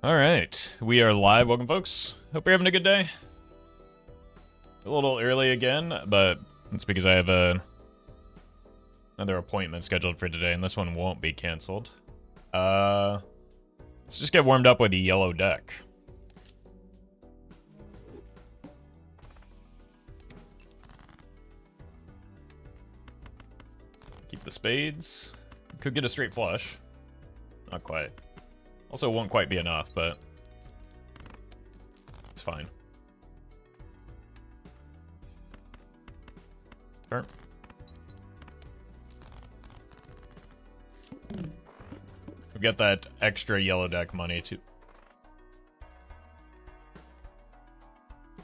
All right, we are live. Welcome, folks. Hope you're having a good day. A little early again, but it's because I have another appointment scheduled for today, and this one won't be canceled. Let's just get warmed up with the yellow deck. Keep the spades. Could get a straight flush. Not quite. Also, won't quite be enough, but it's fine. Sure. We get that extra yellow deck money too.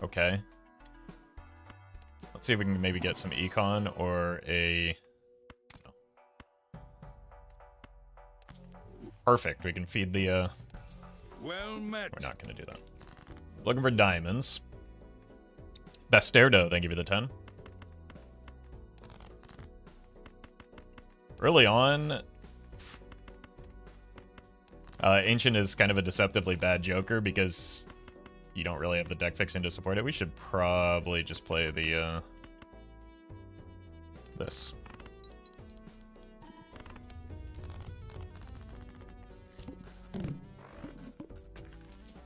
Okay. Let's see if we can maybe get some econ or a... Perfect. We can feed the, Well met. We're not going to do that. Looking for diamonds. Bastardo, thank you for the 10. Early on, Ancient is kind of a deceptively bad joker because you don't really have the deck fixing to support it. We should probably just play the, this.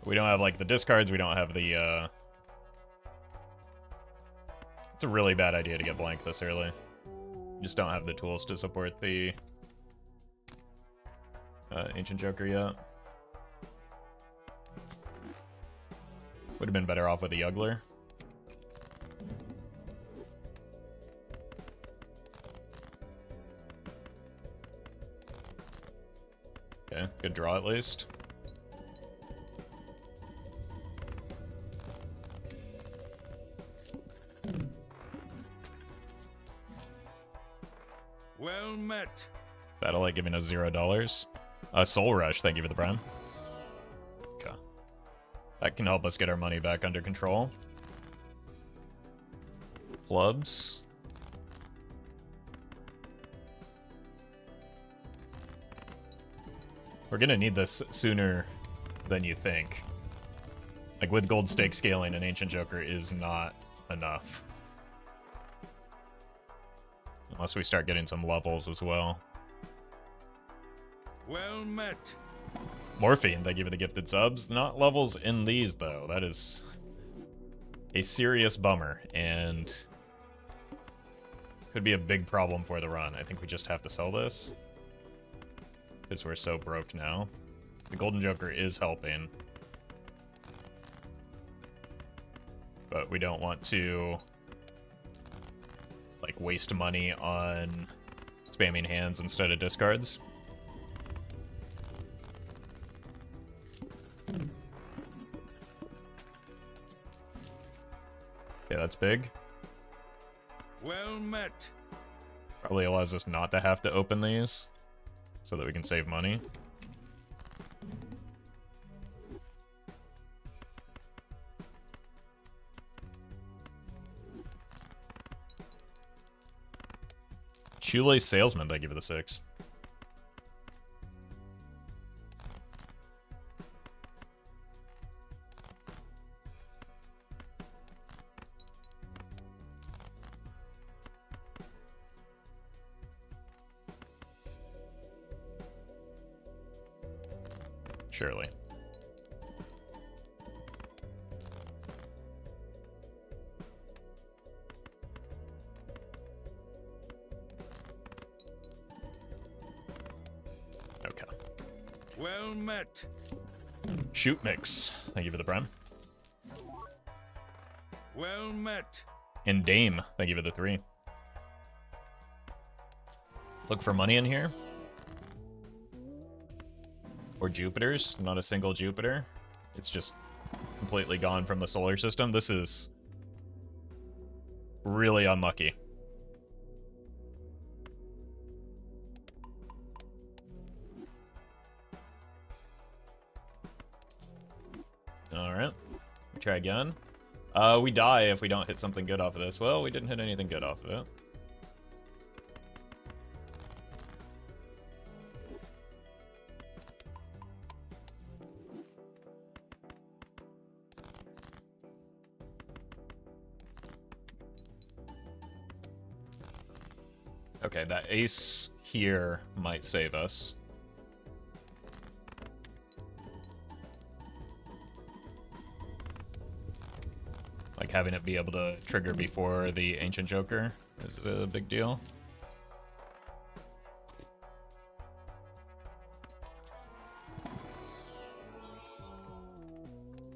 We don't have, like, the discards, we don't have the, It's a really bad idea to get blank this early. Just don't have the tools to support the Ancient Joker yet. Would have been better off with the Juggler. Okay, good draw at least. Well met. Satellite giving us $0. Soul Rush, thank you for the prime. Okay. That can help us get our money back under control. Clubs. We're gonna need this sooner than you think. Like, with gold stake scaling, an Ancient Joker is not enough. Unless we start getting some levels as well. Well met. Morphine, thank you for the gifted subs. Not levels in these, though. That is a serious bummer, and could be a big problem for the run. I think we just have to sell this, because we're so broke now. The Golden Joker is helping, but we don't want to, like, waste money on spamming hands instead of discards. Okay, that's big. Well met. Probably allows us not to have to open these, so that we can save money. Shoelace Salesman, thank you for the 6. Surely. Okay. Well met. Shoot Mix, thank you for the prime. Well met. And Dame, thank you for the 3. Let's look for money in here. Or Jupiters, not a single Jupiter. It's just completely gone from the solar system. This is really unlucky. Alright. We try again. We die if we don't hit something good off of this. Well, we didn't hit anything good off of it. Okay, that ace here might save us. Like having it be able to trigger before the Ancient Joker is a big deal.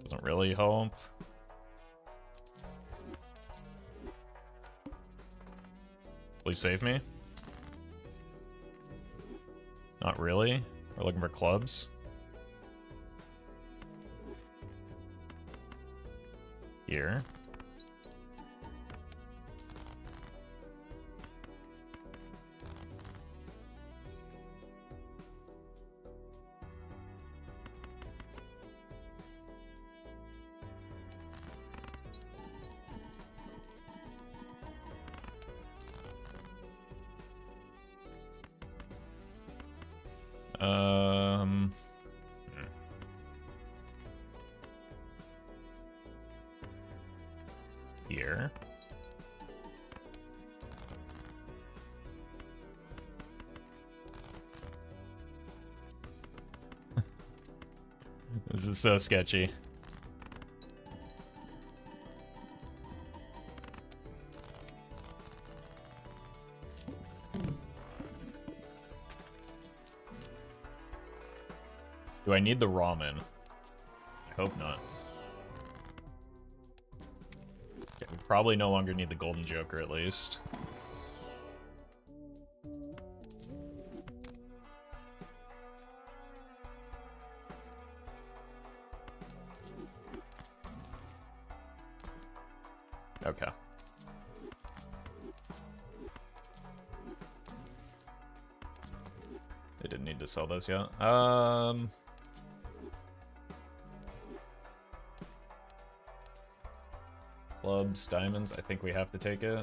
Doesn't really help. Please save me. Not really. We're looking for clubs. Here. Um... Here. This is so sketchy. Do I need the ramen? I hope not. Okay, we probably no longer need the golden joker at least. Okay. They didn't need to sell those yet. Clubs, diamonds, I think we have to take it.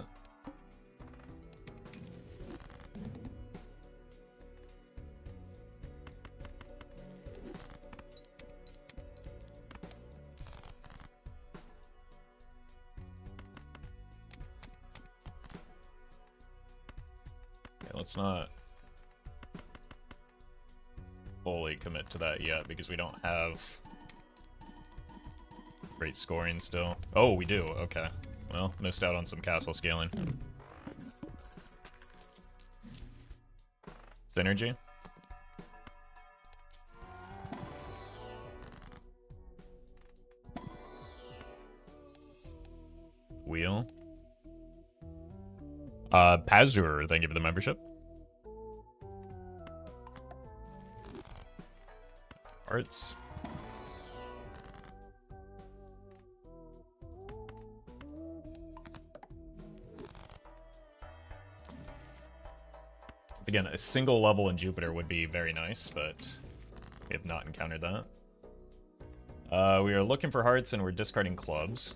Okay, let's not fully commit to that yet because we don't have great scoring still. Oh, we do. Okay. Well, missed out on some castle scaling. Synergy. Wheel. Pazur, thank you for the membership. Arts. Again, a single level in Jupiter would be very nice, but we have not encountered that. We are looking for hearts and we're discarding clubs.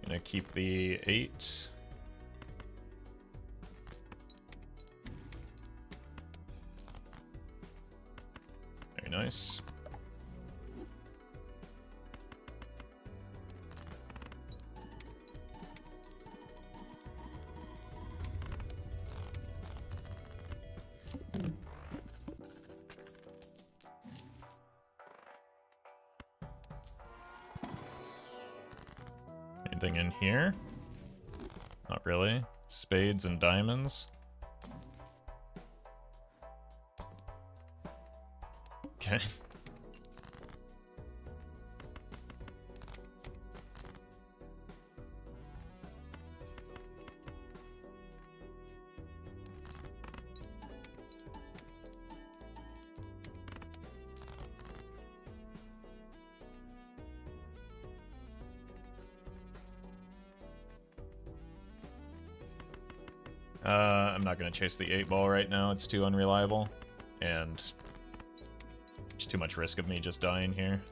Gonna keep the 8. Very nice. Anything in here? Not really. Spades and diamonds. Okay. I'm not going to chase the 8 ball right now. It's too unreliable. And there's too much risk of me just dying here.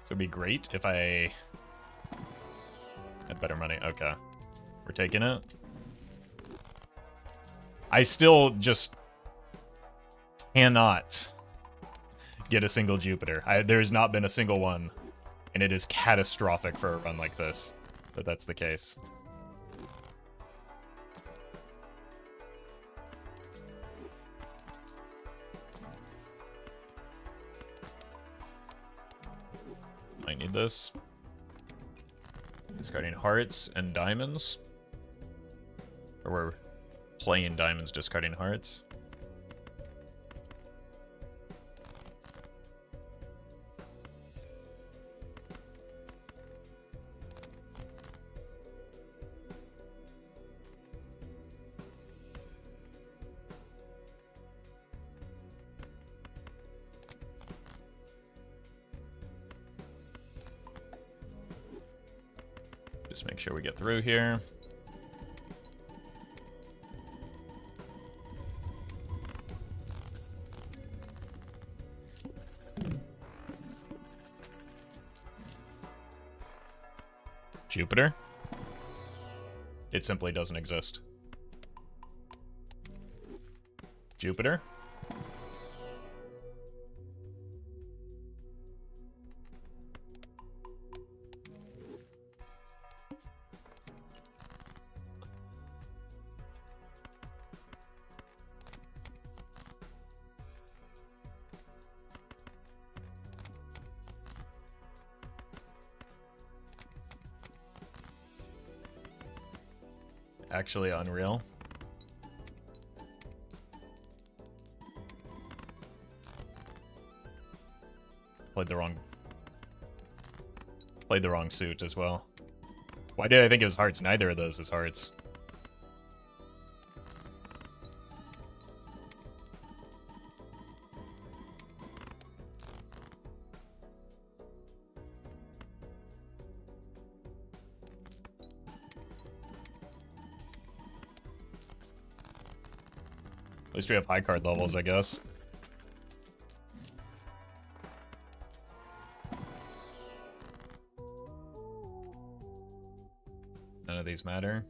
So it'd be great if I had better money. Okay. We're taking it. I still just cannot get a single Jupiter. There's not been a single one, and it is catastrophic for a run like this, that that's the case. Might need this. Discarding hearts and diamonds. Or we're playing diamonds, discarding hearts. Just make sure we get through here. Jupiter? It simply doesn't exist. Jupiter? Actually unreal. Played the wrong suit as well. Why did I think it was hearts? Neither of those is hearts. At least we have high card levels, I guess. None of these matter.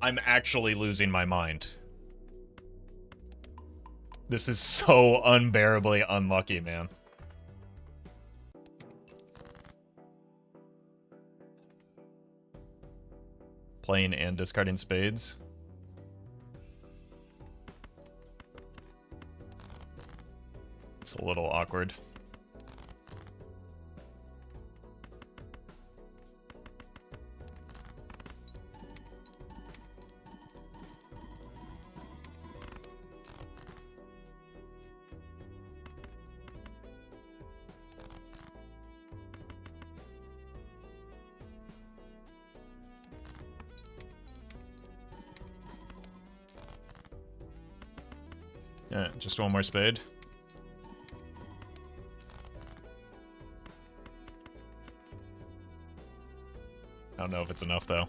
I'm actually losing my mind. This is so unbearably unlucky, man. Playing and discarding spades. It's a little awkward. Yeah, just one more spade. I don't know if it's enough, though.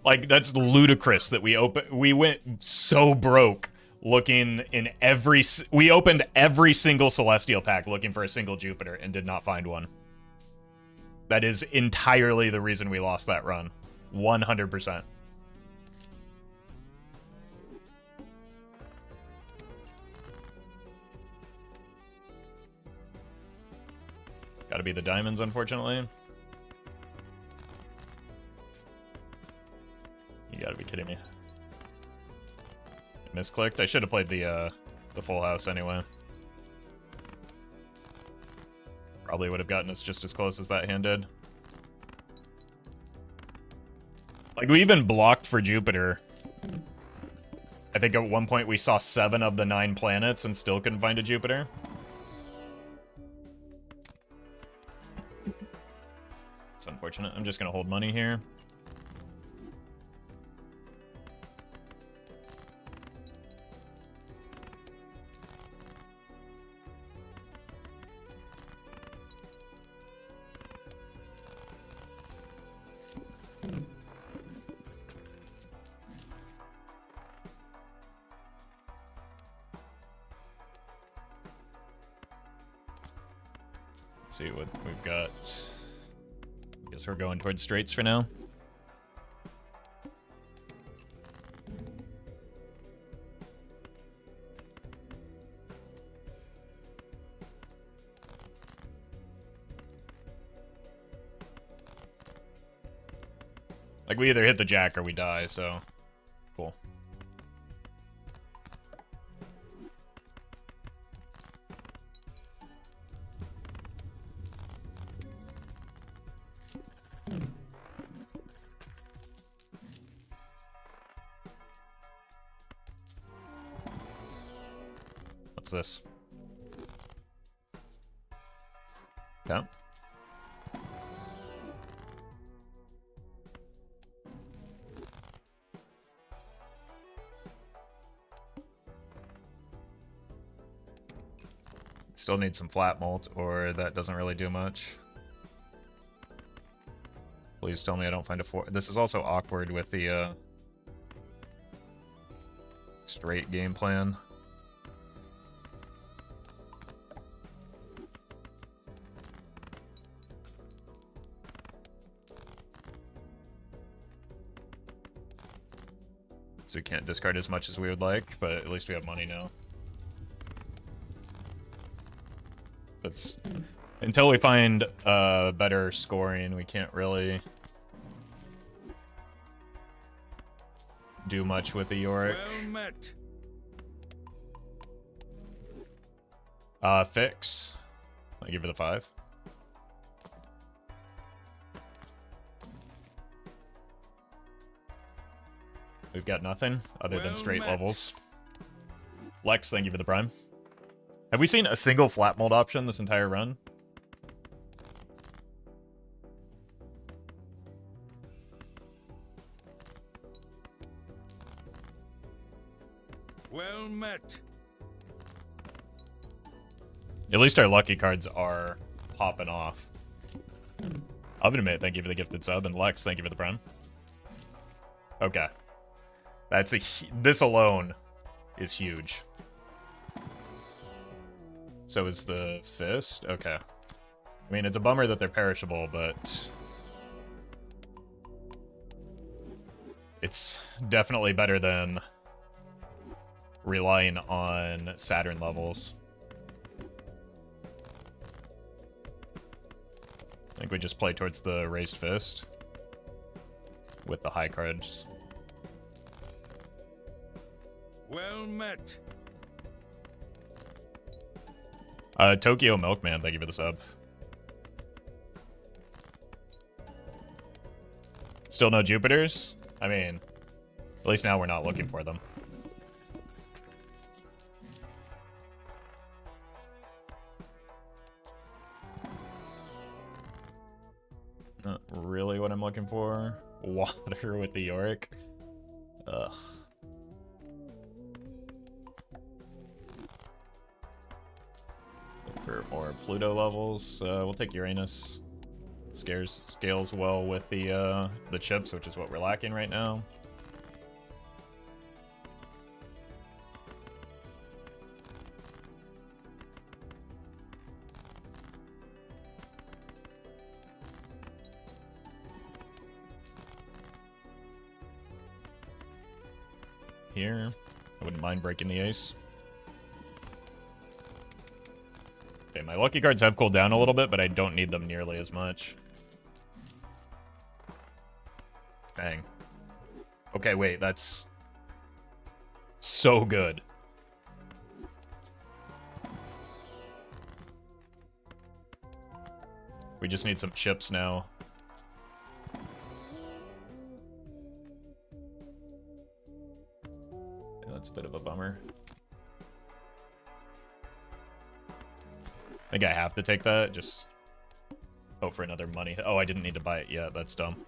Like, that's ludicrous that we went so broke looking in we opened every single Celestial pack looking for a single Jupiter and did not find one. That is entirely the reason we lost that run. 100%. Gotta be the diamonds, unfortunately. You gotta be kidding me. Misclicked? I should have played the full house anyway. Probably would have gotten us just as close as that hand did. Like, we even blocked for Jupiter. I think at one point we saw 7 of the 9 planets and still couldn't find a Jupiter. It's unfortunate. I'm just gonna hold money here. see what we've got. Guess we're going towards straights for now. Like, we either hit the jack or we die, so cool. What's this? Okay. Still need some flat mult, or that doesn't really do much. Please tell me I don't find a four. This is also awkward with the straight game plan. So we can't discard as much as we would like, but at least we have money now. That's until we find better scoring, we can't really do much with the Yorick. Well met. Fix. I give her the 5. We've got nothing other than straight levels. Lex, thank you for the prime. Have we seen a single flat mold option this entire run? Well met. At least our lucky cards are popping off. Ultimate, thank you for the gifted sub, and Lex, thank you for the prime. Okay. That's this alone is huge. So is the fist? Okay. I mean, it's a bummer that they're perishable, but it's definitely better than relying on Saturn levels. I think we just play towards the raised fist with the high cards. Well met. Tokyo Milkman, thank you for the sub. Still no Jupiters? I mean, at least now we're not looking for them. Not really what I'm looking for. Water with the Yorick. Ugh. Look for more Pluto levels. We'll take Uranus. Scales well with the chips, which is what we're lacking right now. Here, I wouldn't mind breaking the ace. Okay, my lucky cards have cooled down a little bit, but I don't need them nearly as much. Dang. Okay, wait, that's so good. We just need some chips now. Yeah, that's a bit of a bummer. I think I have to take that, just hope for another money. Oh, I didn't need to buy it yet, that's dumb.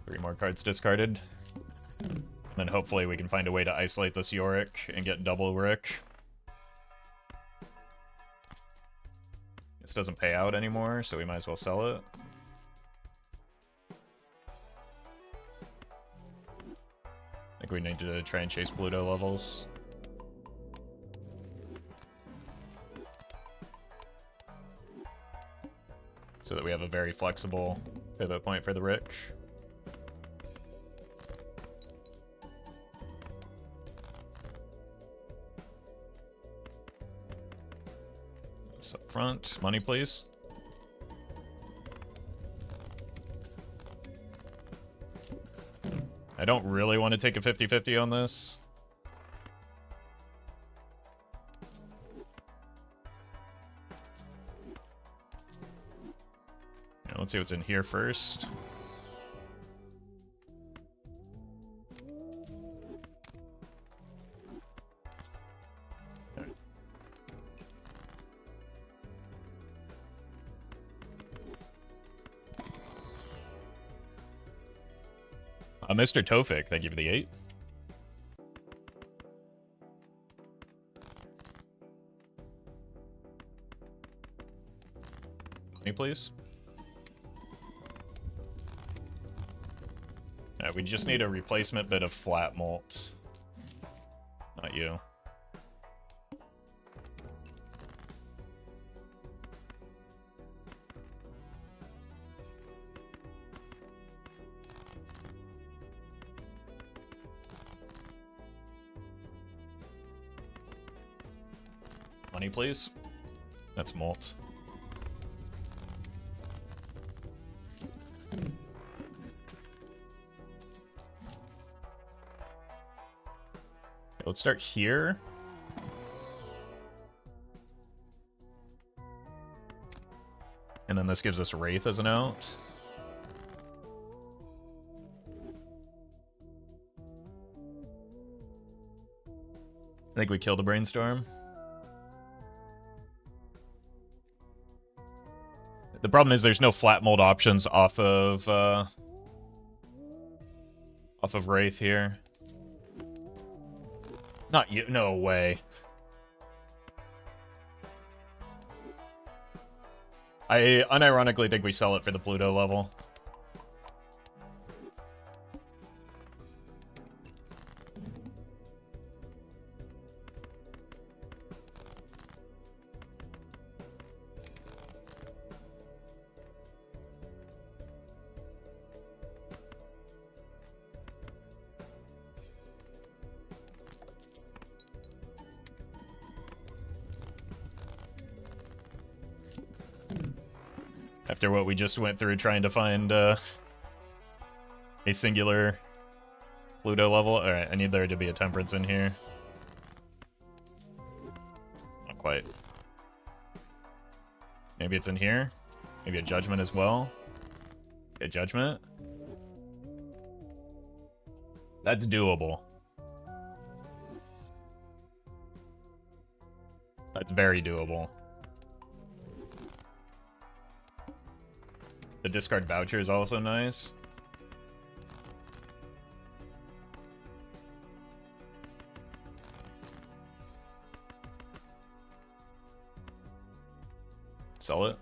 Three more cards discarded. And then hopefully we can find a way to isolate this Yorick and get double Rick. This doesn't pay out anymore, so we might as well sell it. I think we need to try and chase Pluto levels. So that we have a very flexible pivot point for the rich. This up front. Money, please. I don't really want to take a 50-50 on this. Yeah, let's see what's in here first. Mr. Tofik, thank you for the 8. Money, please. Yeah, we just need a replacement bit of flat mult. Not you. Money, please. That's mult. Okay, let's start here. And then this gives us Wraith as an out. I think we kill the Brainstorm. The problem is there's no flat mold options off of Wraith here. Not you, no way. I unironically think we sell it for the Pluto level. After what we just went through trying to find a singular Pluto level. Alright, I need there to be a Temperance in here. Not quite. Maybe it's in here. Maybe a Judgment as well. A Judgment. That's doable. That's very doable. The discard voucher is also nice. Sell it.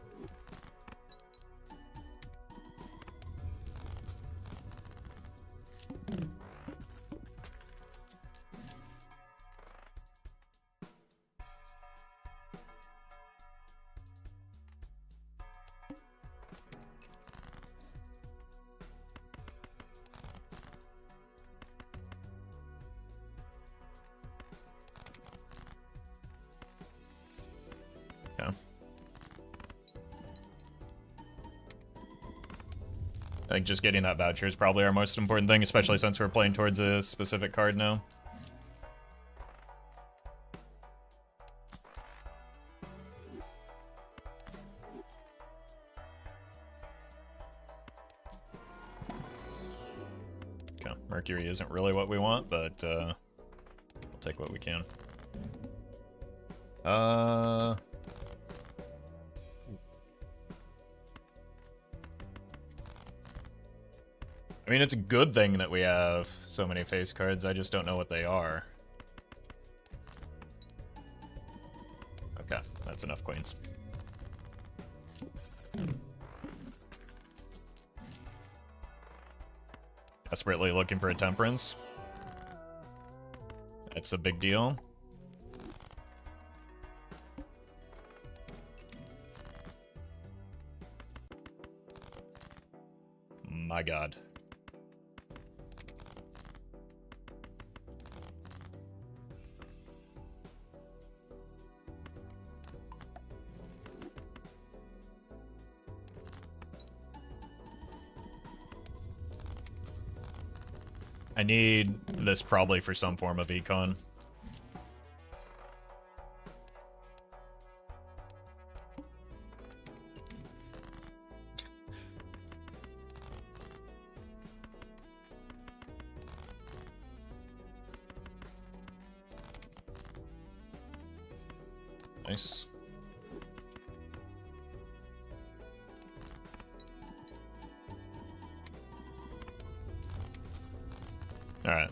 I think just getting that voucher is probably our most important thing, especially since we're playing towards a specific card now. Okay, Mercury isn't really what we want, but we'll take what we can. I mean, it's a good thing that we have so many face cards, I just don't know what they are. Okay, that's enough queens. Desperately looking for a Temperance. That's a big deal. My god. I need this probably for some form of econ. Nice. All right.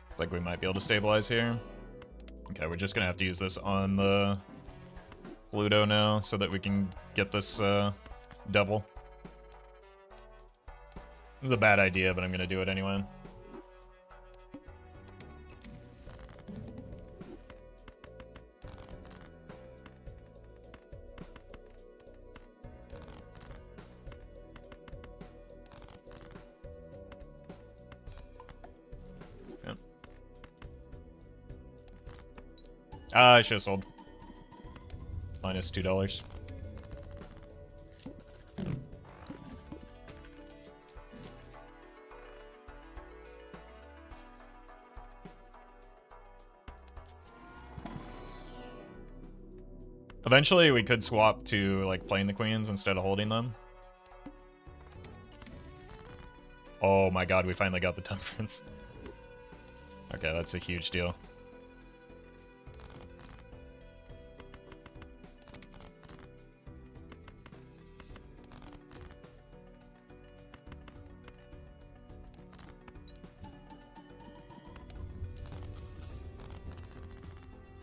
Looks like we might be able to stabilize here. Okay, we're just gonna have to use this on the Pluto now so that we can get this devil. It was a bad idea, but I'm gonna do it anyway. I should have sold. Minus $2. Eventually, we could swap to like playing the queens instead of holding them. Oh my god, we finally got the temperance. Okay, that's a huge deal.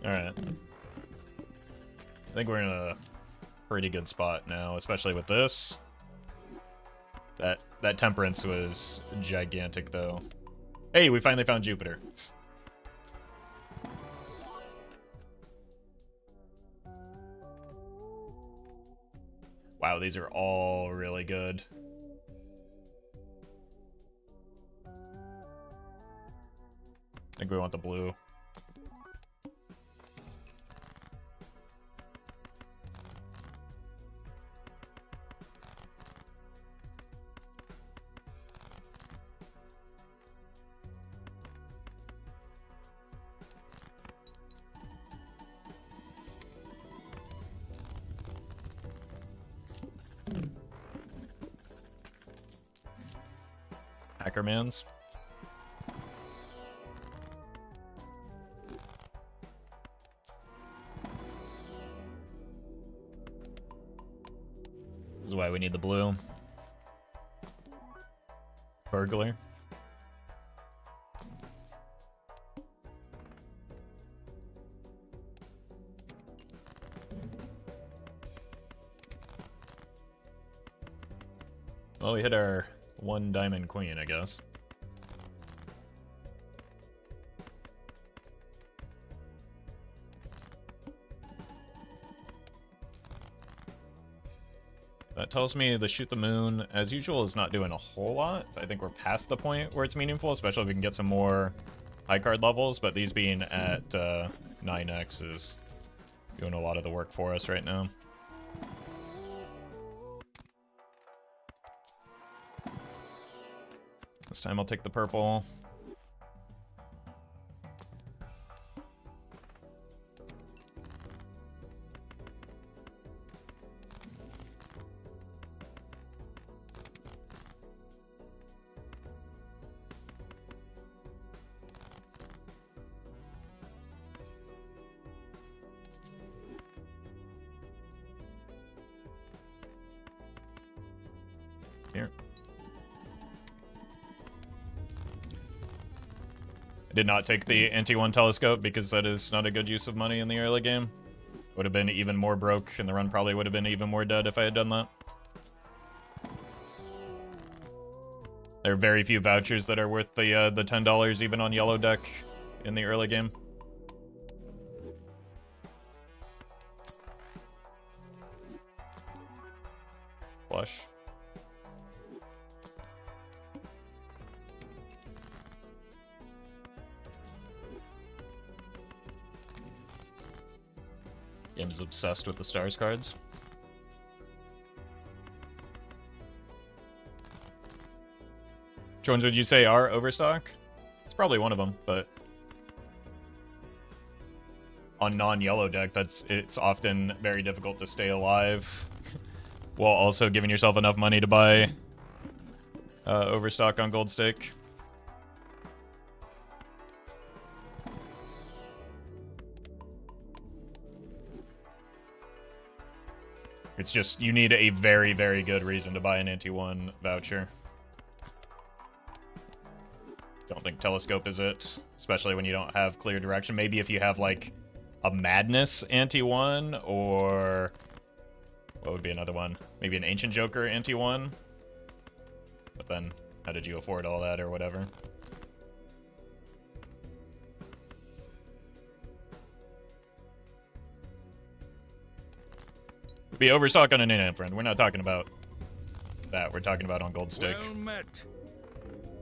Alright. I think we're in a pretty good spot now, especially with this. That temperance was gigantic, though. Hey, we finally found Jupiter. Wow, these are all really good. I think we want the blue. Hackermans. This is why we need the blue. Burglar. Well, we hit our one diamond queen, I guess. That tells me the shoot the moon, as usual, is not doing a whole lot. I think we're past the point where it's meaningful, especially if we can get some more high card levels, but these being at 9x is doing a lot of the work for us right now. This time I'll take the purple. Here. I did not take the Ante-1 telescope because that is not a good use of money in the early game. Would have been even more broke, and the run probably would have been even more dead if I had done that. There are very few vouchers that are worth the $10 even on yellow deck in the early game. Flush. Game is obsessed with the stars cards. Which ones would you say are overstock? It's probably one of them, but on non-yellow deck, it's often very difficult to stay alive while also giving yourself enough money to buy overstock on gold stake. It's just, you need a very, very good reason to buy an ante-1 voucher. Don't think telescope is it, especially when you don't have clear direction. Maybe if you have, like, a madness ante-1, or what would be another one? Maybe an ancient joker ante-1. But then, how did you afford all that or whatever? Would be overstock on an in-amp friend. We're not talking about that. We're talking about on gold stake. Well met.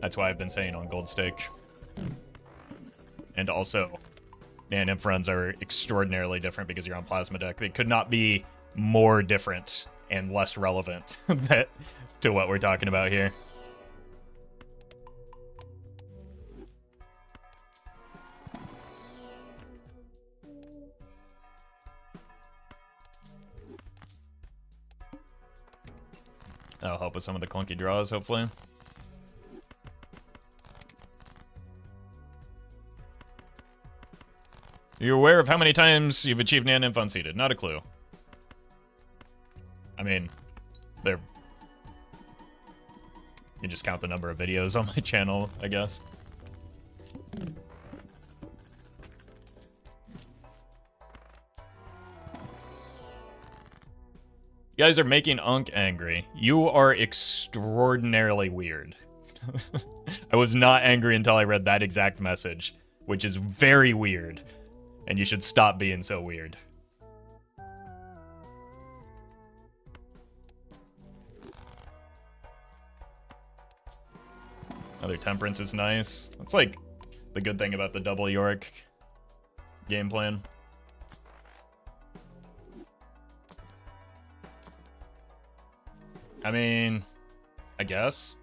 That's why I've been saying on gold stake. And also, in-amp runs are extraordinarily different because you're on plasma deck. They could not be more different and less relevant to what we're talking about here. That'll help with some of the clunky draws, hopefully. Are you aware of how many times you've achieved Nan-Inf unseated? Not a clue. I mean, you can just count the number of videos on my channel, I guess. You guys are making Unk angry. You are extraordinarily weird. I was not angry until I read that exact message, which is very weird. And you should stop being so weird. Another Temperance is nice. That's like the good thing about the double Yorick game plan. I mean, I guess.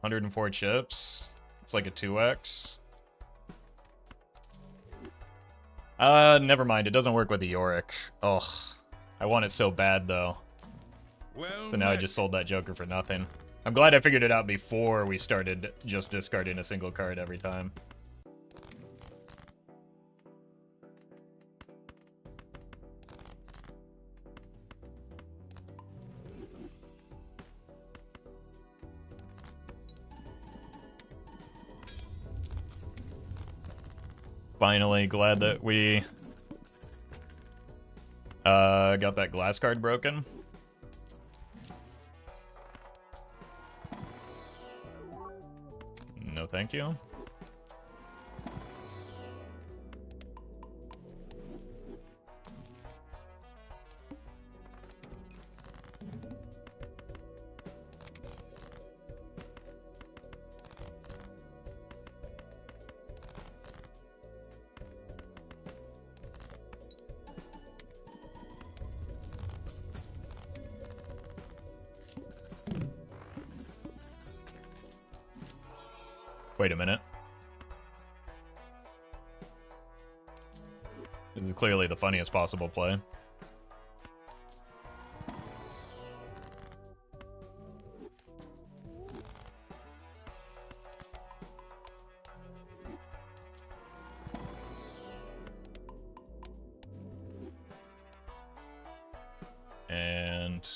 104 chips. It's like a 2x. Never mind. It doesn't work with the Yorick. Ugh. I want it so bad, though. Well So now I just sold that Joker for nothing. I'm glad I figured it out before we started just discarding a single card every time. Finally, glad that we got that glass card broken. No, thank you. Wait a minute. This is clearly the funniest possible play. And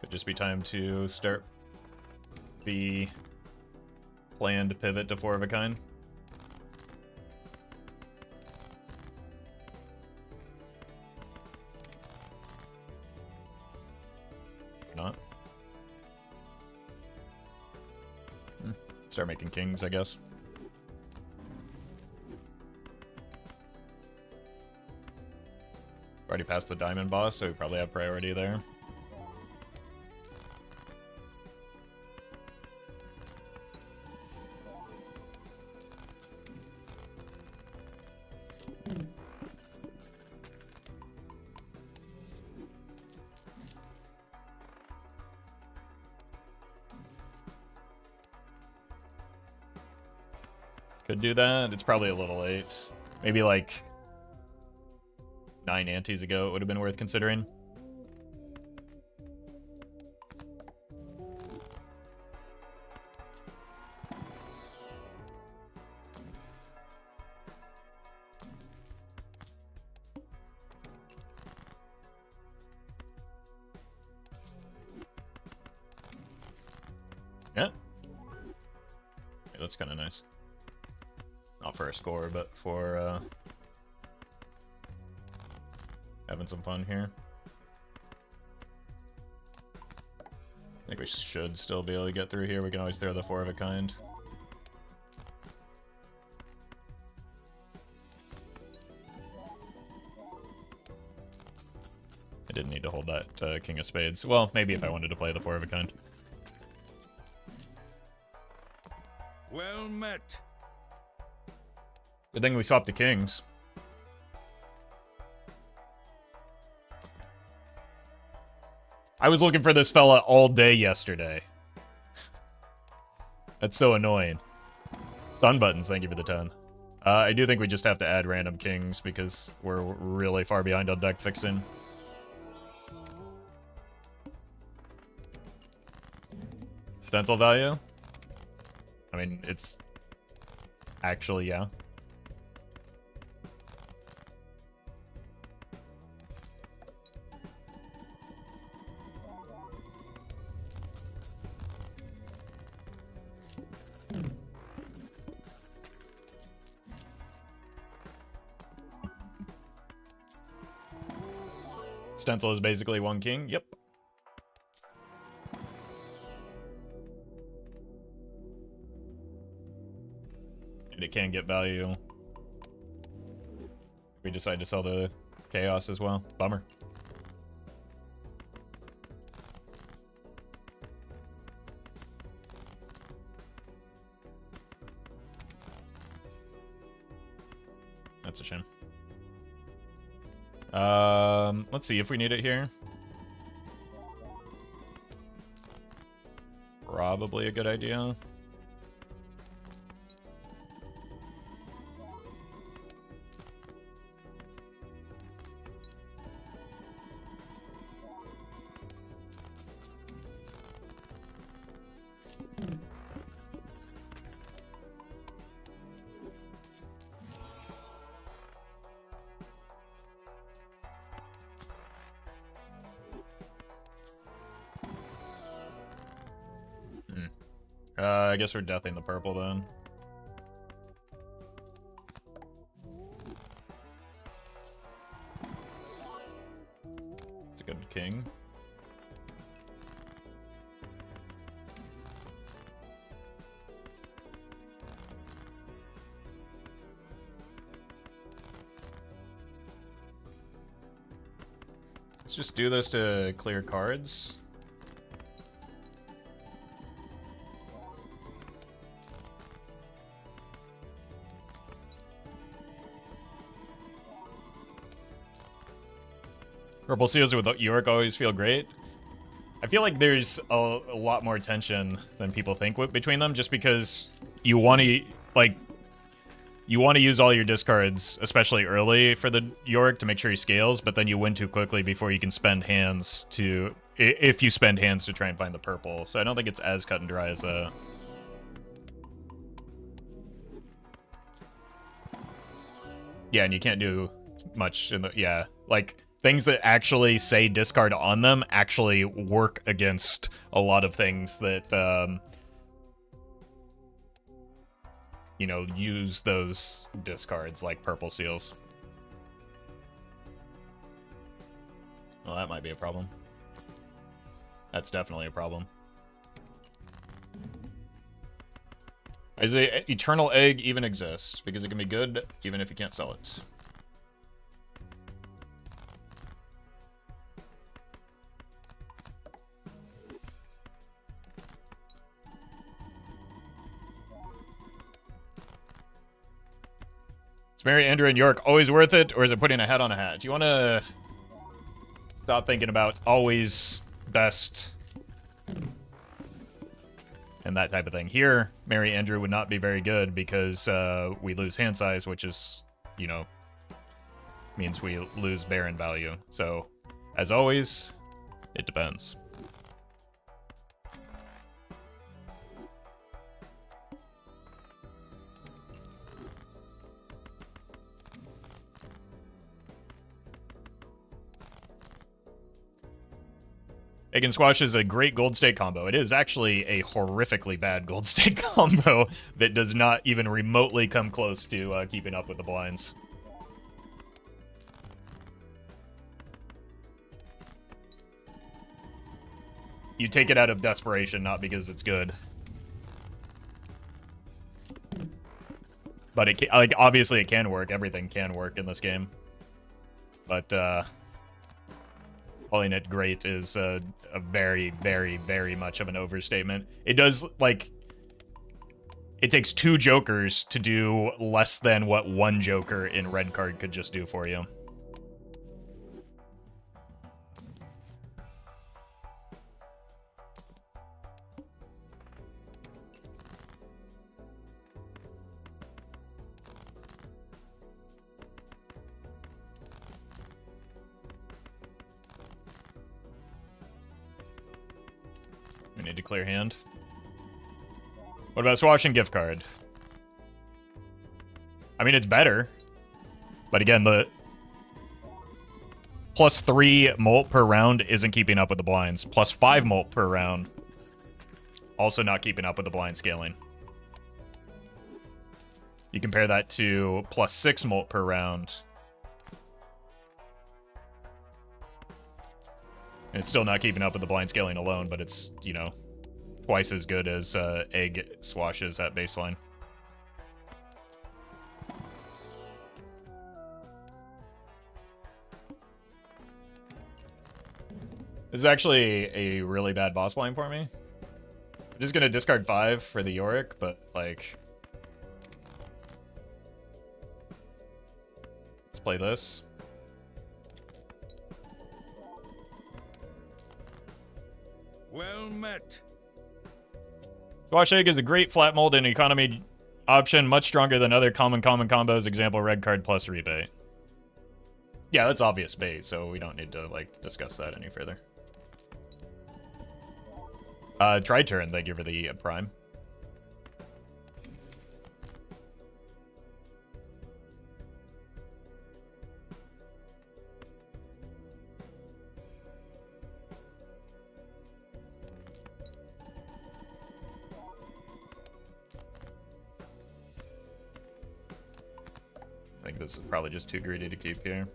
could just be time to start the planned pivot to 4 of a kind. not. Start making kings, I guess. Already passed the diamond boss, so we probably have priority there. Could do that. It's probably a little late. Maybe like 9 antes ago it would have been worth considering. Yeah. That's kind of nice. Not for a score, but for having some fun here. I think we should still be able to get through here. We can always throw the 4 of a kind. I didn't need to hold that King of Spades. Well, maybe if I wanted to play the 4 of a kind. Well met. Good thing we swapped to kings. I was looking for this fella all day yesterday. That's so annoying. Stun buttons, thank you for the 10. I do think we just have to add random kings because we're really far behind on deck fixing. Stencil value? I mean, it's actually, yeah. Stencil is basically 1 king. Yep. And it can get value. We decide to sell the chaos as well. Bummer. That's a shame. Let's see if we need it here. Probably a good idea. I guess we're deathing the purple then. It's a good king. Let's just do this to clear cards. Purple seals with York always feel great. I feel like there's a lot more tension than people think between them, just because you want to use all your discards, especially early for the York, to make sure he scales, but then you win too quickly before you can spend hands to, if you spend hands to try and find the purple. So I don't think it's as cut and dry as a... Yeah, and you can't do much in the... Yeah, like... Things that actually say discard on them actually work against a lot of things that, you know, use those discards, like purple seals. Well, that might be a problem. That's definitely a problem. Does the eternal egg even exist? Because it can be good even if you can't sell it. Is Mary, Andrew, and York always worth it, or is it putting a head on a hat? Do you want to stop thinking about always best and that type of thing? Here, Mary, Andrew would not be very good because we lose hand size, which is, you know, means we lose Baron value. So, as always, it depends. Egg and Squash is a great gold stake combo. It is actually a horrifically bad gold stake combo that does not even remotely come close to keeping up with the blinds. You take it out of desperation, not because it's good. But it can, like, obviously it can work. Everything can work in this game. But calling it great is a very, very, very much of an overstatement. It does, like, it takes 2 jokers to do less than what 1 joker in red card could just do for you. We need to clear hand. What about Swash and gift card? I mean, it's better. But again, the +3 mult per round isn't keeping up with the blinds. +5 mult per round, also not keeping up with the blind scaling. You compare that to +6 mult per round, and it's still not keeping up with the blind scaling alone, but it's, you know, twice as good as egg swashes at baseline. This is actually a really bad boss blind for me. I'm just gonna discard 5 for the Yorick, but, like, let's play this. Well met. Squash Egg is a great flat mold and economy option, much stronger than other common combos, example red card plus rebate. Yeah, that's obvious bait, so we don't need to, like, discuss that any further. Try turn, thank you for the prime. I think this is probably just too greedy to keep here.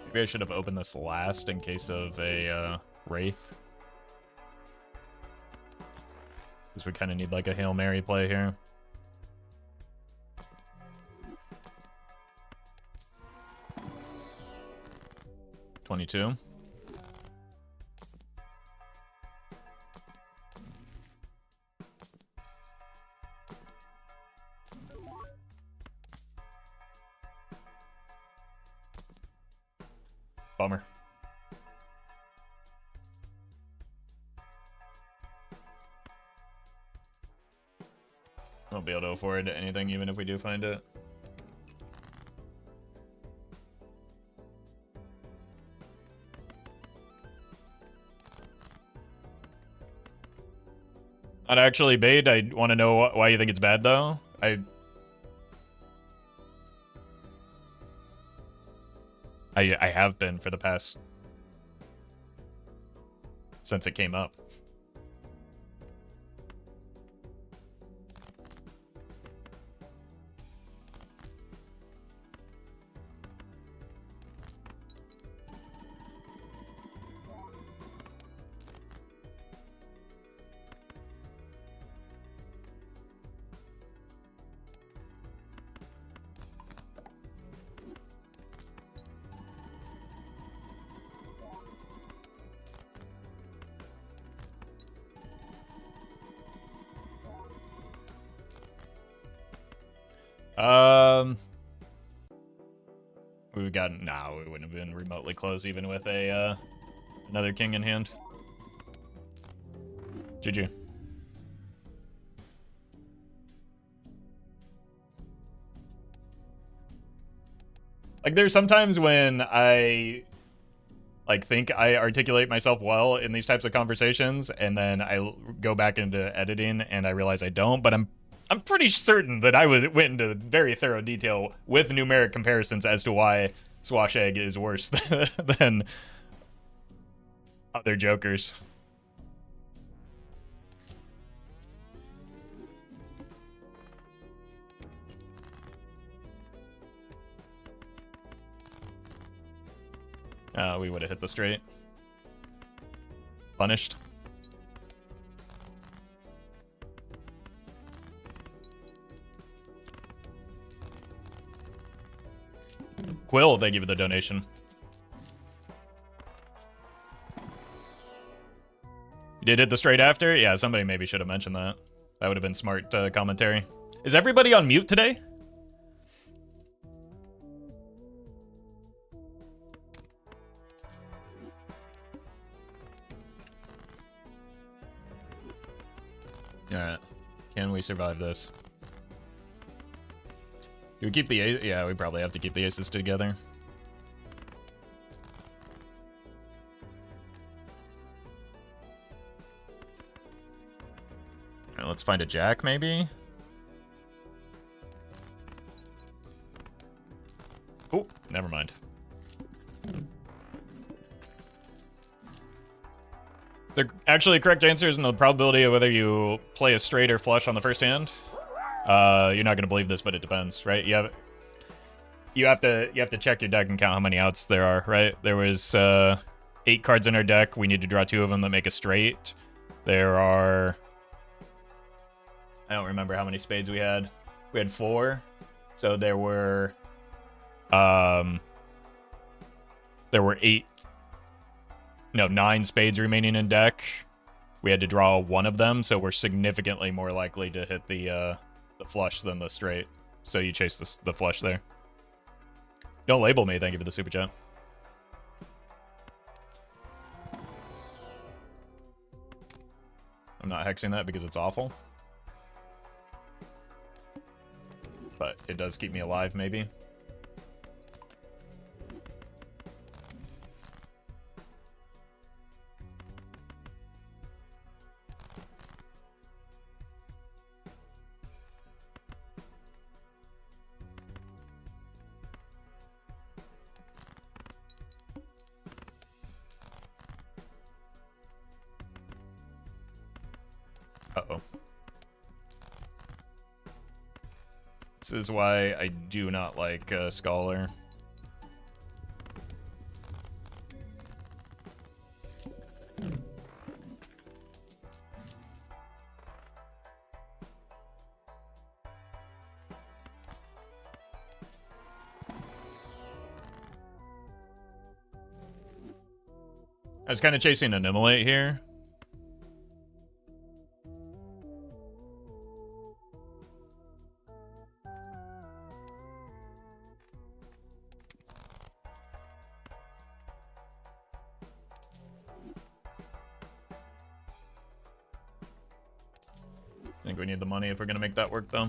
Maybe I should have opened this last in case of a Wraith. Because we kind of need like a Hail Mary play here. $22. Bummer. Won't be able to afford anything even if we do find it. Not actually bait. I want to know why you think it's bad though. I have been for the past... since it came up. We've gotten... Nah, we wouldn't have been remotely close even with a, another king in hand. GG. Like, there's sometimes when I, like, think I articulate myself well in these types of conversations, and then I go back into editing and I realize I don't, but I'm pretty certain that I went into very thorough detail with numeric comparisons as to why Swash Egg is worse than other jokers. We would have hit the straight. Punished. Quill, thank you for the donation. You did hit the straight after? Yeah, somebody maybe should have mentioned that. That would have been smart commentary. Is everybody on mute today? Alright. Can we survive this? Do we keep the ace? Yeah, we probably have to keep the aces together. Alright, let's find a jack, maybe? Oh, never mind. So actually, correct answer is the probability of whether you play a straight or flush on the first hand. You're not gonna believe this, but it depends, right? You have to check your deck and count how many outs there are, right? There was 8 cards in our deck. We need to draw 2 of them that make a straight. There are... I don't remember how many spades we had. We had 4. So there were 9 spades remaining in deck. We had to draw 1 of them, so we're significantly more likely to hit the flush than the straight. So you chase the flush there. Don't label me, thank you for the super chat. I'm not hexing that because it's awful. But it does keep me alive, maybe. Uh-oh. This is why I do not like Scholar. I was kind of chasing an immolate here. I think we need the money if we're gonna make that work, though.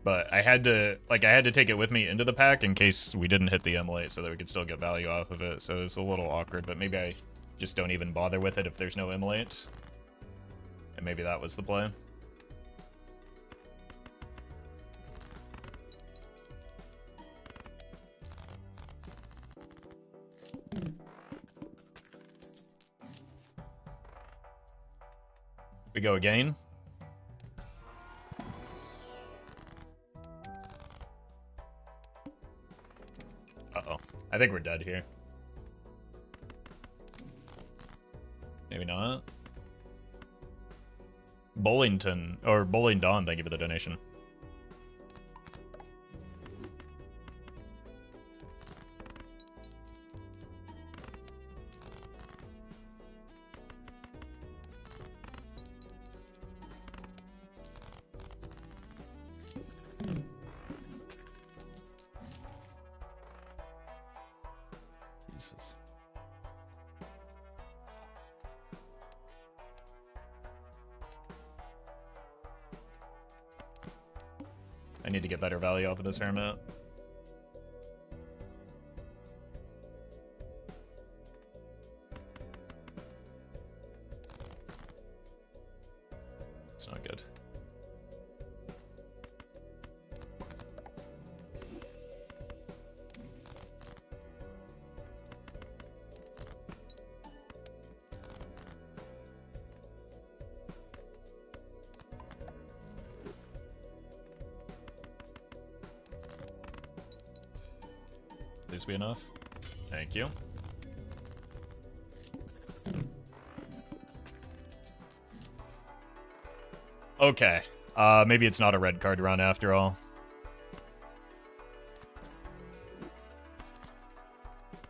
But I had to take it with me into the pack in case we didn't hit the immolate so that we could still get value off of it. So it's a little awkward, but maybe I just don't even bother with it if there's no immolate. And maybe that was the play. We go again. Uh-oh. I think we're dead here. Maybe not. Bullington, or Bowling Dawn, thank you for the donation. Jesus. I need to get better value off of this hermit. It's not good. Please be enough. Thank you. Okay. Maybe it's not a red card run after all.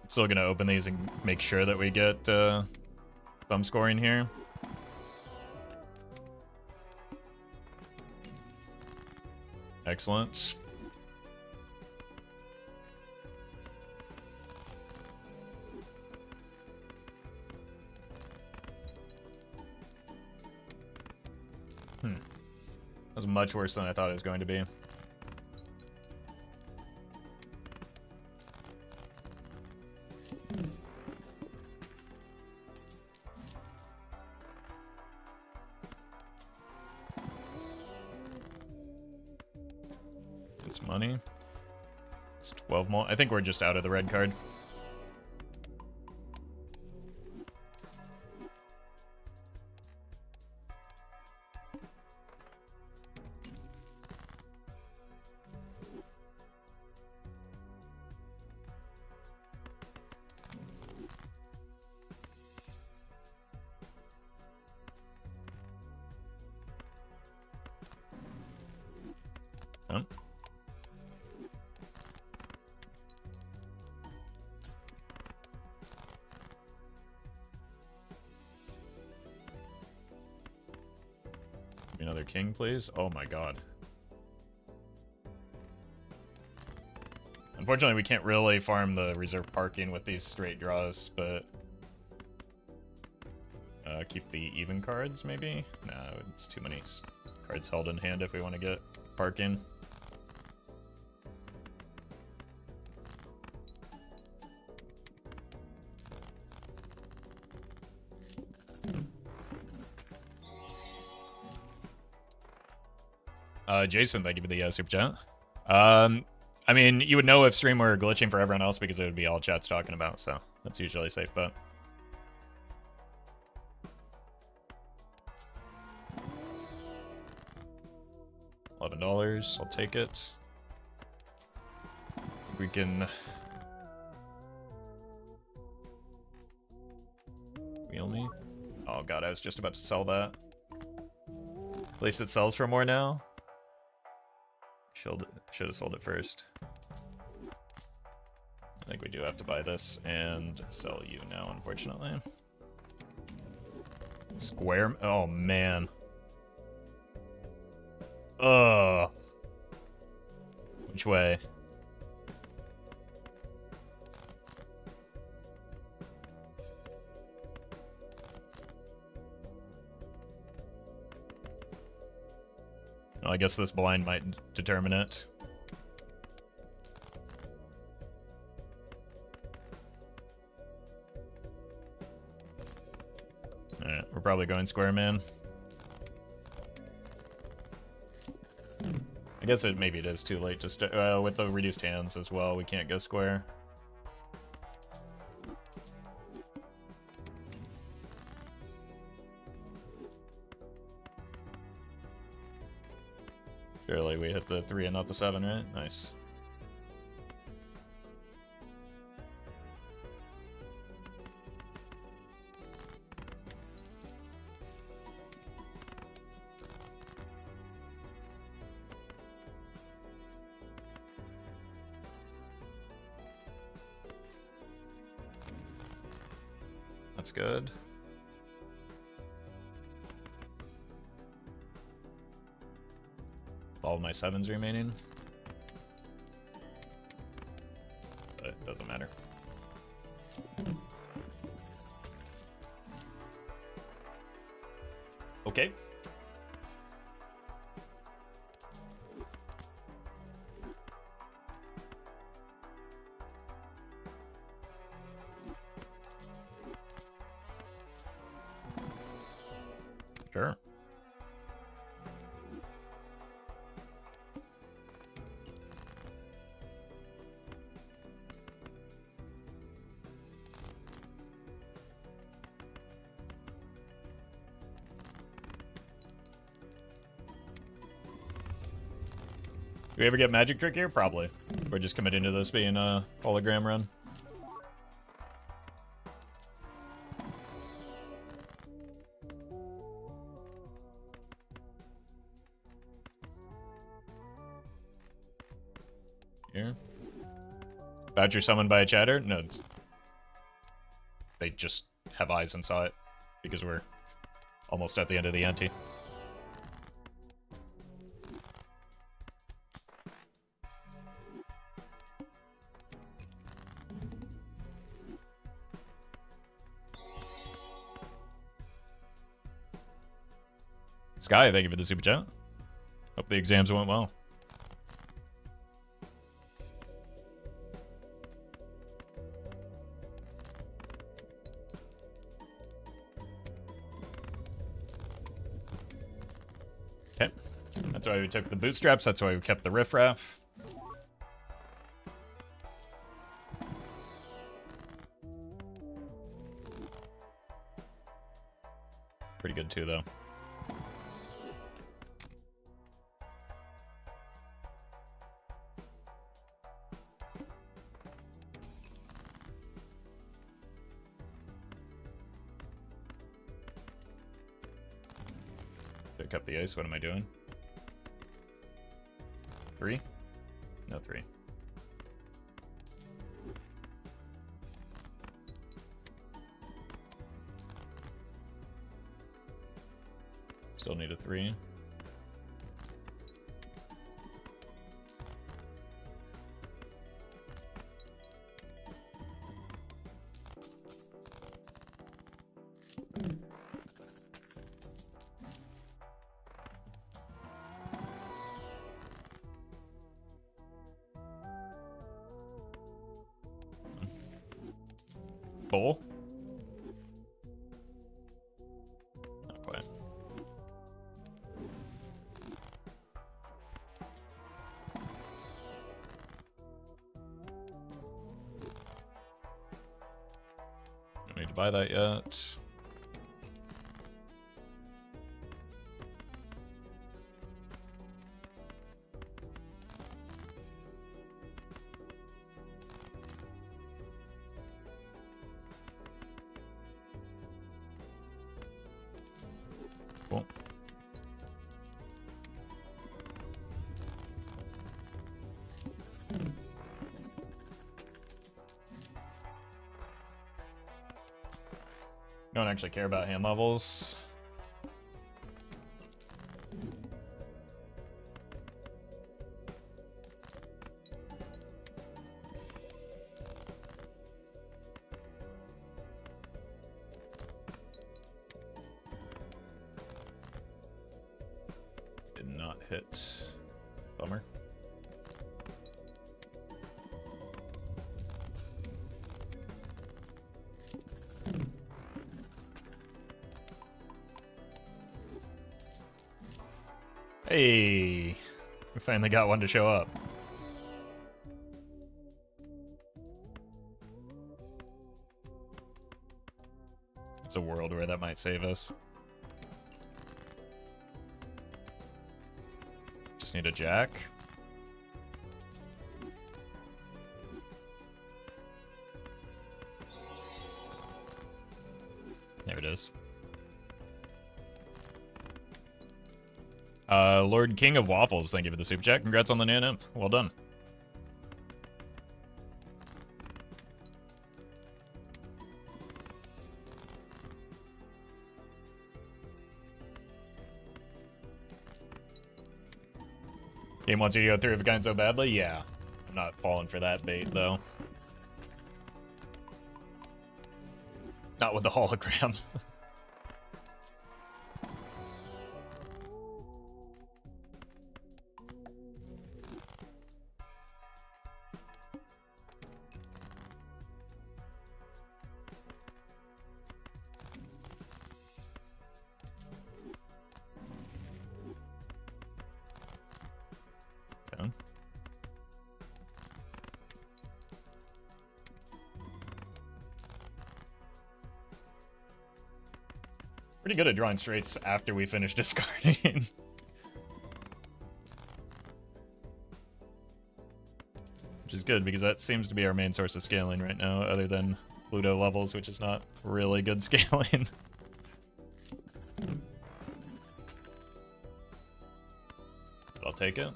Still gonna open these and make sure that we get some scoring here. Excellent. That was much worse than I thought it was going to be. It's money. It's 12 more. I think we're just out of the red card. Oh. Give me another king, please. Oh my god. Unfortunately, we can't really farm the reserve parking with these straight draws, but keep the even cards, maybe? No, it's too many cards held in hand if we want to get parking. Jason, thank you for the super chat. I mean, you would know if stream were glitching for everyone else because it would be all chat's talking about, so that's usually a safe bet. $11, I'll take it. We can wheel me. Oh god, I was just about to sell that. At least it sells for more now. Should have sold it first. I think we do have to buy this and sell you now, unfortunately. Square. Oh man. Ugh. Which way? Well, I guess this blind might determine it. Alright, we're probably going square, man. I guess maybe it is too late to start with the reduced hands as well. We can't go square. Surely we hit the 3 and not the 7, right? Nice. That's good. All of my 7s remaining. But it doesn't matter. Okay. Sure. Do we ever get magic trick here? Probably. We're just committing to this being a hologram run. Here. Voucher summoned by a chatter? No. They just have eyes and saw it because we're almost at the end of the ante. Sky, thank you for the super chat. Hope the exams went well. Okay. That's why we took the bootstraps. That's why we kept the riffraff. Pretty good too, though. Pick up the ice. What am I doing? 3? No, 3. Still need a 3. Bull? Not quite. Don't need to buy that yet. Cool. Don't actually care about hand levels. Did not hit. Bummer. Hey, we finally got one to show up. It's a world where that might save us. Just need a jack. There it is. Lord King of Waffles, thank you for the super chat. Congrats on the Nan Imp. Well done. Game wants you to go 3 of a kind so badly? Yeah. I'm not falling for that bait, though. Not with the hologram. Okay. Pretty good at drawing straights after we finish discarding. Which is good, because that seems to be our main source of scaling right now, other than Pluto levels, which is not really good scaling. But I'll take it.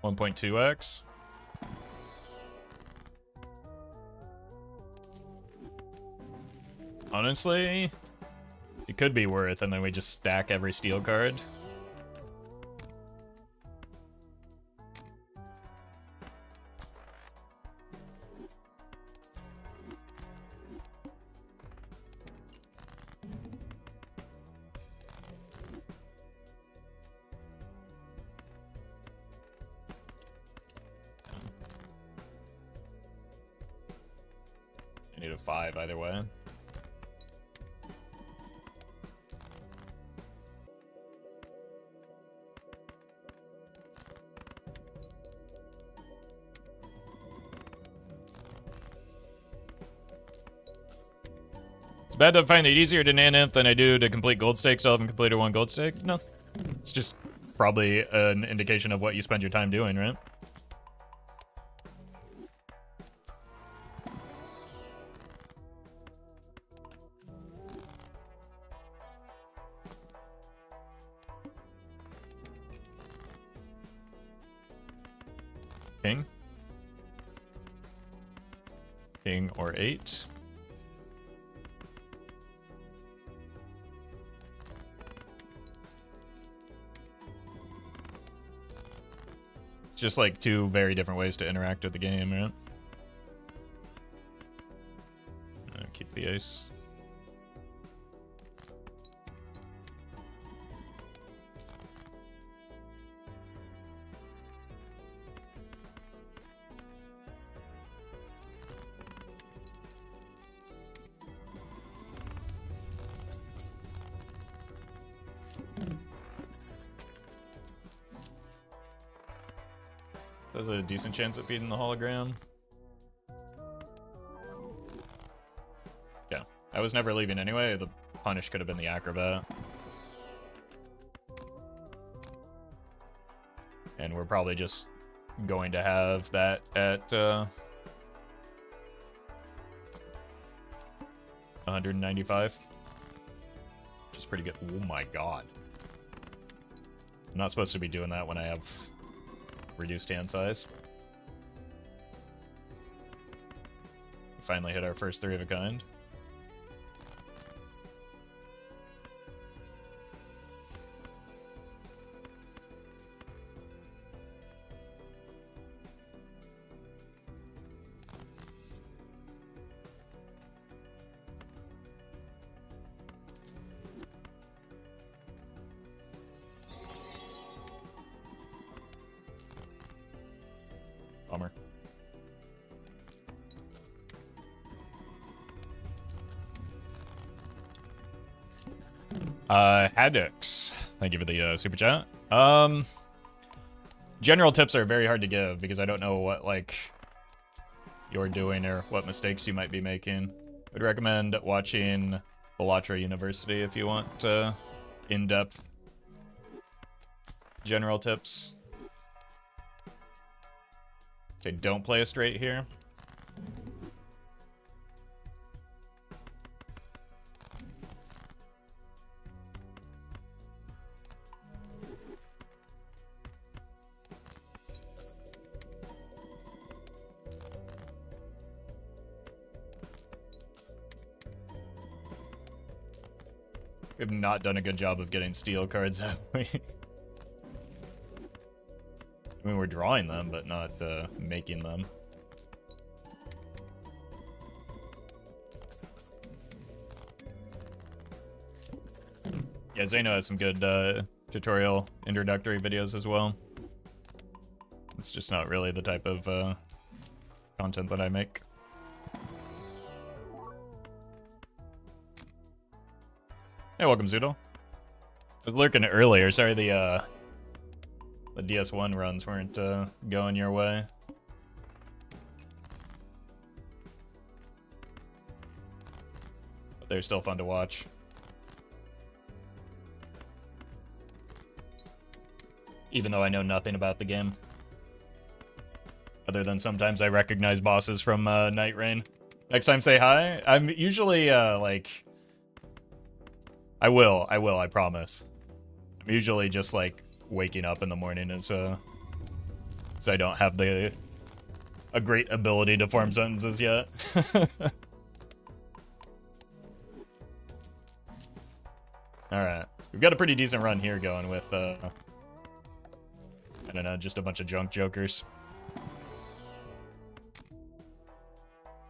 1.2x. Honestly, it could be worth, and then we just stack every steel card. I need a 5 either way. It's bad to find it easier to Nan Imp than I do to complete gold stake. Still haven't completed 1 gold stake? No. It's just probably an indication of what you spend your time doing, right? King. King or 8. It's just like 2 very different ways to interact with the game, right? Keep the ace. There's a decent chance of beating the hologram. Yeah, I was never leaving anyway. The punish could have been the acrobat. And we're probably just going to have that at 195. Which is pretty good. Oh my god. I'm not supposed to be doing that when I have reduced hand size. We finally hit our first 3 of a kind. Bummer. Haddix, thank you for the super chat. General tips are very hard to give because I don't know what like you're doing or what mistakes you might be making. Would recommend watching Balatra University if you want in-depth general tips. Okay, don't play a straight here. We have not done a good job of getting steel cards, have we? I mean, we're drawing them, but not making them. Yeah, Zeno has some good tutorial introductory videos as well. It's just not really the type of content that I make. Hey, welcome, Zoodle. I was lurking earlier. Sorry the DS1 runs weren't going your way. But they're still fun to watch. Even though I know nothing about the game. Other than sometimes I recognize bosses from Night Rain. Next time say hi. I'm usually like... I will, I promise. I'm usually just like waking up in the morning and so I don't have a great ability to form sentences yet. Alright. We've got a pretty decent run here going with I don't know, just a bunch of junk jokers.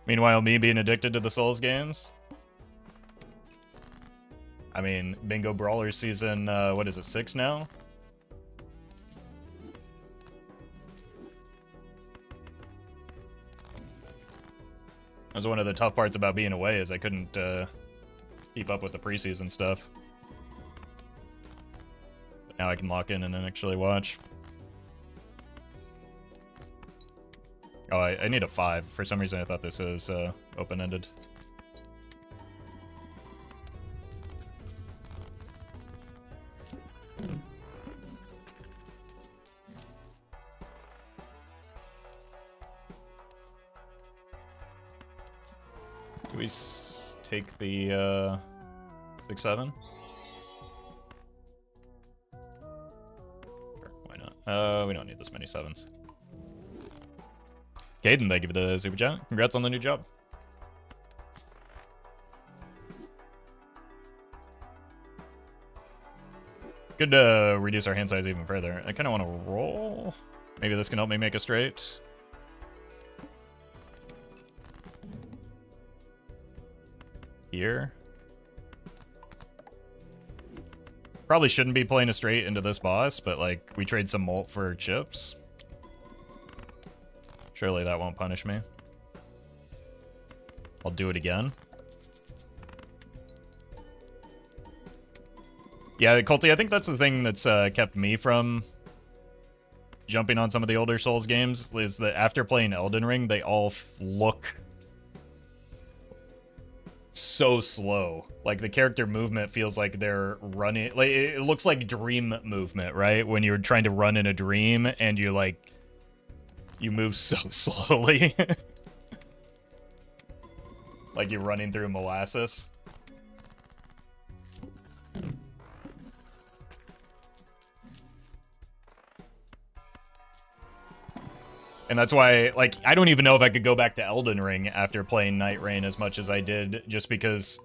Meanwhile, me being addicted to the Souls games. I mean, Bingo Brawler season, what is it, 6 now? That was one of the tough parts about being away, is I couldn't keep up with the preseason stuff. But now I can lock in and then actually watch. Oh, I need a 5. For some reason I thought this was open-ended. Do we take the 6-7? Sure, why not? We don't need this many 7s. Caden, thank you for the super chat. Congrats on the new job. Good to reduce our hand size even further. I kind of want to roll. Maybe this can help me make a straight. Here. Probably shouldn't be playing a straight into this boss, but like we trade some mult for chips. Surely that won't punish me. I'll do it again. Yeah, Culty, I think that's the thing that's kept me from jumping on some of the older Souls games, is that after playing Elden Ring, they all look so slow. Like, the character movement feels like they're running... Like, it looks like dream movement, right? When you're trying to run in a dream, and you, like... You move so slowly. Like you're running through molasses. And that's why, like, I don't even know if I could go back to Elden Ring after playing Night Rain as much as I did, just because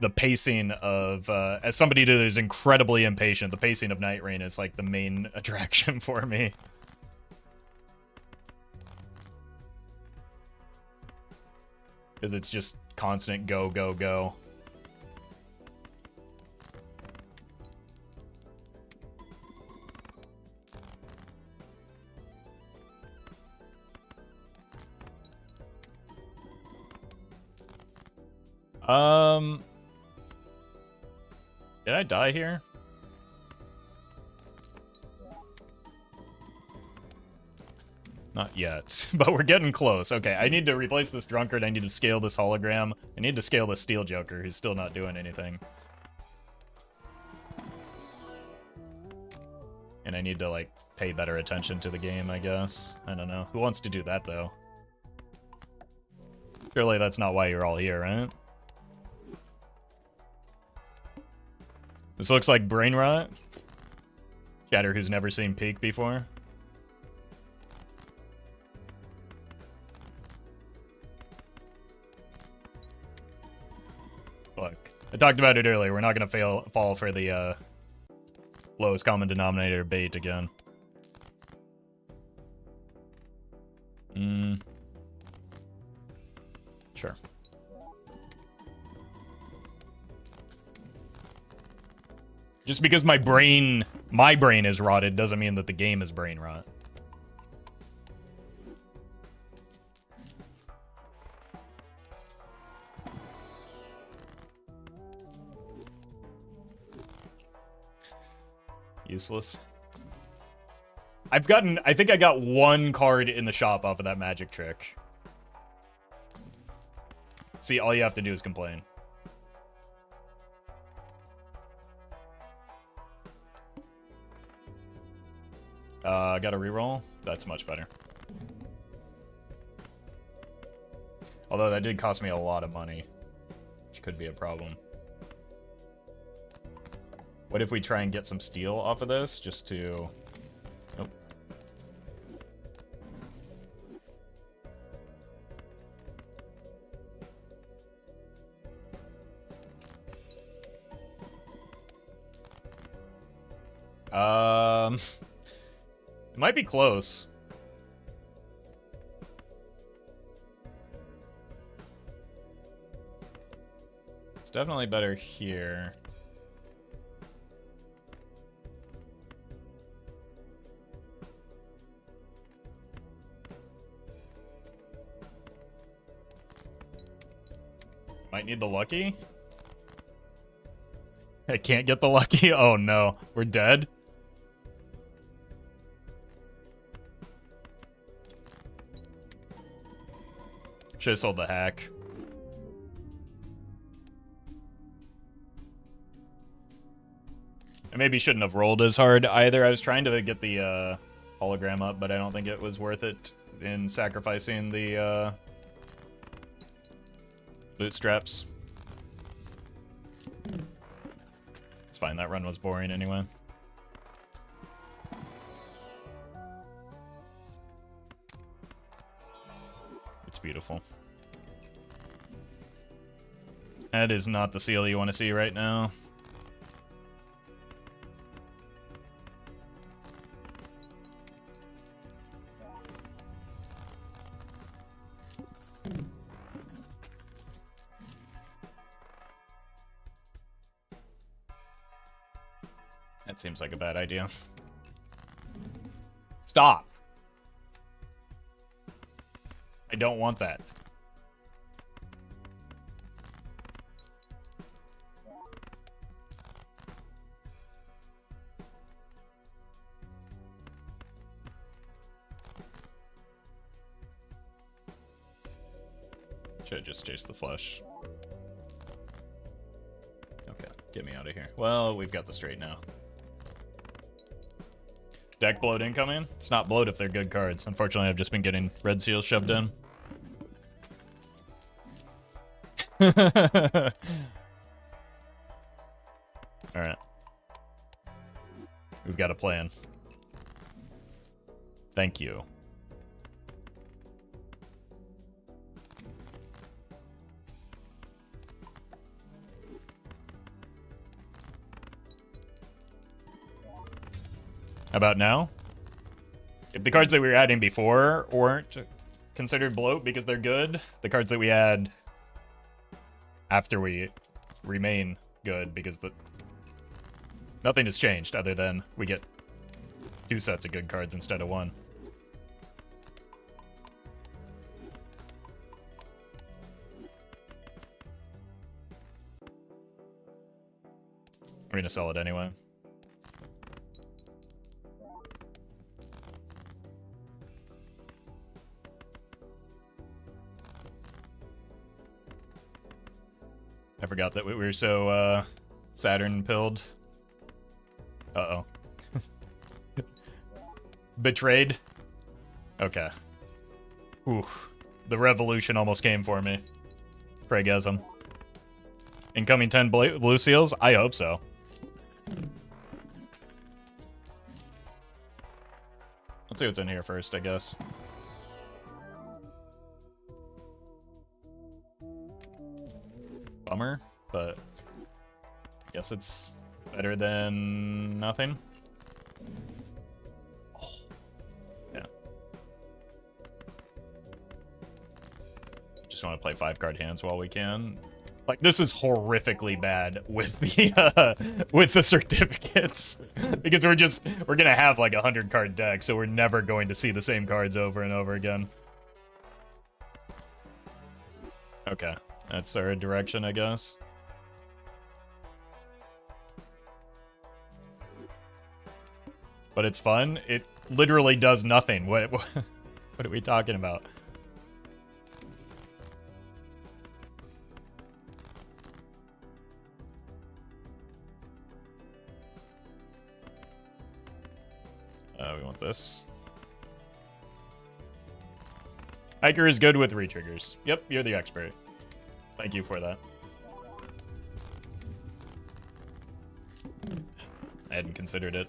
the pacing of, as somebody that is incredibly impatient, the pacing of Night Rain is, like, the main attraction for me. Because it's just constant go, go, go. Did I die here? Not yet, but we're getting close. Okay, I need to replace this drunkard. I need to scale this hologram. I need to scale this steel joker who's still not doing anything. And I need to, like, pay better attention to the game, I guess. I don't know. Who wants to do that, though? Surely that's not why you're all here, right? This looks like brain rot. Chatter who's never seen Peak before. Look, I talked about it earlier. We're not going to fall for the lowest common denominator bait again. Sure. Just because my brain is rotted doesn't mean that the game is brain rot. Useless. I think I got one card in the shop off of that magic trick. See, all you have to do is complain. Got a reroll? That's much better. Although that did cost me a lot of money, which could be a problem. What if we try and get some steel off of this, just to... Nope. It might be close. It's definitely better here. Might need the lucky. I can't get the lucky. Oh no, we're dead. Should have sold the hack. I maybe shouldn't have rolled as hard either. I was trying to get the hologram up, but I don't think it was worth it in sacrificing the bootstraps. It's fine, that run was boring anyway. It's beautiful. That is not the seal you want to see right now. That seems like a bad idea. Stop! I don't want that. Should have just chased the flush. Okay, get me out of here. Well, we've got the straight now. Deck bloat incoming? It's not bloat if they're good cards. Unfortunately, I've just been getting red seals shoved in. Alright. We've got a plan. Thank you. How about now? If the cards that we were adding before weren't considered bloat because they're good, the cards that we add after we remain good because nothing has changed other than we get 2 sets of good cards instead of 1. We're gonna sell it anyway. I forgot that we were so Saturn pilled. Uh-oh. Betrayed? Okay. Oof. The revolution almost came for me. Pragasm. Incoming 10 blue seals? I hope so. Let's see what's in here first, I guess. Bummer, but I guess it's better than nothing. Oh. Yeah. Just want to play 5-card hands while we can. Like, this is horrifically bad with the certificates because we're gonna have like a 100-card deck, so we're never going to see the same cards over and over again. Okay, that's our direction, I guess. But it's fun. It literally does nothing. What are we talking about? We want this. Hiker is good with retriggers. Yep, you're the expert. Thank you for that. I hadn't considered it.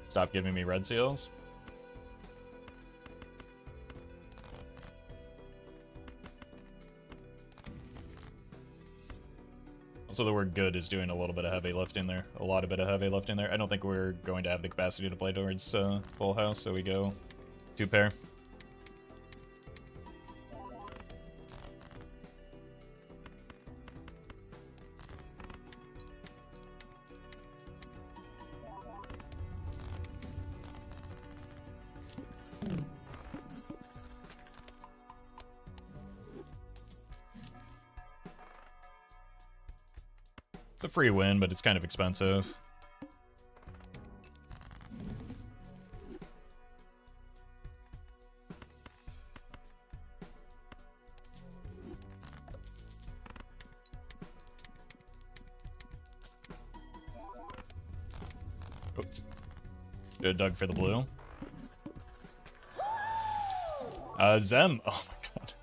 Stop giving me red seals. Also, the word good is doing a little bit of heavy lifting there. A lot of bit of heavy lifting there. I don't think we're going to have the capacity to play towards full house, so we go 2 pair. It's a free win, but it's kind of expensive. Oops. Good, Doug for the blue. Zem. Oh my god.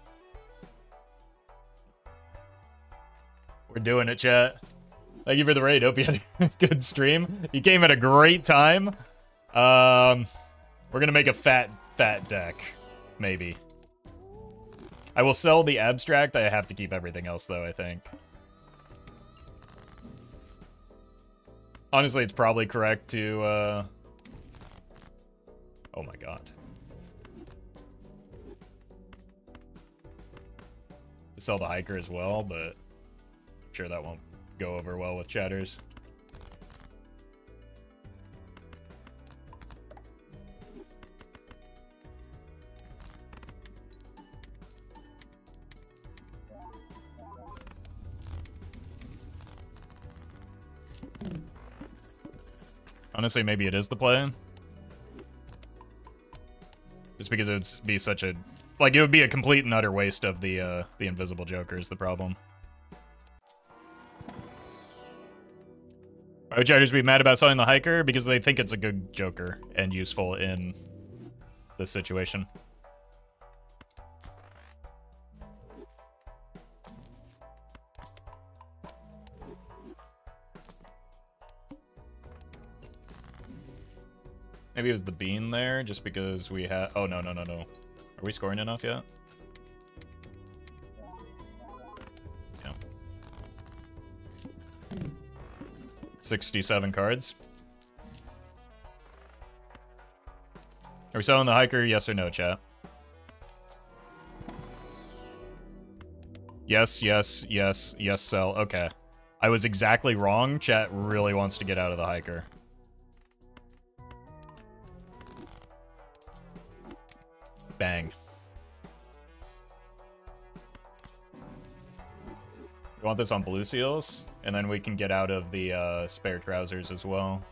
We're doing it, chat. Thank you for the raid. Hope you had a good stream. You came at a great time. We're gonna make a fat deck, maybe. I will sell the abstract. I have to keep everything else, though, I think. Honestly, it's probably correct to, oh my god. To sell the hiker as well, but I'm sure that won't go over well with chatters. Honestly, maybe it is the play. Just because it would be such a... Like, it would be a complete and utter waste of the Invisible Joker is the problem. Why would chatters be mad about selling the hiker? Because they think it's a good Joker and useful in this situation. Maybe it was the bean there, just because we had... Oh, no. Are we scoring enough yet? Yeah. 67 cards. Are we selling the hiker? Yes or no, chat? Yes, sell. Okay. I was exactly wrong. Chat really wants to get out of the hiker. Bang. We want this on blue seals, and then we can get out of the spare trousers as well.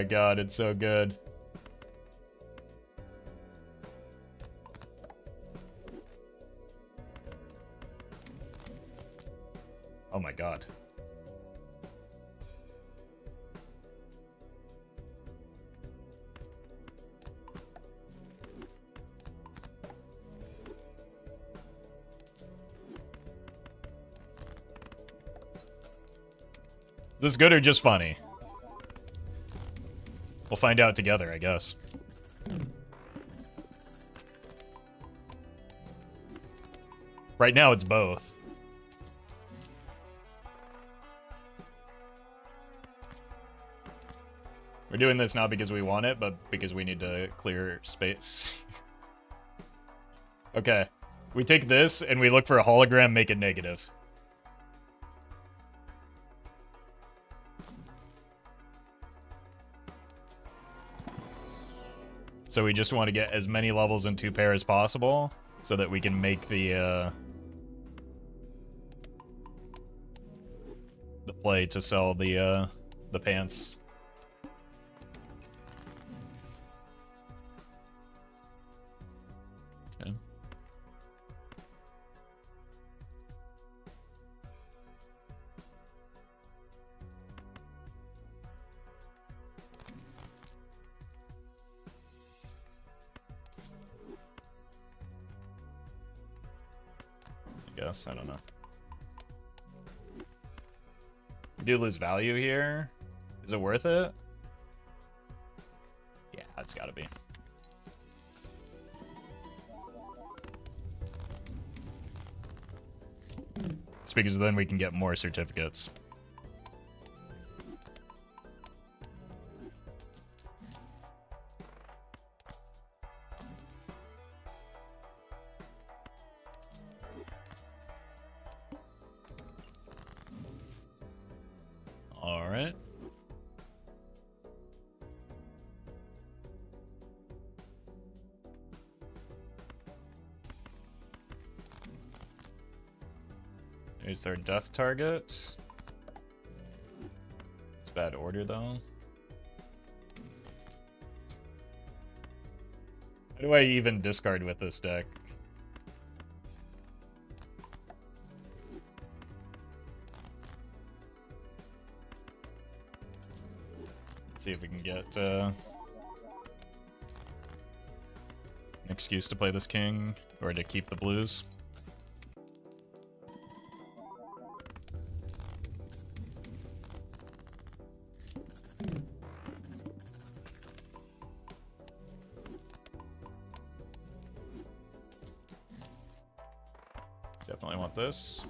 my god, it's so good. Oh my god. Is this good or just funny? We'll find out together, I guess. Right now, it's both. We're doing this not because we want it, but because we need to clear space. Okay. We take this, and we look for a hologram, make it negative. So we just want to get as many levels in 2 pair as possible, so that we can make the play to sell the pants. Okay. I guess, I don't know. We do lose value here. Is it worth it? Yeah, it's gotta be. Just because then we can get more certificates. All right. Here's our death targets. It's bad order though. How do I even discard with this deck? Let's see if we can get an excuse to play this king or to keep the blues. Definitely want this.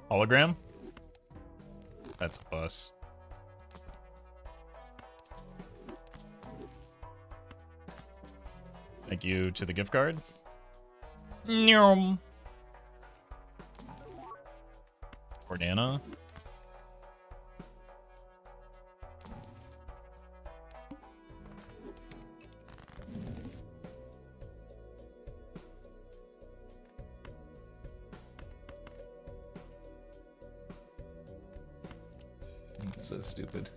Hologram? That's a bus. Thank you to the gift card. Nyum. Cordana. So stupid.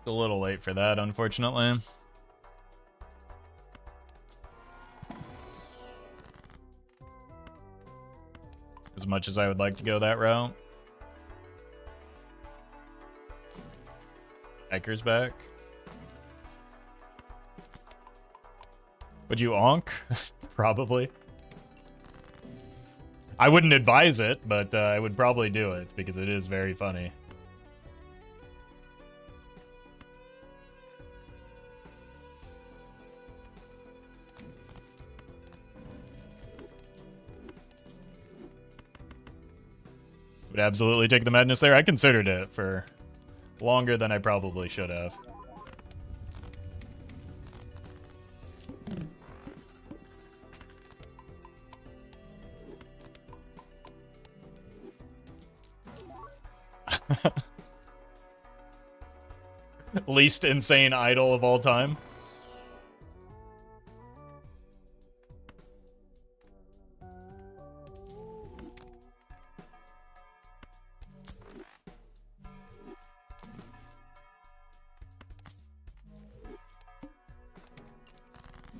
A little late for that, unfortunately. As much as I would like to go that route. Hiker's back. Would you onk? Probably. I wouldn't advise it, but I would probably do it because it is very funny. Would absolutely take the madness there. I considered it for longer than I probably should have. Least insane idol of all time.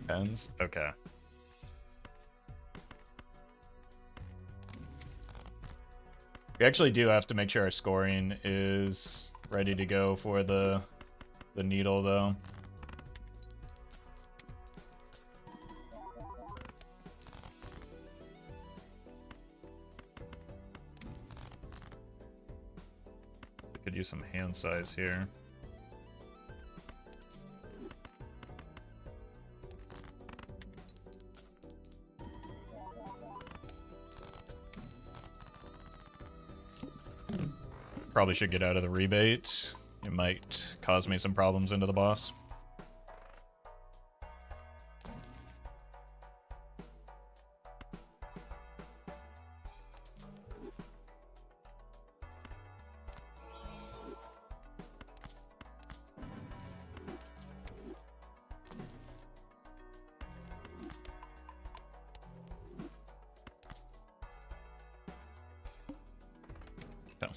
Pens? Okay. We actually do have to make sure our scoring is ready to go for the needle, though. We could use some hand size here. Probably should get out of the rebate. It might cause me some problems into the boss. Okay.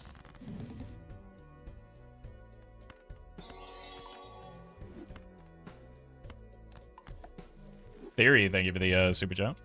Theory, thank you for the super chat.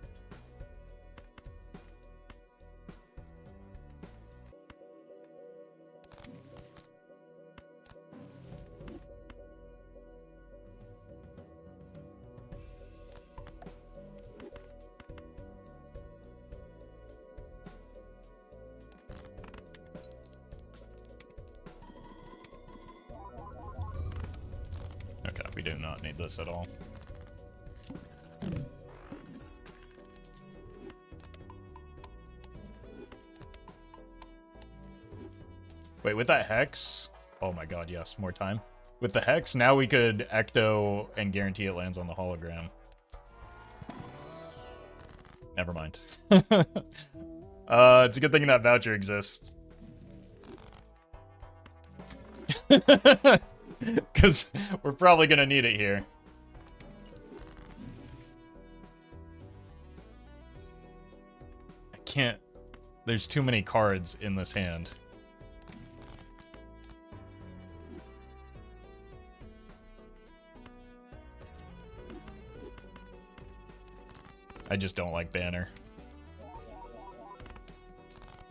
Okay, we do not need this at all. Wait, with that Hex... Oh my god, yes, more time. With the Hex, now we could Ecto and guarantee it lands on the hologram. Never mind. It's a good thing that voucher exists. Because we're probably going to need it here. I can't... There's too many cards in this hand. I just don't like Banner.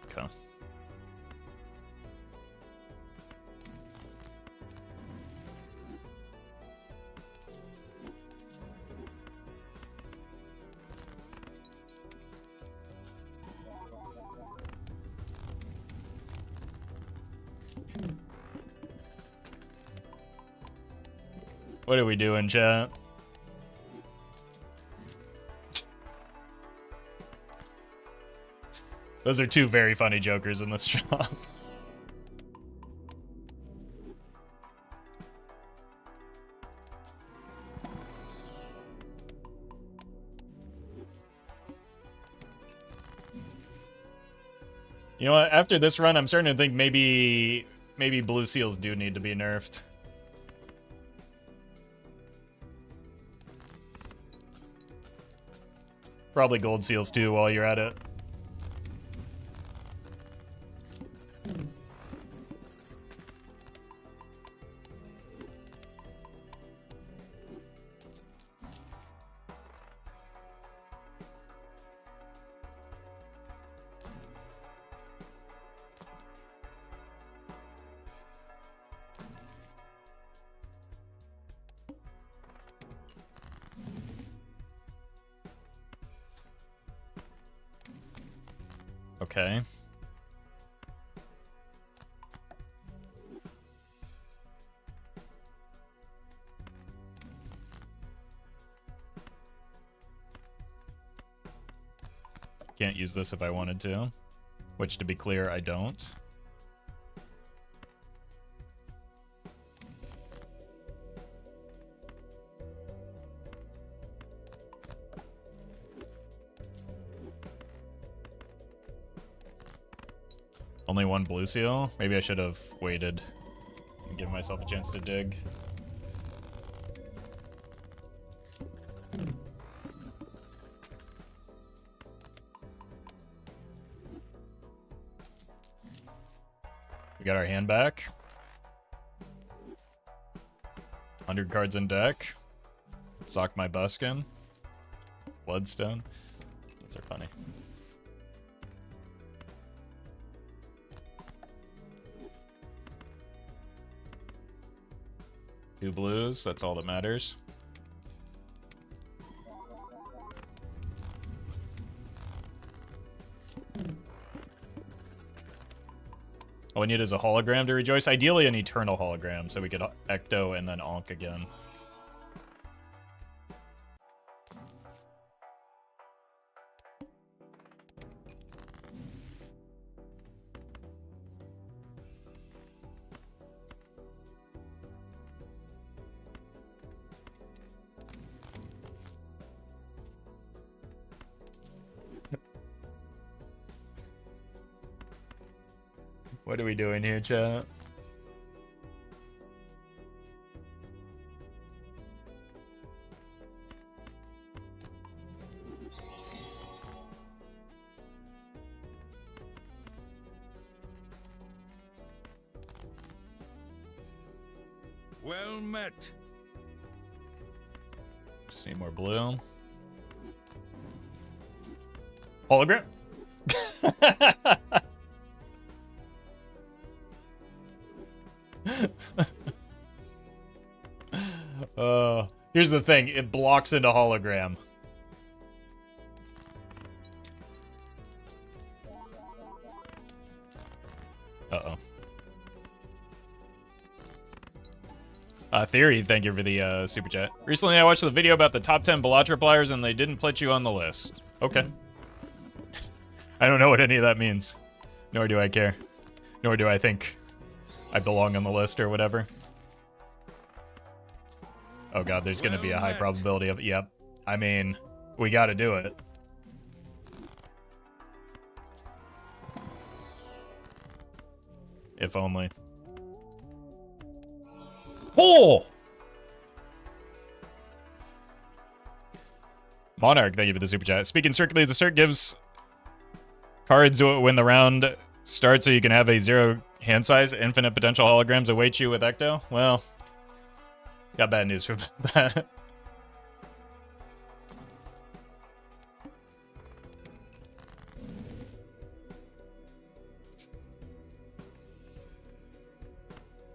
Okay. What are we doing, chat? Those are two very funny jokers in this shop. You know what? After this run, I'm starting to think maybe blue seals do need to be nerfed. Probably gold seals too while you're at it. Okay. Can't use this if I wanted to. Which, to be clear, I don't. Only one blue seal? Maybe I should have waited and give myself a chance to dig. We got our hand back. 100 cards in deck. Sock my buskin. Bloodstone. Those are funny. Two blues, that's all that matters. All we need is a hologram to rejoice. Ideally an eternal hologram, so we could ecto and then onk again. What are we doing here, chat? Well met. Just need more blue. Hologram? Here's the thing, it blocks into hologram. Uh-oh. Theory, thank you for the super chat. Recently I watched the video about the top 10 Bellatra pliers and they didn't put you on the list. Okay. I don't know what any of that means. Nor do I care. Nor do I think I belong on the list or whatever. Oh god, there's gonna be a high probability of... Yep. I mean, we gotta do it. If only. Oh! Monarch, thank you for the super chat. Speaking strictly, the cert gives cards when the round starts so you can have a 0 hand size. Infinite potential holograms await you with Ecto. Well, got bad news for that.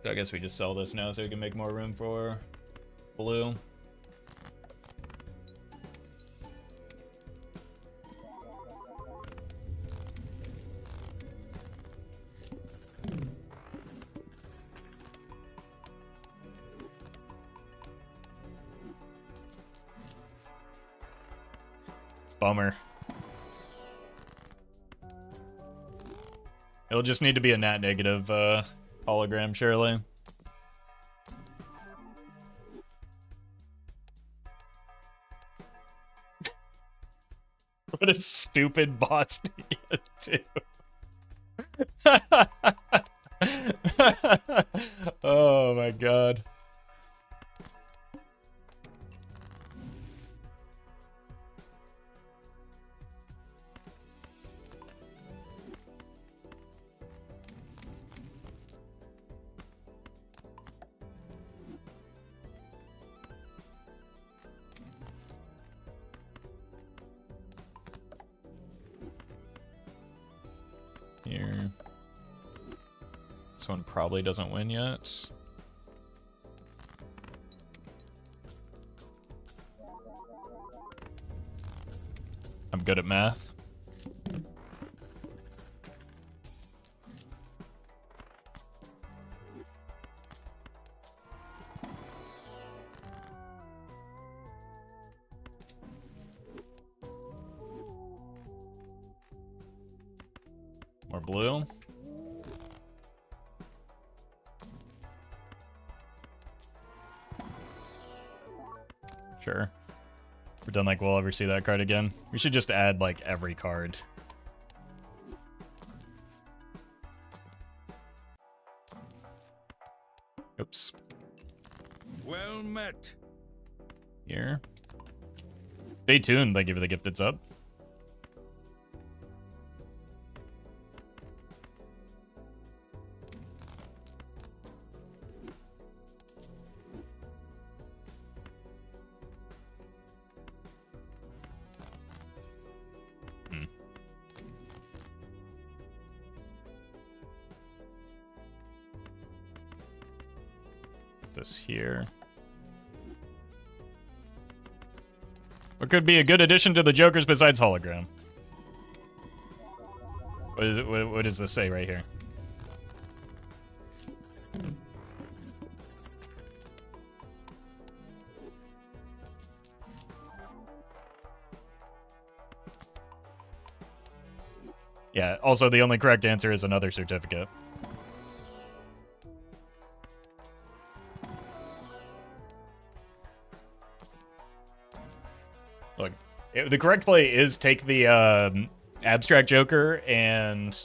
So I guess we just sell this now so we can make more room for blue. Bummer. It'll just need to be a nat negative hologram, surely. What a stupid boss to get to. Oh my god. Here. This one probably doesn't win yet. I'm good at math. More blue. Sure. Pretend like we'll ever see that card again. We should just add, like, every card. Oops. Well met. Here. Stay tuned. Thank you for the gifted sub. This here. What could be a good addition to the Jokers besides hologram? What does this say right here? Yeah, also the only correct answer is another certificate. Look, the correct play is take the abstract Joker, and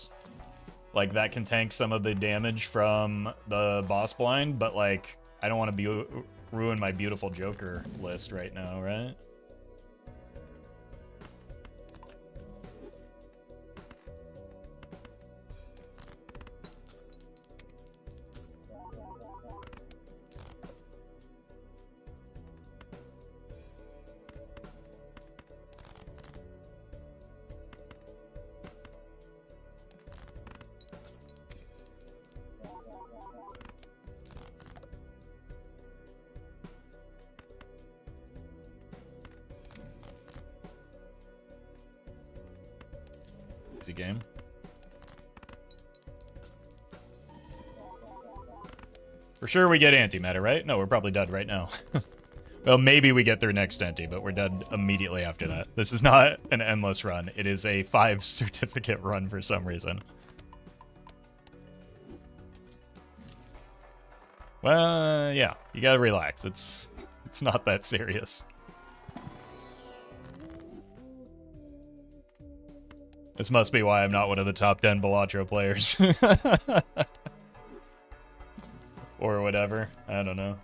like that can tank some of the damage from the boss blind, but like I don't want to ruin my beautiful Joker list right now, right? Game. For sure we get antimatter, right? No, we're probably dead right now. Well, maybe we get through next anti, but we're dead immediately after that. This is not an endless run. It is a 5 certificate run for some reason. Well, yeah, you gotta relax. It's not that serious. This must be why I'm not one of the top 10 Balatro players. Or whatever. I don't know.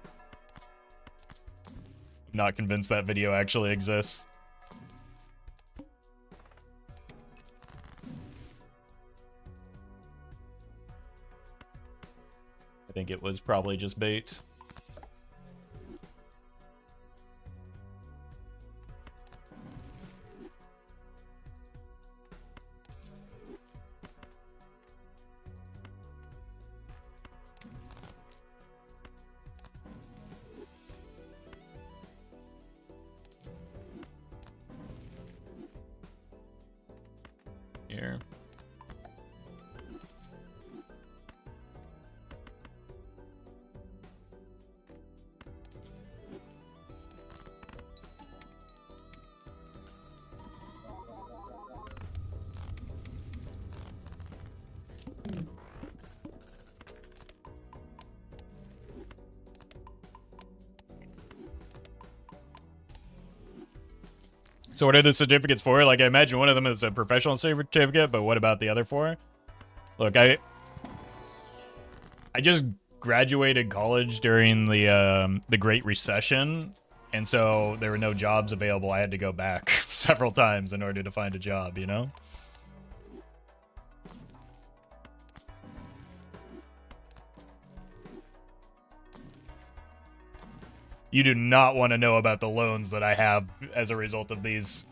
Not convinced that video actually exists. I think it was probably just bait. Here. So what are the certificates for? Like, I imagine one of them is a professional certificate, but what about the other 4? Look, I just graduated college during the Great Recession, and so there were no jobs available. I had to go back several times in order to find a job, you know? You do not want to know about the loans that I have as a result of these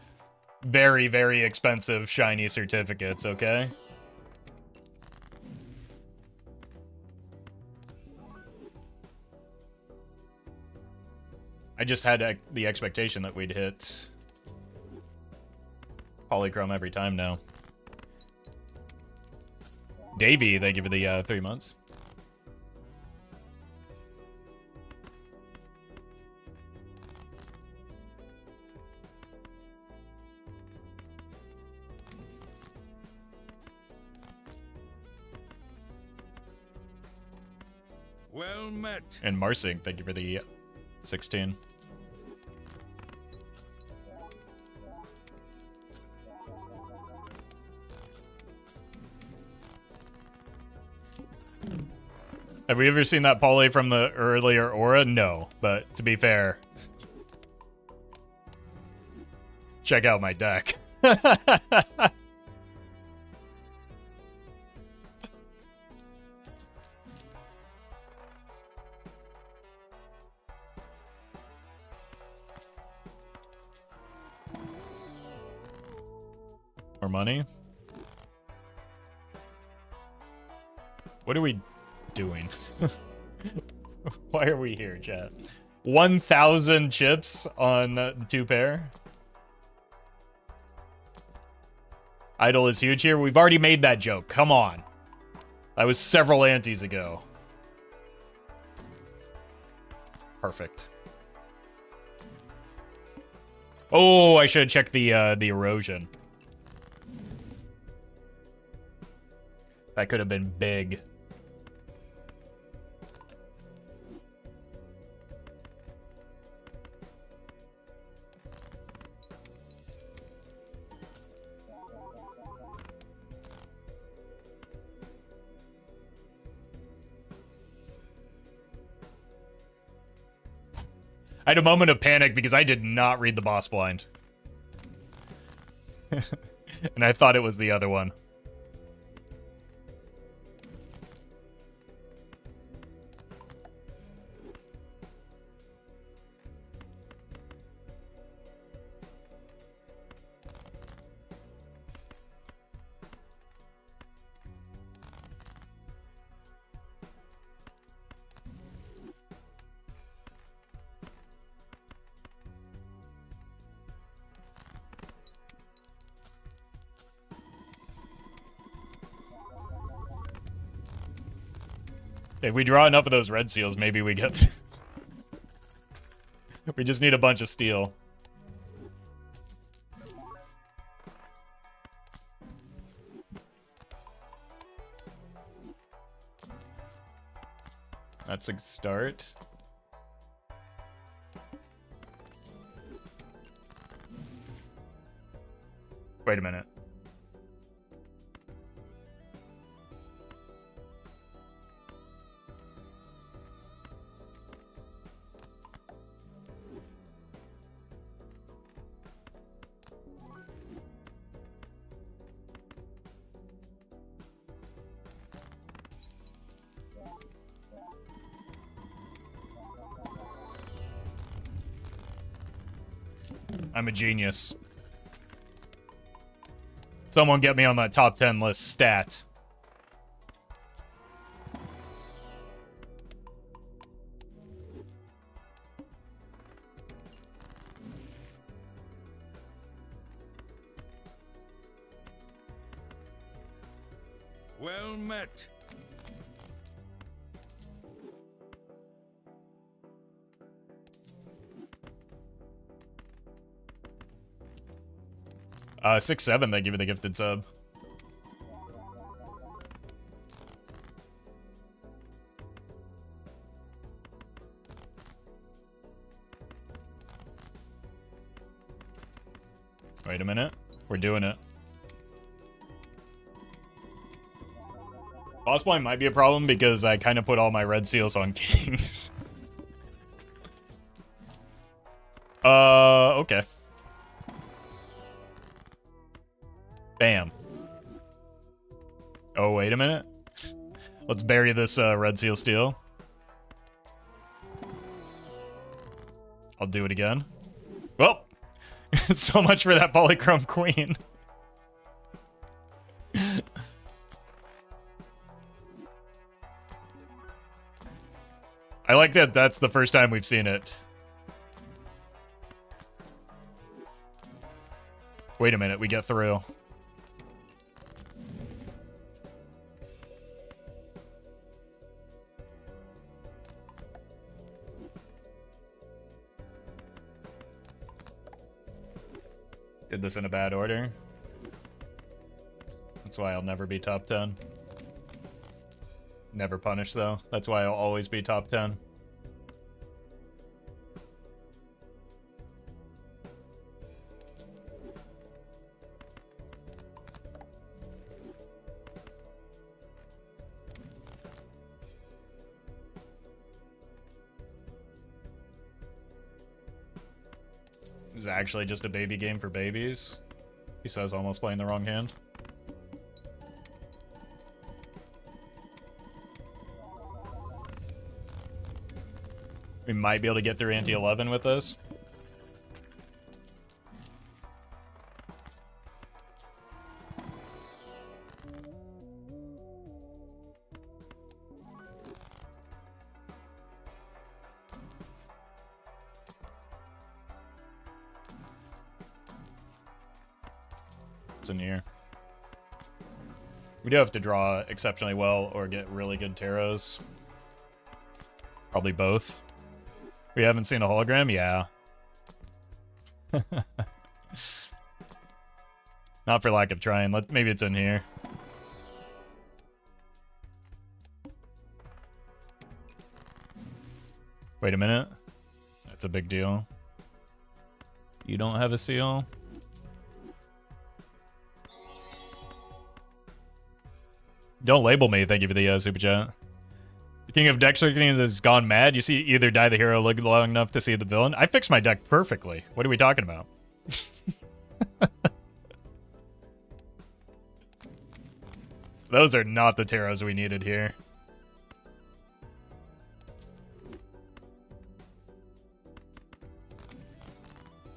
very, very expensive shiny certificates, okay? I just had the expectation that we'd hit polychrome every time now. Davey, thank you for the 3 months. Well met. And Marsing, thank you for the 16. Have we ever seen that poly from the earlier aura? No, but to be fair, check out my deck. More money? What are we doing? Why are we here, chat? 1,000 chips on the 2 pair? Idol is huge here. We've already made that joke. Come on. That was several antes ago. Perfect. Oh, I should have checked the erosion. That could have been big. I had a moment of panic because I did not read the boss blind. And I thought it was the other one. If we draw enough of those red seals, maybe we get... We just need a bunch of steel. That's a start. Wait a minute. I'm a genius. Someone get me on that top 10 list stat. Well met. 6-7, they give you the gifted sub. Wait a minute. We're doing it. Boss blind might be a problem because I kind of put all my red seals on kings. Okay. Bam. Oh, wait a minute. Let's bury this red seal steel. I'll do it again. Well, so much for that polychrome queen. I like that that's the first time we've seen it. Wait a minute, we get through. Did this in a bad order. That's why I'll never be top 10. Never punish, though. That's why I'll always be top 10. This is actually just a baby game for babies. He says almost playing the wrong hand. We might be able to get through ante 11 with this. It's in here. We do have to draw exceptionally well or get really good tarots. Probably both. We haven't seen a hologram? Yeah. Not for lack of trying. Maybe it's in here. Wait a minute. That's a big deal. You don't have a seal? Don't label me. Thank you for the super chat. The King of Deck Switching has gone mad. You see, either die the hero long enough to see the villain. I fixed my deck perfectly. What are we talking about? Those are not the tarots we needed here.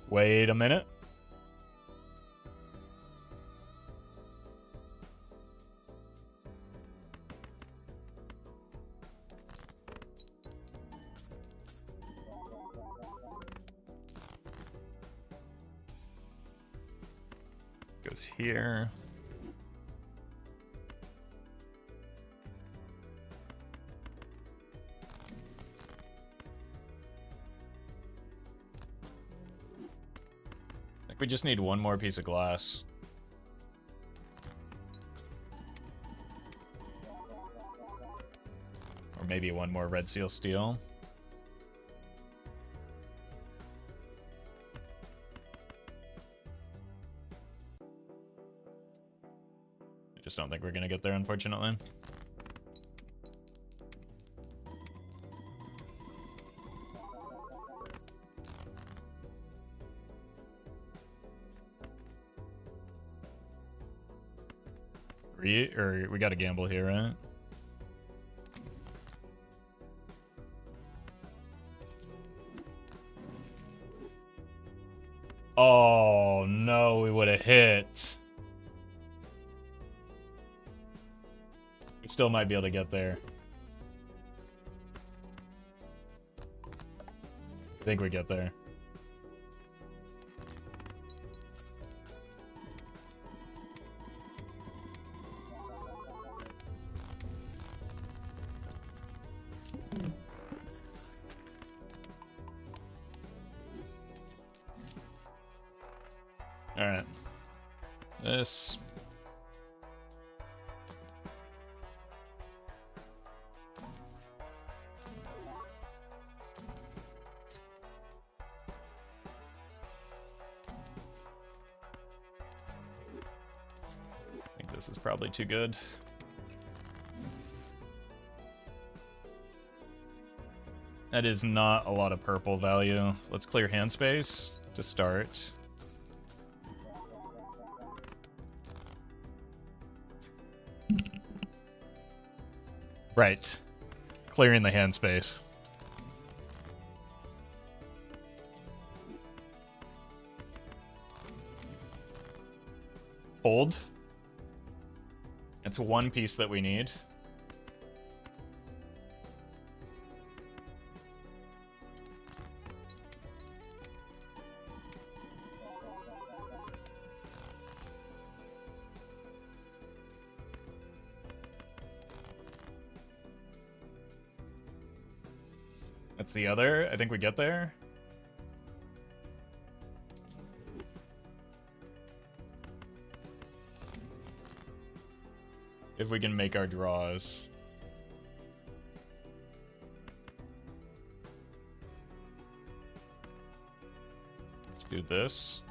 Wait a minute. Goes here. I think we just need one more piece of glass. Or maybe one more red seal steel. Just don't think we're gonna get there, unfortunately. We gotta gamble here, right? Oh no, we would have hit. We still might be able to get there. I think we get there. All right. This. I think this is probably too good. That is not a lot of purple value. Let's clear hand space to start. Right. Clearing the hand space. Hold. It's one piece that we need. That's the other. I think we get there. If we can make our draws. Do this.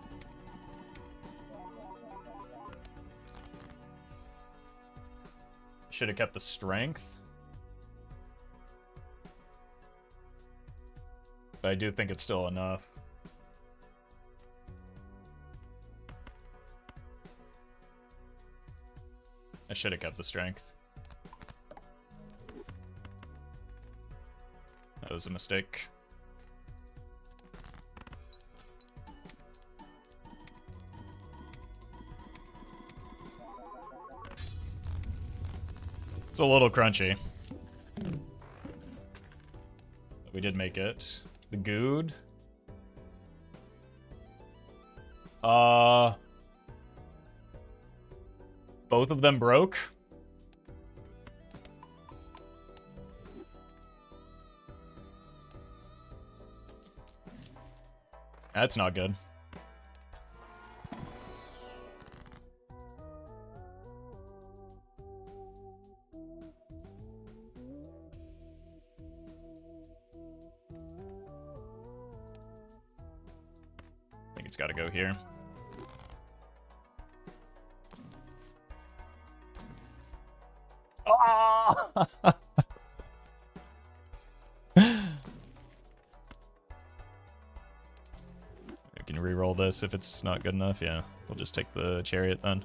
Should have kept the strength. But I do think it's still enough. I should have kept the strength. That was a mistake. It's a little crunchy. But we did make it. The good. Both of them broke. That's not good. I think it's got to go here. Ah! I can re-roll this if it's not good enough. Yeah, we'll just take the chariot then.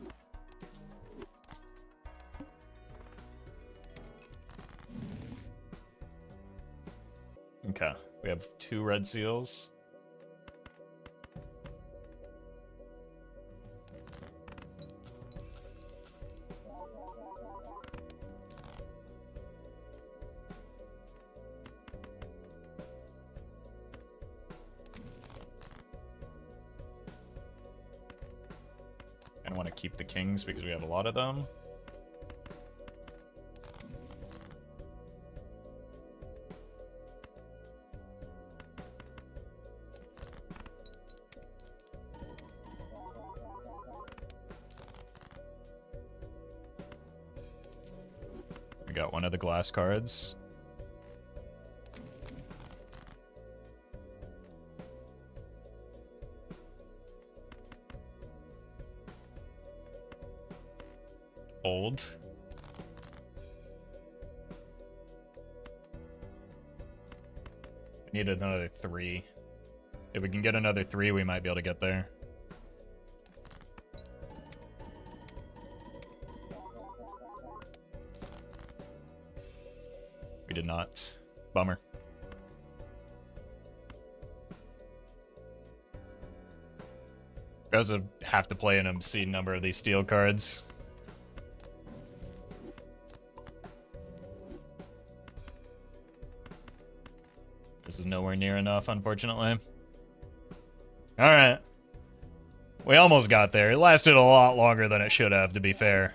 Okay, we have 2 red seals. I want to keep the kings because we have a lot of them. We got one of the glass cards. Old. We need another 3. If we can get another 3, we might be able to get there. We did not. Bummer. We also have to play an obscene number of these steel cards. This is nowhere near enough, unfortunately. Alright. We almost got there. It lasted a lot longer than it should have, to be fair.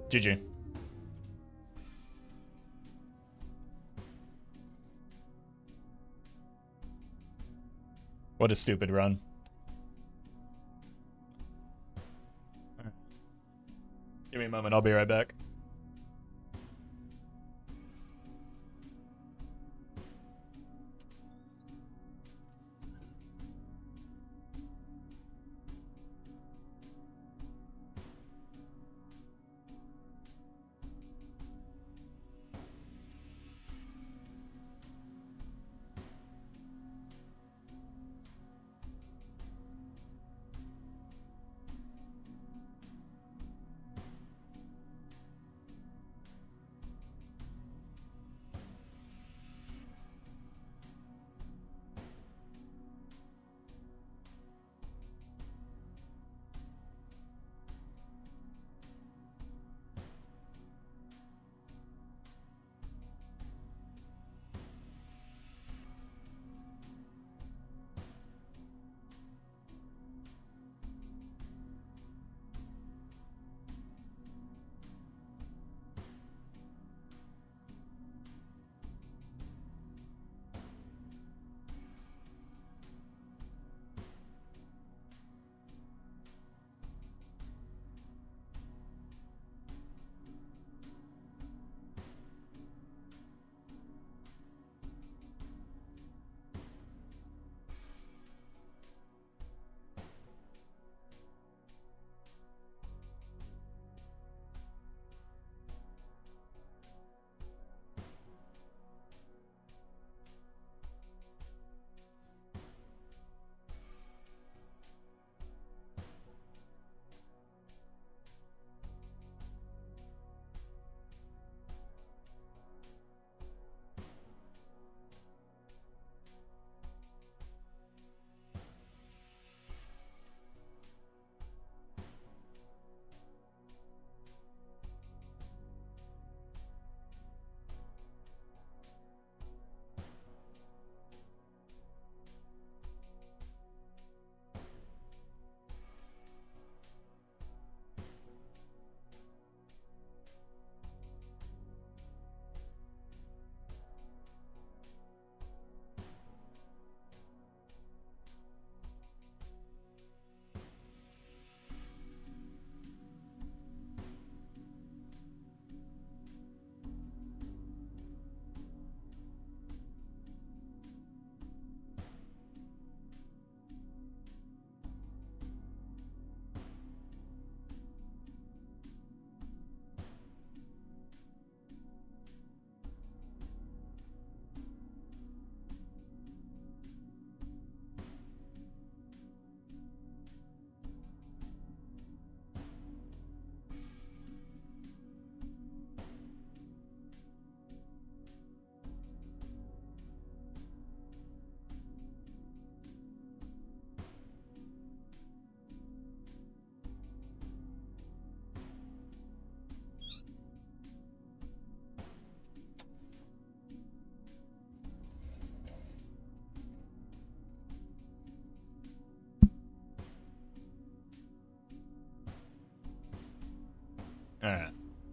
GG. What a stupid run. Give me a moment, I'll be right back.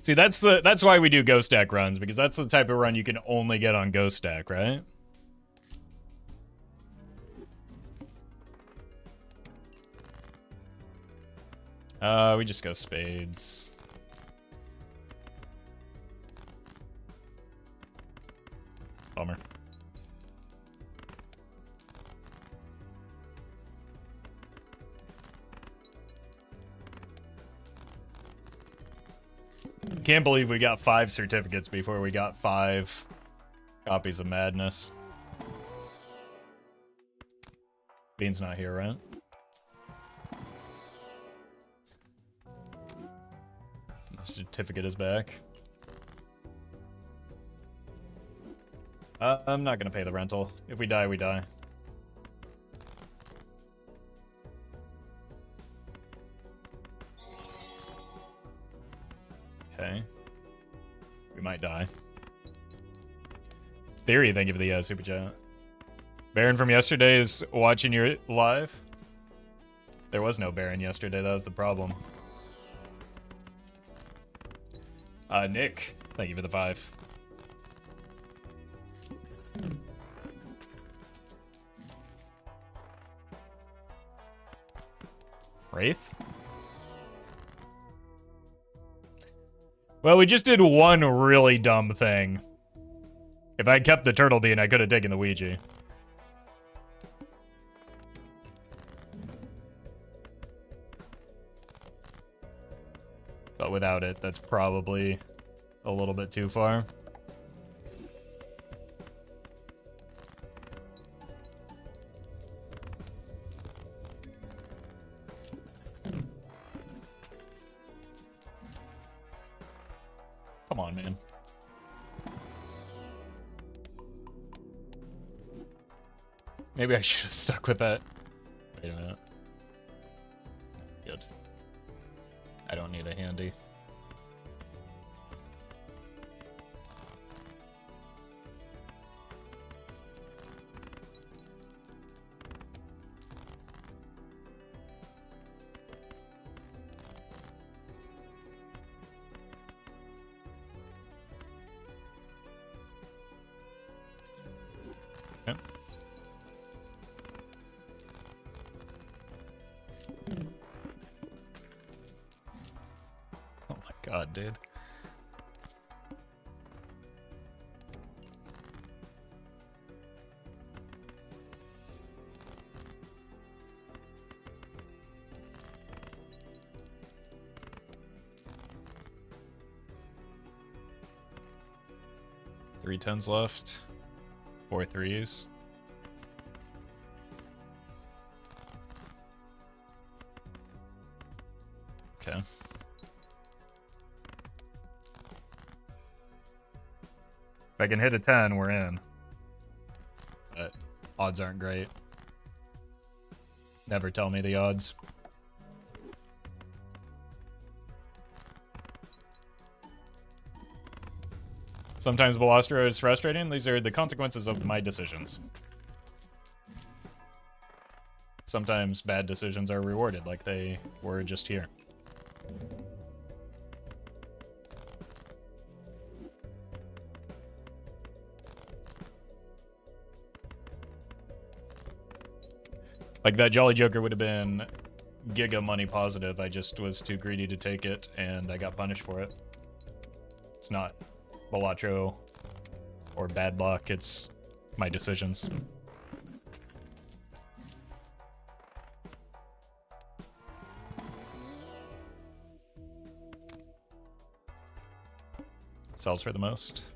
See, that's why we do ghost stack runs, because that's the type of run you can only get on ghost stack, right? We just go spades. Bummer. Can't believe we got 5 certificates before we got 5 copies of Madness. Bean's not here, right? The certificate is back. I'm not gonna pay the rental. If we die, we die. Okay. We might die. Theory, thank you for the super chat. Baron from yesterday is watching your live. There was no Baron yesterday, that was the problem. Nick, thank you for the 5. Wraith? Well, we just did one really dumb thing. If I kept the turtle bean, I could have taken the Ouija. But without it, that's probably a little bit too far. Come on, man. Maybe I should have stuck with that. Wait a minute. Good. I don't need a handy. God, dude. Three 10s left. 4 3s. Okay. If I can hit a 10, we're in. But odds aren't great. Never tell me the odds. Sometimes Velostro is frustrating. These are the consequences of my decisions. Sometimes bad decisions are rewarded, like they were just here. Like, that Jolly Joker would have been giga money positive. I just was too greedy to take it, and I got punished for it. It's not Balatro or bad luck, it's my decisions. Sells for the most.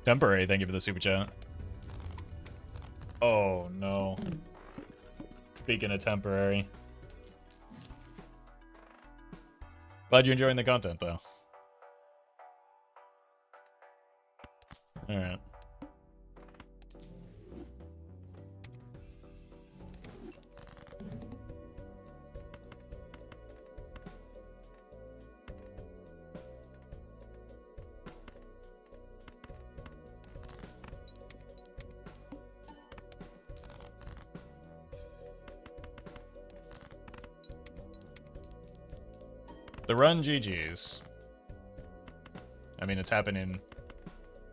Temporary, thank you for the super chat. Oh no. Speaking of temporary. Glad you're enjoying the content though. Alright. The run GG's. I mean, it's happening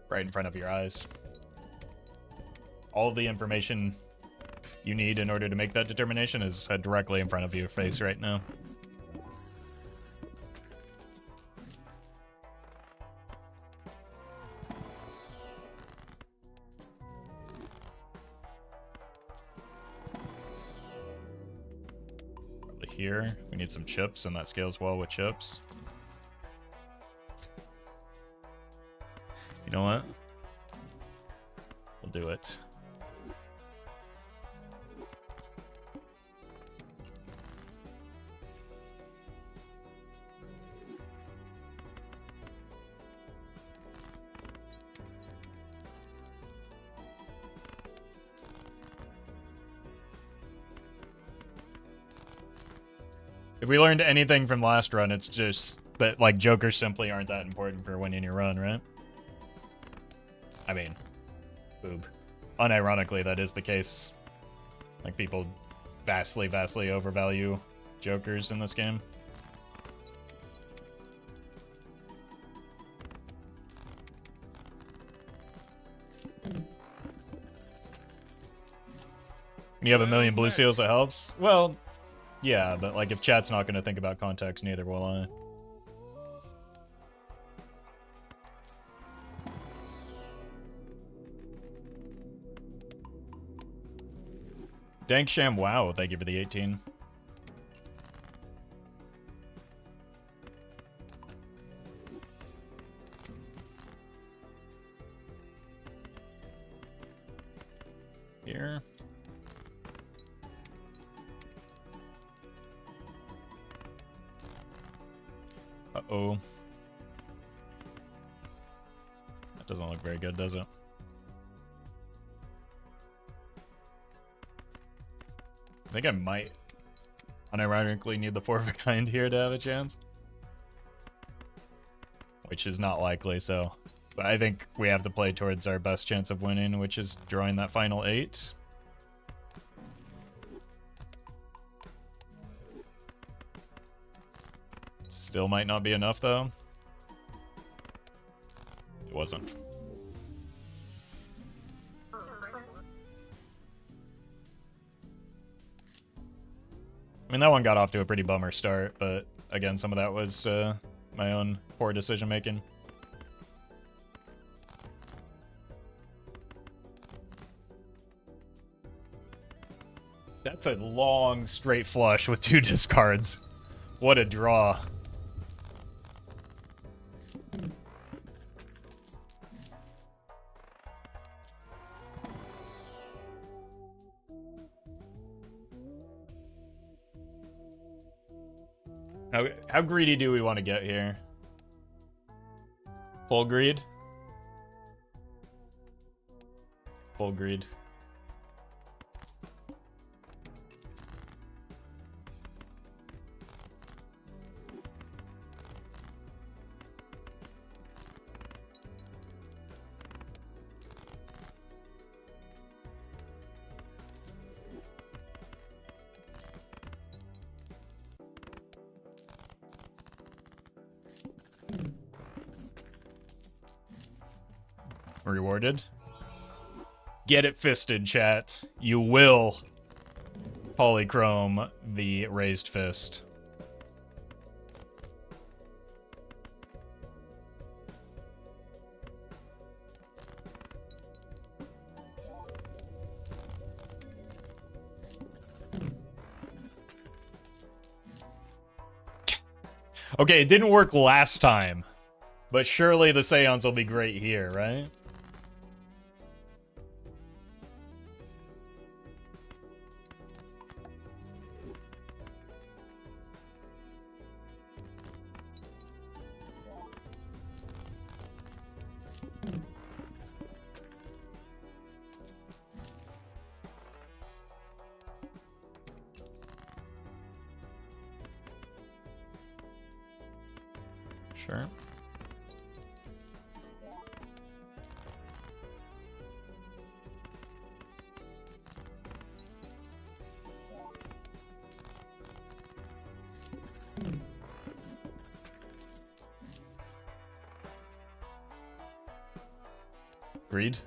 right in front of your eyes. All of the information you need in order to make that determination is directly in front of your face right now. Probably here. We need some chips, and that scales well with chips. You know what? We'll do it. If we learned anything from last run, it's just that, like, jokers simply aren't that important for winning your run, right? I mean, boob. Unironically, that is the case. Like, people vastly, vastly overvalue jokers in this game. When you have a million blue seals, it helps. Well, yeah, but like if chat's not going to think about context, neither will I. Dank Sham, wow, thank you for the 18. Here. Uh-oh. That doesn't look very good, does it? I think I might unironically need the 4 of a kind here to have a chance. Which is not likely, so... But I think we have to play towards our best chance of winning, which is drawing that final 8. Still might not be enough, though. It wasn't. I mean, that one got off to a pretty bummer start, but again, some of that was my own poor decision making. That's a long straight flush with 2 discards. What a draw. How greedy do we want to get here? Full greed? Full greed. Rewarded. Get it fisted, chat. You will polychrome the raised fist. Okay, it didn't work last time, but surely the seance will be great here, right? Sure. Greed.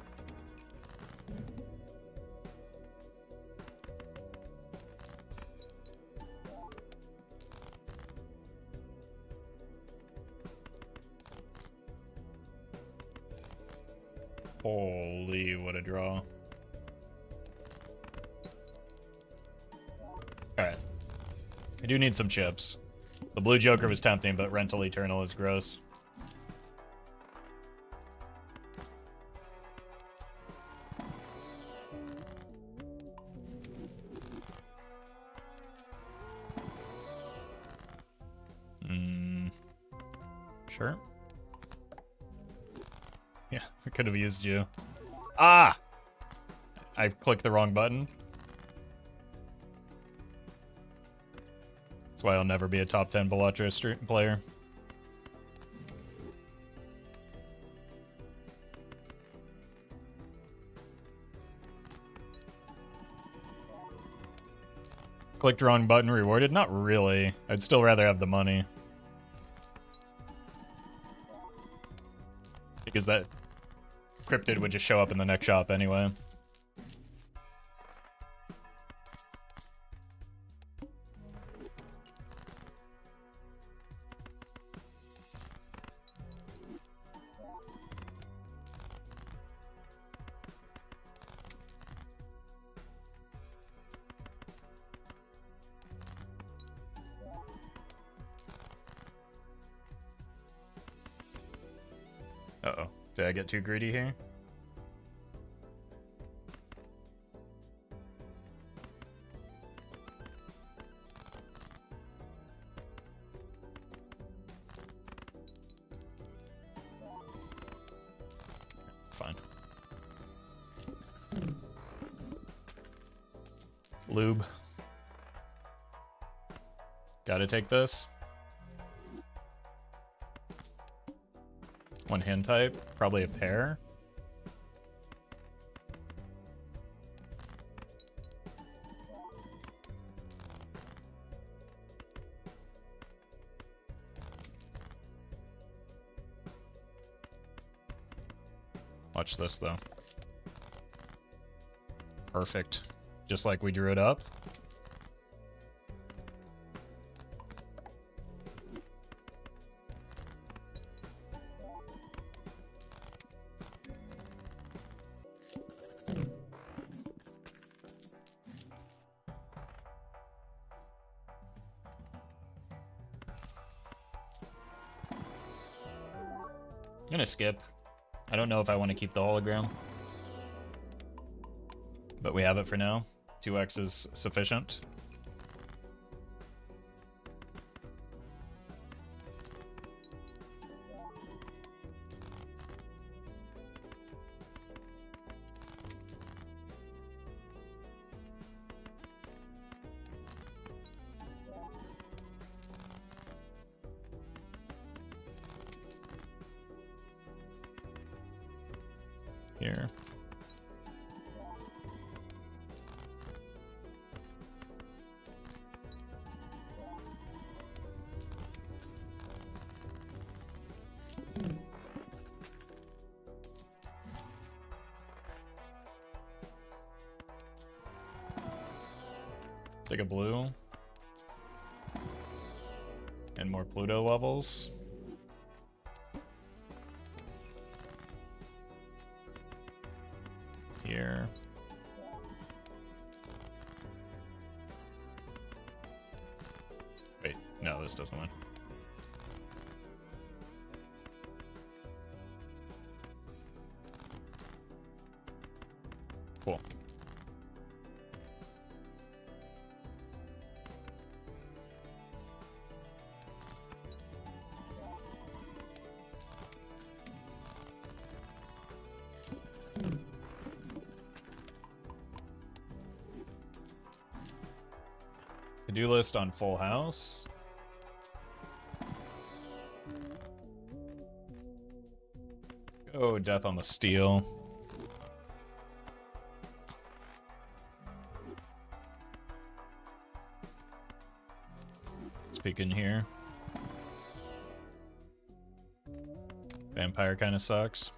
Holy, what a draw. Alright. I do need some chips. The blue Joker was tempting, but Rental Eternal is gross. Sure. Yeah, I could have used you. Ah! I clicked the wrong button. That's why I'll never be a top 10 Balatro player. Clicked wrong button, rewarded? Not really. I'd still rather have the money. Because that cryptid would just show up in the next shop anyway. Uh-oh. Did I get too greedy here? Fine. Lube. Gotta take this. One hand type, probably a pair. Watch this though. Perfect. Just like we drew it up. I'm gonna skip. I don't know if I want to keep the hologram. But we have it for now. 2x is sufficient. Here. Take a blue. And more Pluto levels. Here. Wait, no, this doesn't win. Cool. To-do list on Full House. Oh, Death on the Steel. Let's peek in here. Vampire kind of sucks.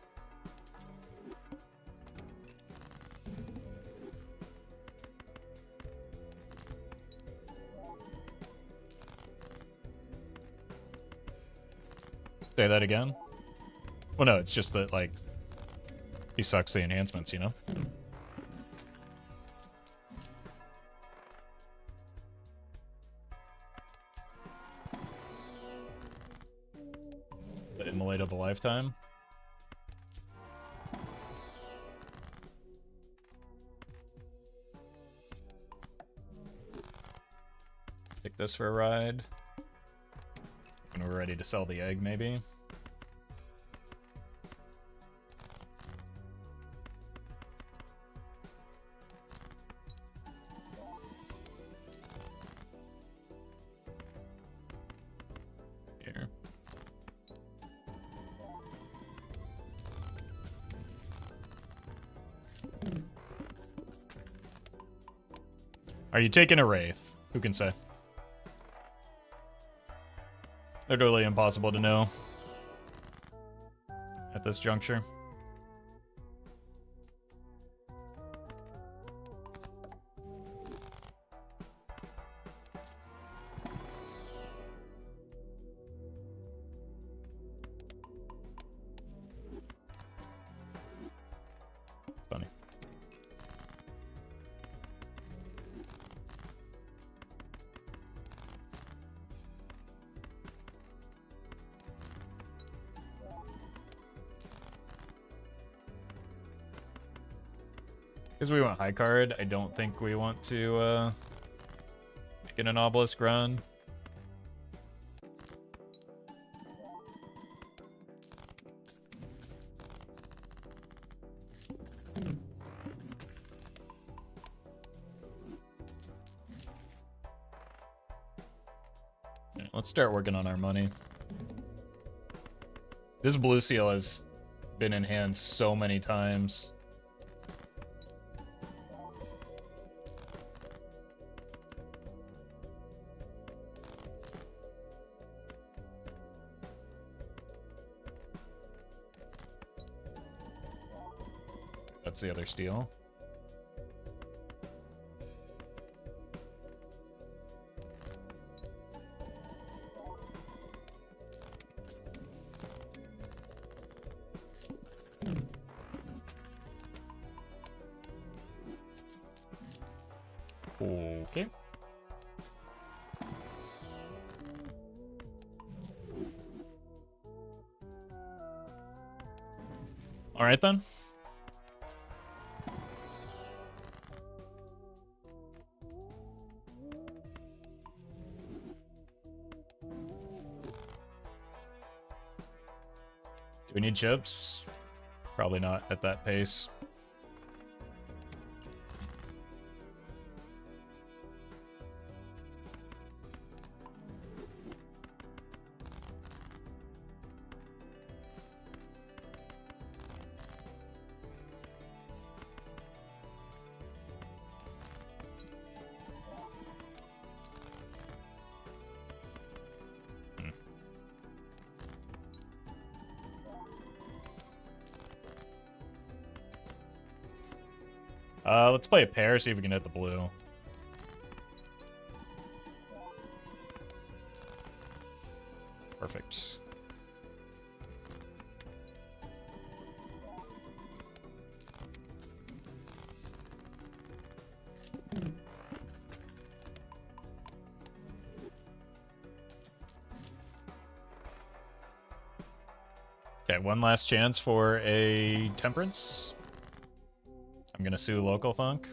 Say that again? Well, no, it's just that, like, he sucks the enhancements, you know? The immolate of a lifetime. Take this for a ride. When we're ready to sell the egg, maybe. Here. Are you taking a Wraith? Who can say? Literally impossible to know at this juncture. It's funny. Because we want high card, I don't think we want to make it an obelisk run. Alright, let's start working on our money. This blue seal has been in hand so many times. That's the other steal. Okay. All right then. Do we need chips? Probably not at that pace. Let's play a pair, see if we can hit the blue. Perfect. Okay, one last chance for a temperance. I'm gonna sue local thunk.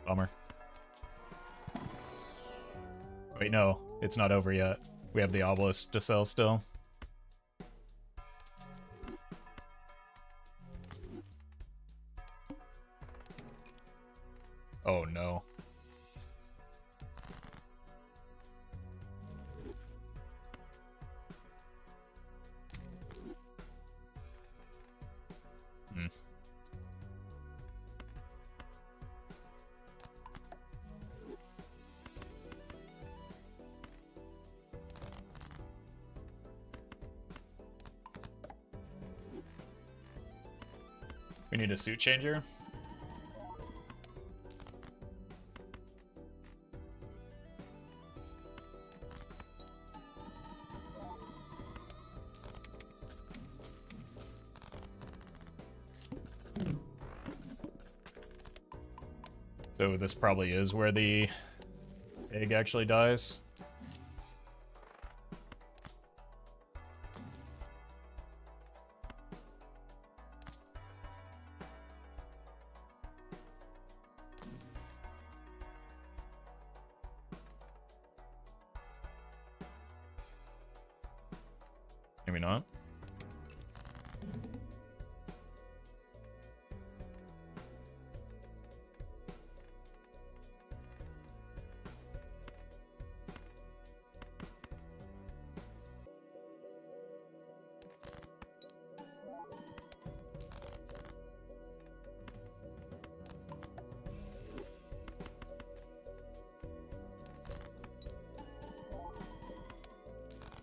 Bummer. Wait, no, it's not over yet. We have the obelisk to sell still. Oh no. We need a suit changer. So this probably is where the egg actually dies. Maybe not.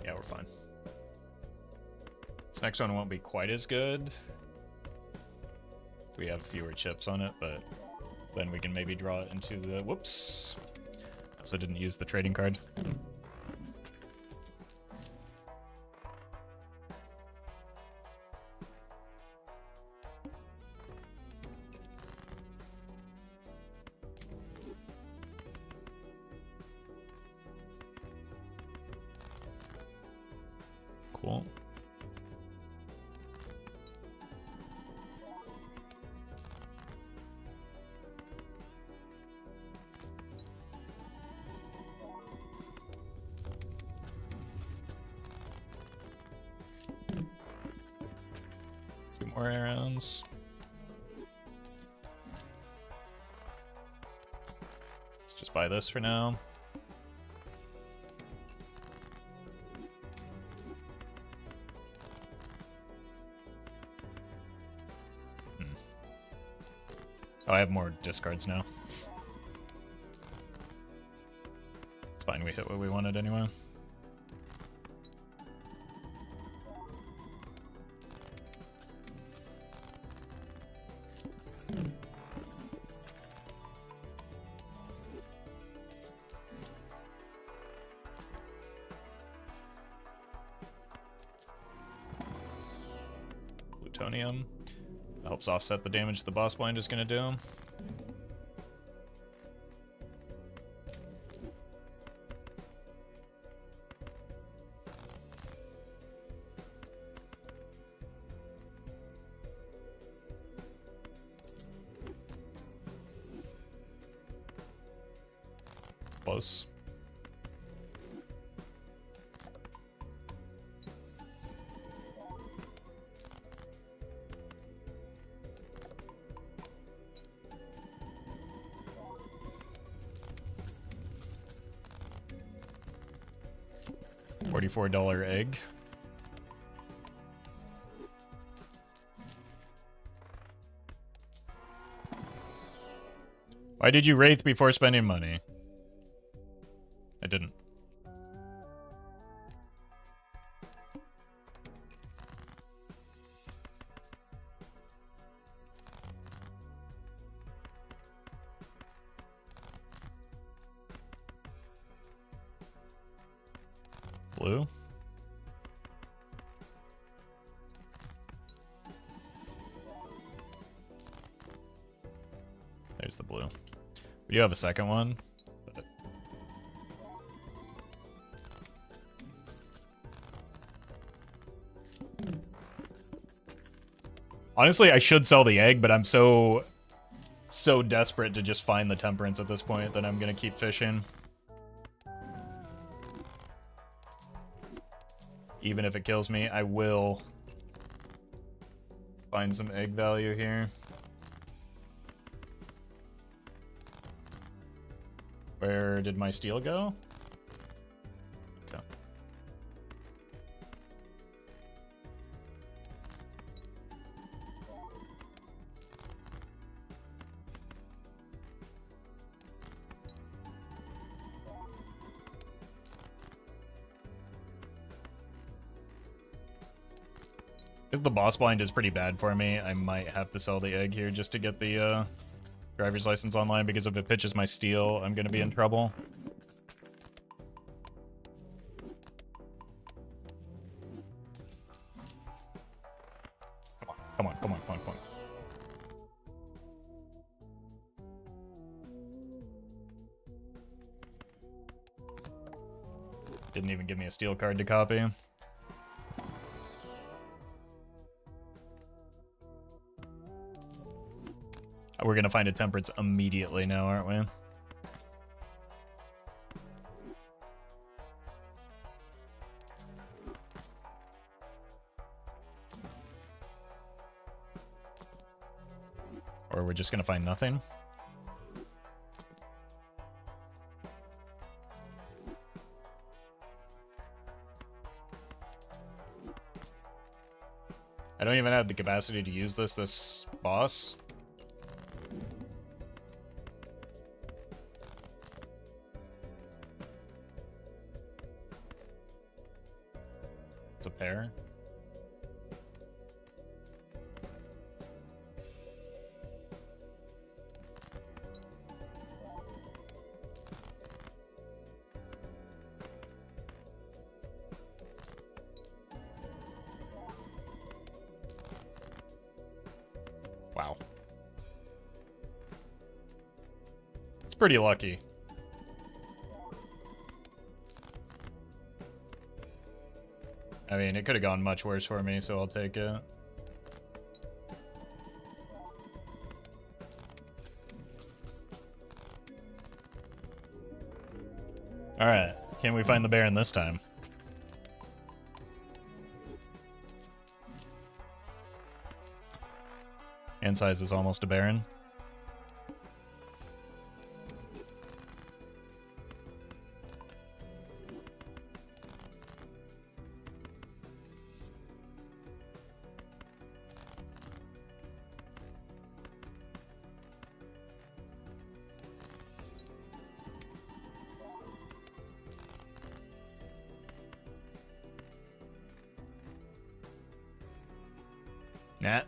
Yeah, we're fine. This next one won't be quite as good. We have fewer chips on it, but then we can maybe draw it into the... Whoops! Also didn't use the trading card. Cool. Two more rounds. Let's just buy this for now. Oh, I have more discards now. It's fine, we hit what we wanted anyway. Plutonium. That helps offset the damage the boss blind is going to do. Close. $44 egg. Why did you wraith before spending money? I didn't. Blue. There's the blue. We do have a second one. But... honestly, I should sell the egg, but I'm so desperate to just find the temperance at this point that I'm gonna keep fishing. Even if it kills me, I will find some egg value here. Where did my steel go? Okay. Because the boss blind is pretty bad for me, I might have to sell the egg here just to get the driver's license online, because if it pitches my steel, I'm gonna be in trouble. Come on, come on, come on, come on, come on. Didn't even give me a steel card to copy. We're gonna find a temperance immediately now, aren't we? Or we're just gonna find nothing? I don't even have the capacity to use this boss. It's a pair. Wow. It's pretty lucky. I mean, it could have gone much worse for me, so I'll take it. Alright, can we find the Baron this time? Hand size is almost a Baron. Nah.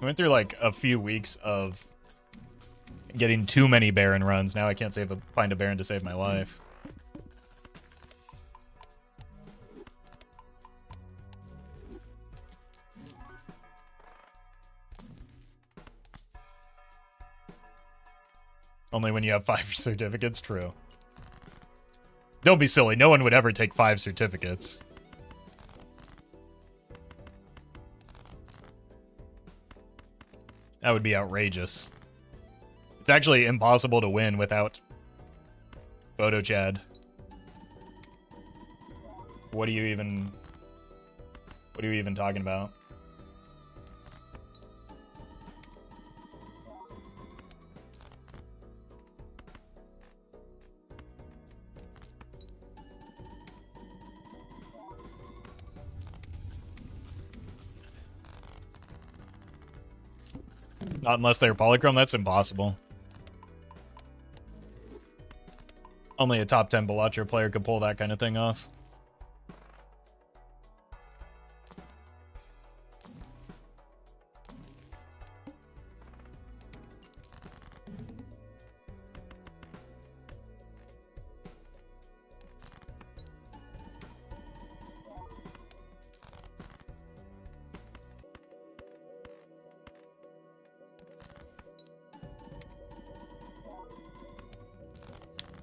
We went through like a few weeks of getting too many Baron runs. Now I can't find a Baron to save my life. Only when you have 5 certificates, true. Don't be silly. No one would ever take 5 certificates. That would be outrageous. It's actually impossible to win without Photo Chad. What are you even talking about? Not unless they're polychrome, that's impossible. Only a top 10 Balatro player could pull that kind of thing off.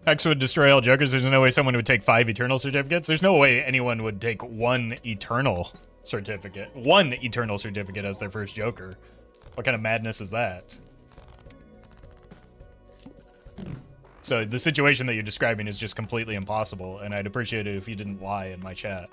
Hex would destroy all jokers. There's no way someone would take 5 eternal certificates. There's no way anyone would take 1 eternal certificate. 1 eternal certificate as their first joker. What kind of madness is that? So the situation that you're describing is just completely impossible, and I'd appreciate it if you didn't lie in my chat.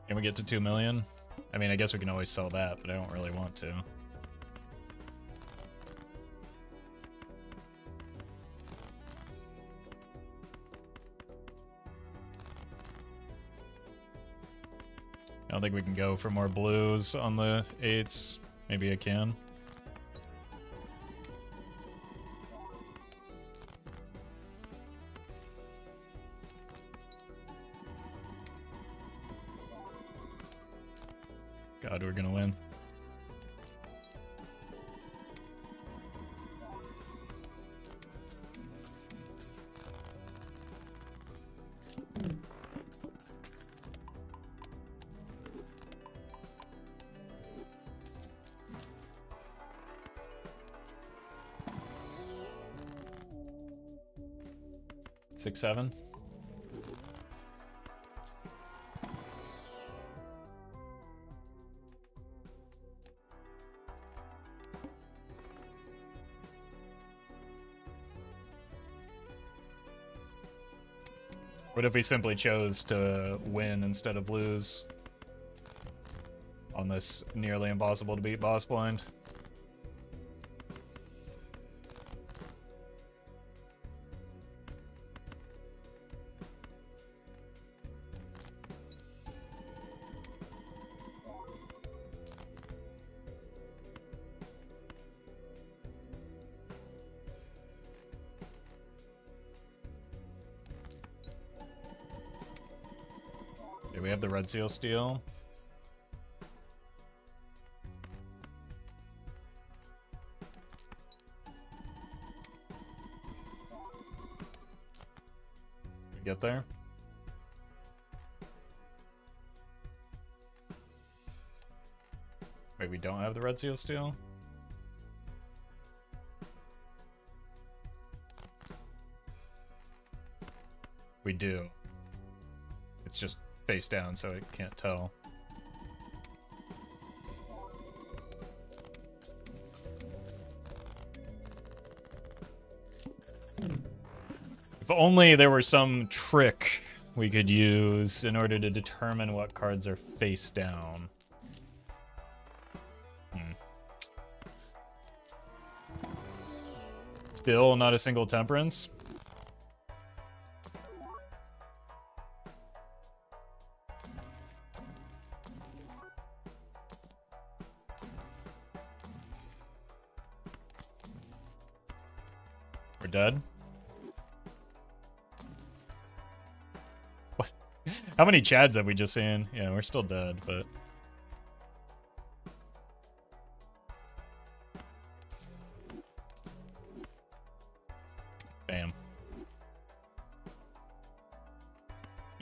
Can we get to 2 million? I mean, I guess we can always sell that, but I don't really want to. I don't think we can go for more blues on the 8s. Maybe I can. God, we're gonna win. Six, seven. What if we simply chose to win instead of lose on this nearly impossible to beat boss blind? We have the red seal steel. We get there. Wait, we don't have the red seal steel? We do. It's just face down, so I can't tell. If only there were some trick we could use in order to determine what cards are face down. Still not a single temperance? We're dead? What? How many Chads have we just seen? Yeah, we're still dead, but... Bam.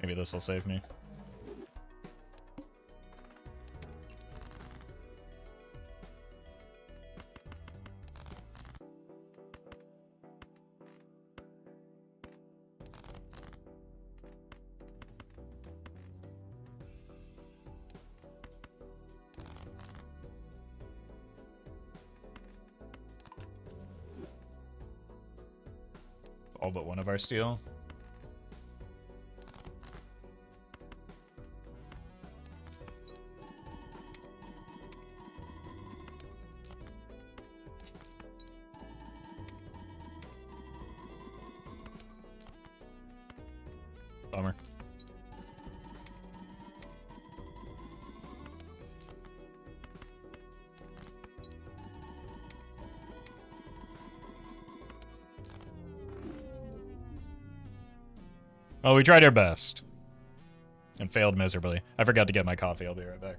Maybe this will save me. All but one of our steel. Bummer. Well, we tried our best. And failed miserably. I forgot to get my coffee. I'll be right back.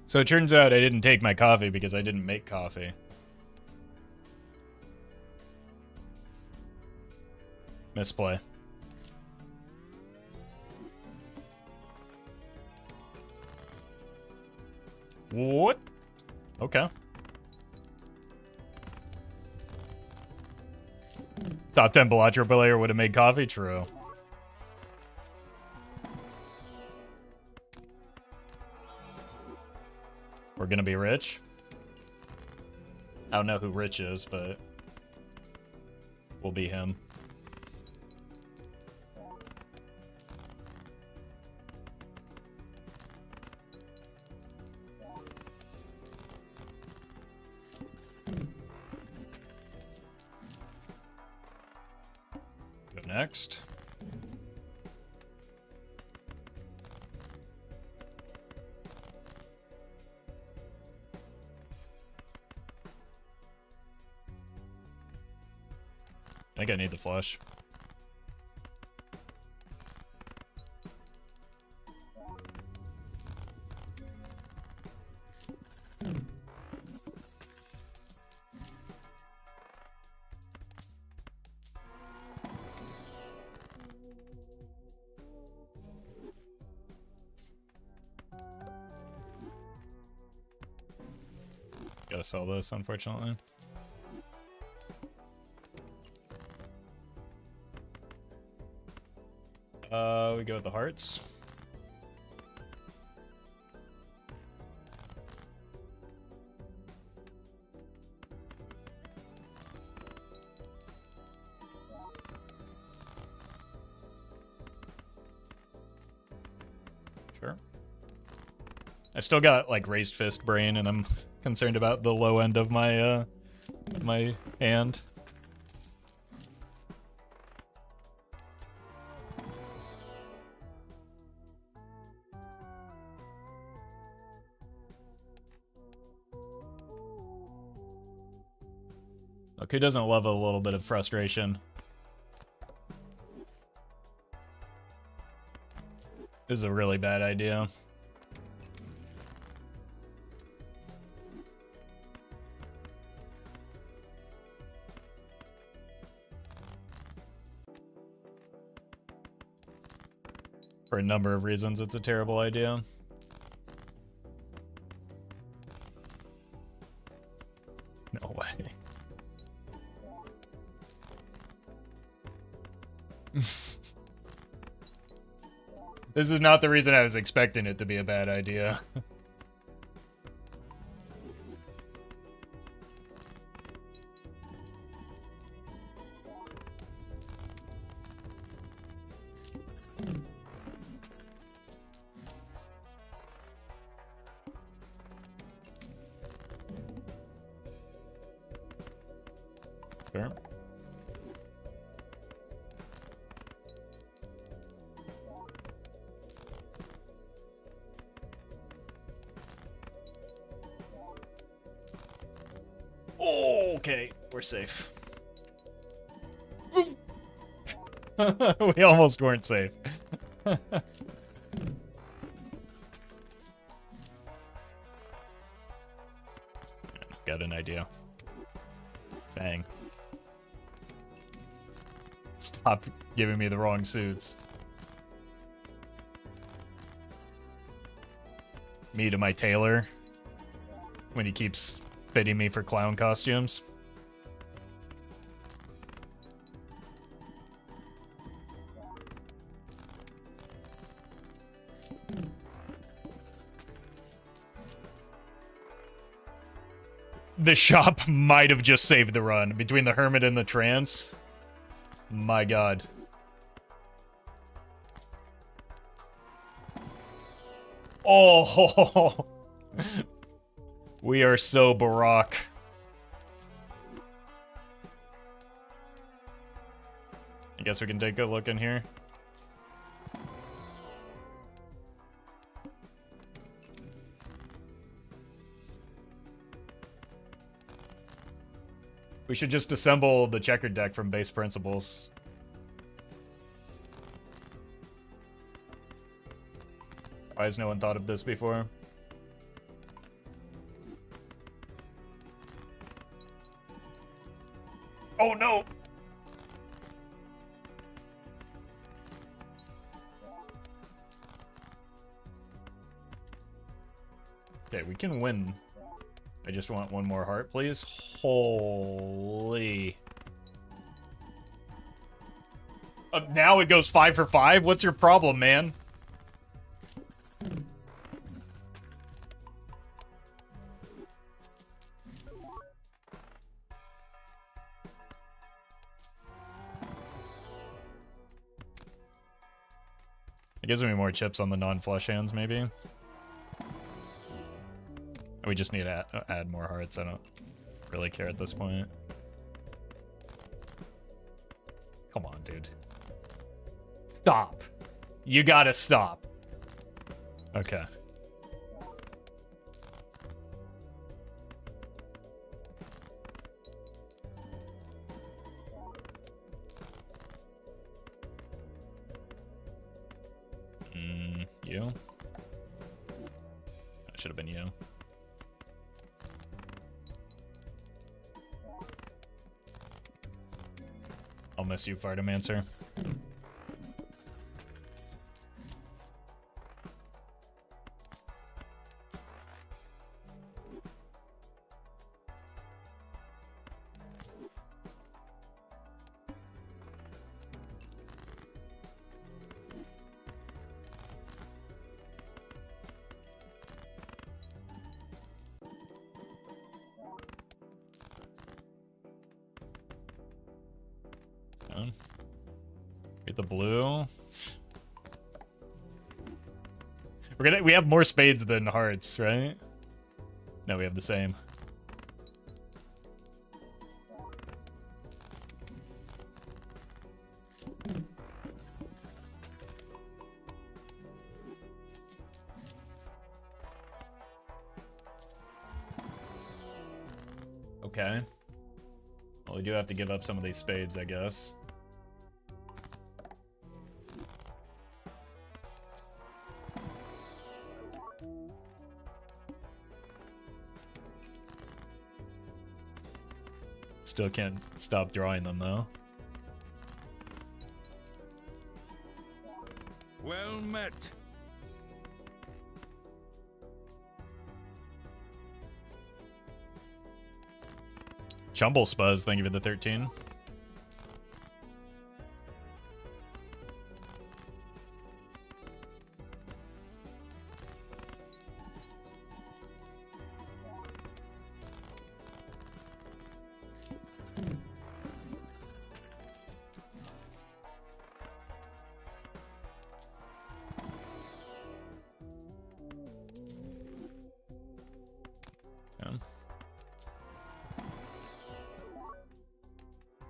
So it turns out I didn't take my coffee because I didn't make coffee. Misplay. What? Okay. Top 10 Balatro player would have made coffee? True. We're gonna be rich? I don't know who Rich is, but we'll be him. Go next. I think I need the flush. Gotta sell this, unfortunately. We go with the hearts. Sure. I've still got like raised fist brain, and I'm concerned about the low end of my my hand. Look, who doesn't love a little bit of frustration? This is a really bad idea. For a number of reasons, it's a terrible idea. No way. This is not the reason I was expecting it to be a bad idea. Sure. Okay, we're safe. We almost weren't safe. Got an idea. Bang. Stop giving me the wrong suits. Me to my tailor when he keeps fitting me for clown costumes. The shop might have just saved the run. Between the Hermit and the Trance. My god. Oh! We are so Barack. I guess we can take a look in here. We should just assemble the checkered deck from base principles. Why has no one thought of this before? Oh no! Okay, we can win. I just want one more heart, please. Holy. Now it goes 5 for 5? What's your problem, man? It gives me more chips on the non-flush hands, maybe. We just need to add more hearts. I don't really care at this point. Come on, dude. Stop. You gotta stop. Okay. You? That should have been you. I'll miss you, Fartomancer. Get the blue. We have more spades than hearts, right? No, we have the same. Okay. Well, we do have to give up some of these spades, I guess. Still can't stop drawing them, though. Well met. Chumble Spuzz, thank you for the 13.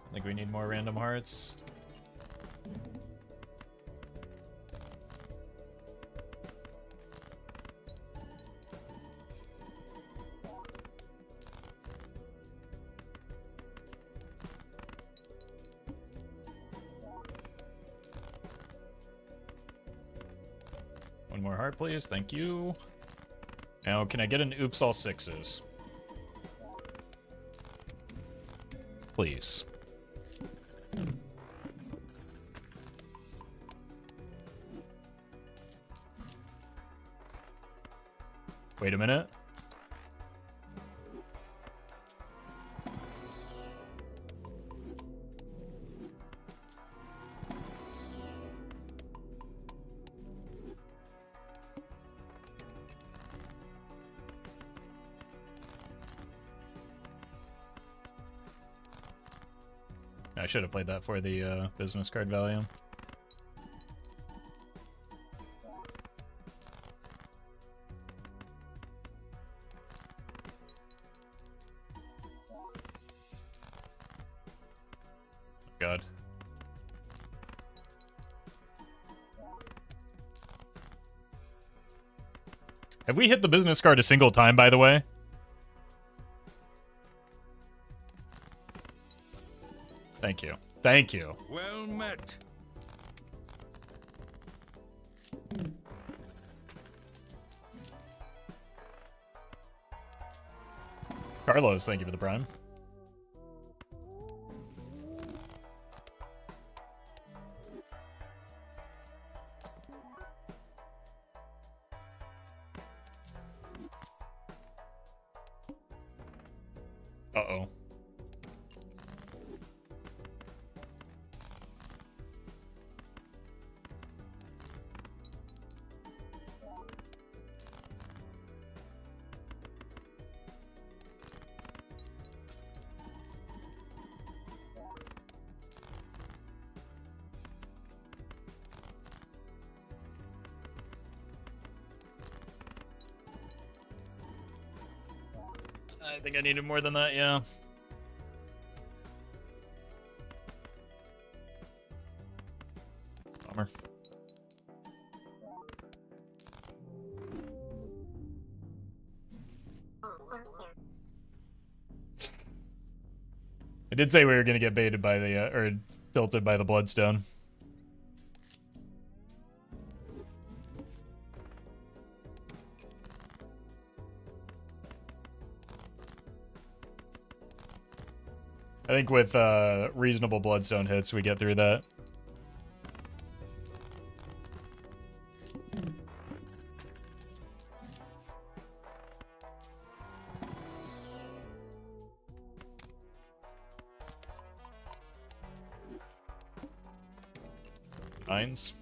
I think we need more random hearts. One more heart, please. Thank you. Now, can I get an oops all sixes? Please. Wait a minute. I should have played that for the business card value. God. Have we hit the business card a single time, by the way? Thank you. Thank you. Well met. Carlos, thank you for the prime. Uh-oh. I think I needed more than that, yeah. Bummer. I did say we were gonna get baited by the, or tilted by the Bloodstone. I think with reasonable Bloodstone hits, we get through that. Nines.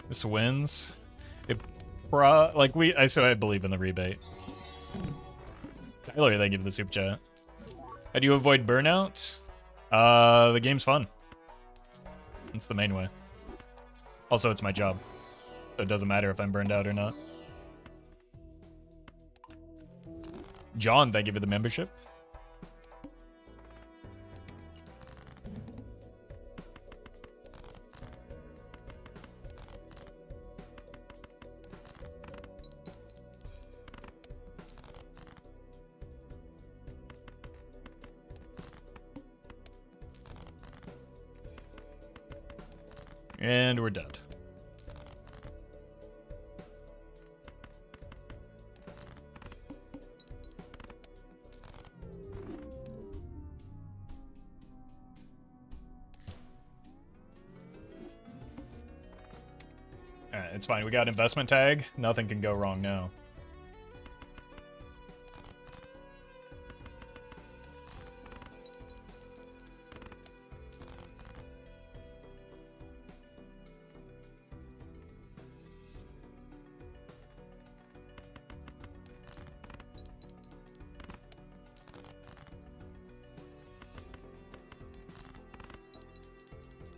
This wins. It like I believe in the rebate. Tyler, thank you for the super chat. How do you avoid burnout? The game's fun. It's the main way. Also, it's my job. So it doesn't matter if I'm burned out or not. John, thank you for the membership. And we're dead. Alright, it's fine. We got investment tag. Nothing can go wrong now.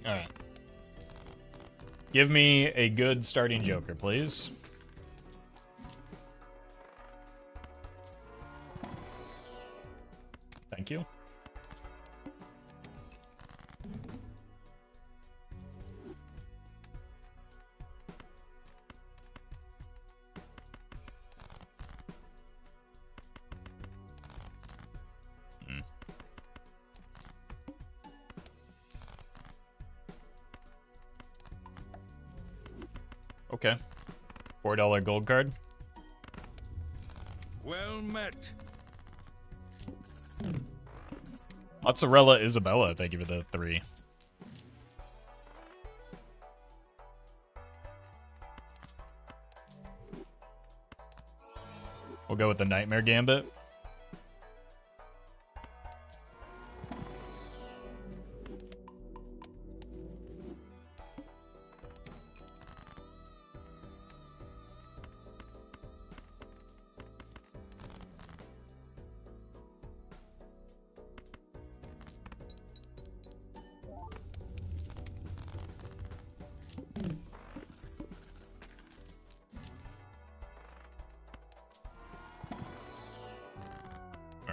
Alright. Give me a good starting Joker, please. Thank you. Okay. $4 gold card. Well met. Mozzarella Isabella, thank you for the 3. We'll go with the Nightmare Gambit.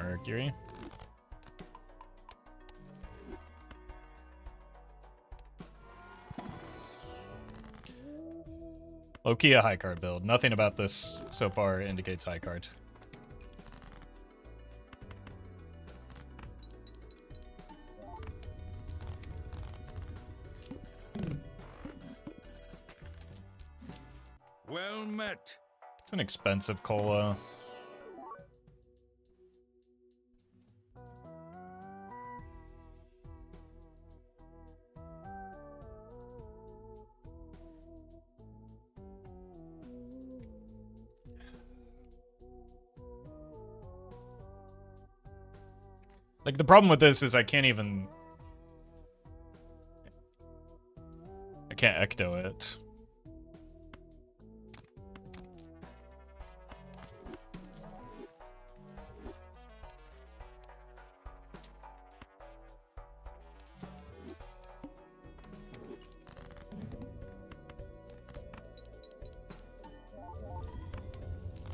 Mercury. Low-key a high card build. Nothing about this so far indicates high card. Well met. It's an expensive cola. Like, the problem with this is I can't ecto it.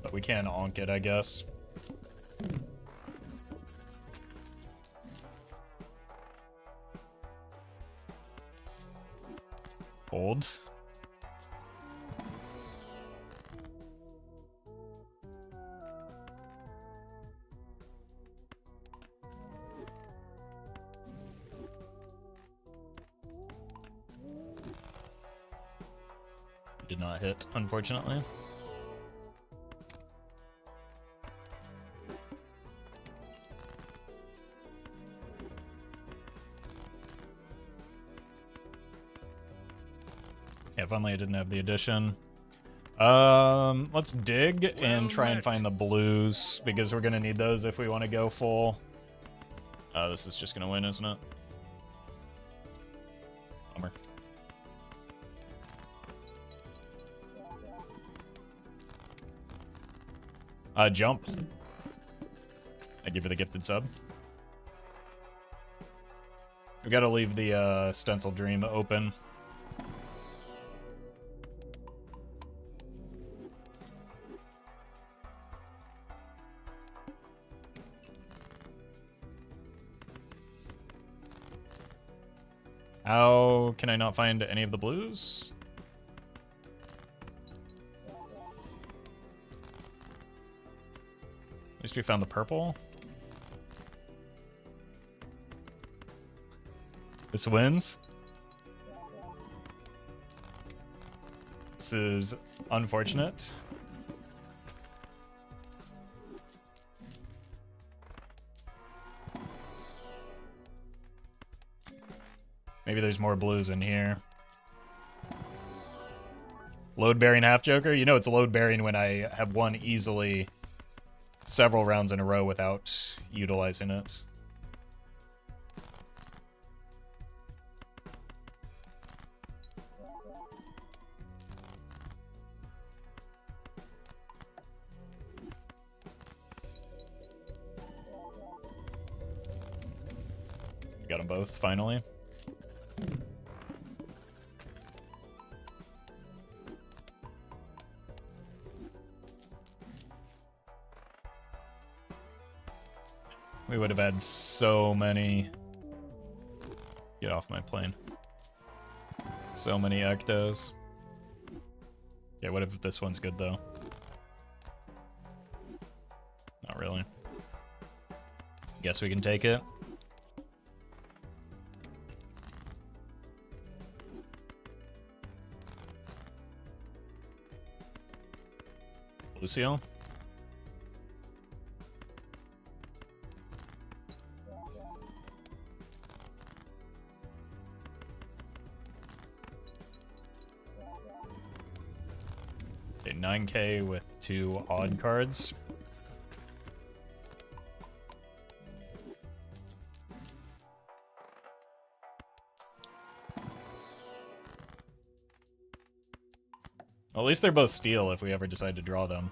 But we can onk it, I guess. Hold. Did not hit, unfortunately. Yeah, finally I didn't have the addition. Let's dig and try and find the blues, because we're gonna need those if we want to go full. This is just gonna win, isn't it? Bummer. Jump. I give her the gifted sub. We gotta leave the stencil dream open. How can I not find any of the blues? At least we found the purple. This wins. This is unfortunate. Maybe there's more blues in here. Load-bearing half-joker? You know it's load-bearing when I have won easily several rounds in a row without utilizing it. Got them both, finally. We would have had so many... Get off my plane. So many ectos. Yeah, what if this one's good, though? Not really. Guess we can take it. Lucio? Okay, 9K with 2 odd cards. Well, at least they're both steel if we ever decide to draw them.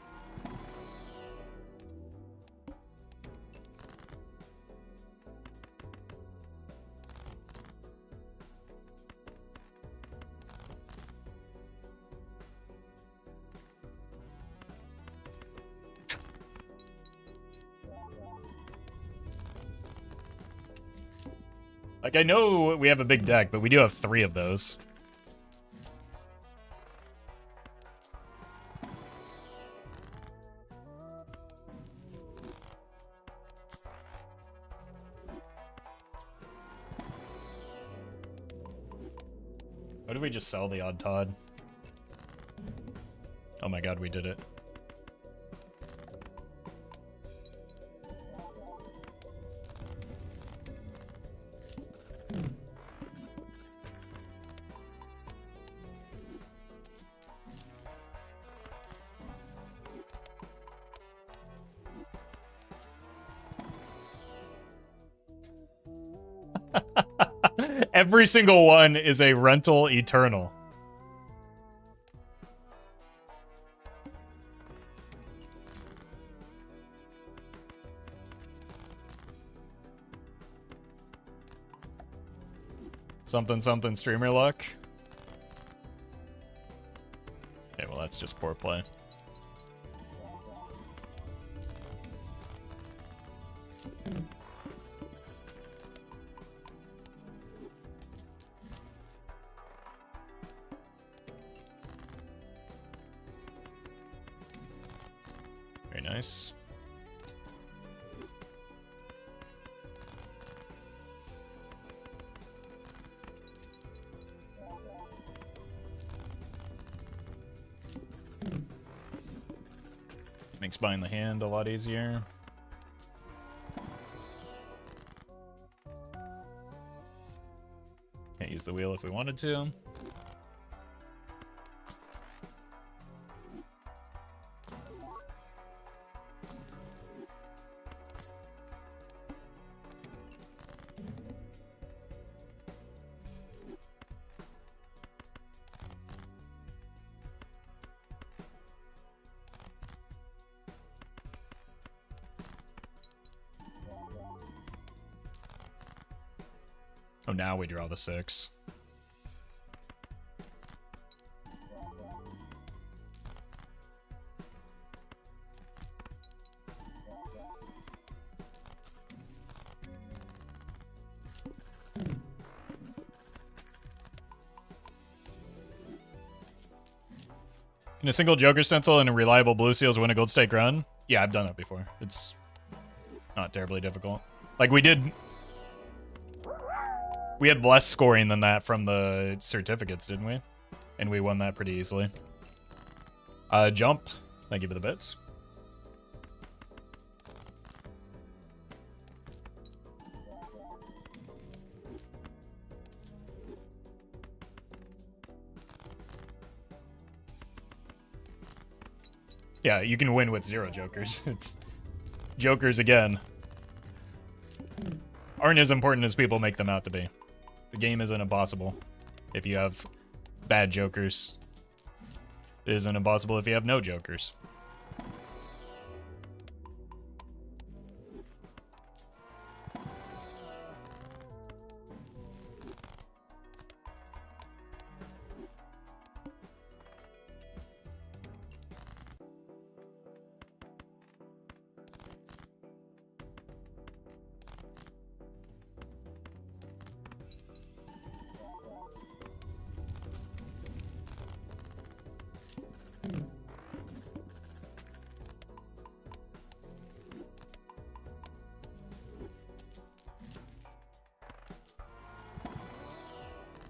Like, I know we have a big deck, but we do have 3 of those. What if we just sell the odd Todd? Oh my god, we did it. Every single one is a rental eternal. Something something streamer luck. Okay, well that's just poor play. Very nice. Makes buying the hand a lot easier. Can't use the wheel if we wanted to. Oh, now we draw the 6. Can a single Joker stencil and a reliable blue seals win a gold stake run? Yeah, I've done that before. It's not terribly difficult. Like, we had less scoring than that from the certificates, didn't we? And we won that pretty easily. Jump. Thank you for the bits. Yeah, you can win with 0 jokers. It's jokers again. Aren't as important as people make them out to be. The game isn't impossible if you have bad jokers. It isn't impossible if you have no jokers.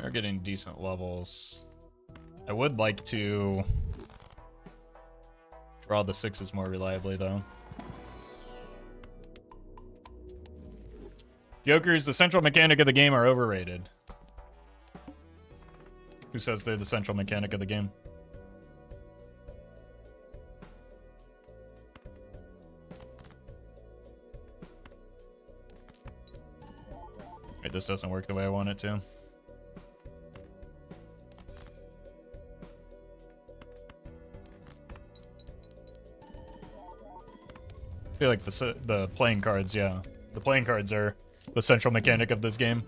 We're getting decent levels. I would like to draw the 6s more reliably, though. Jokers, the central mechanic of the game, are overrated. Who says they're the central mechanic of the game? Wait, this doesn't work the way I want it to. I feel like the playing cards, yeah. The playing cards are the central mechanic of this game.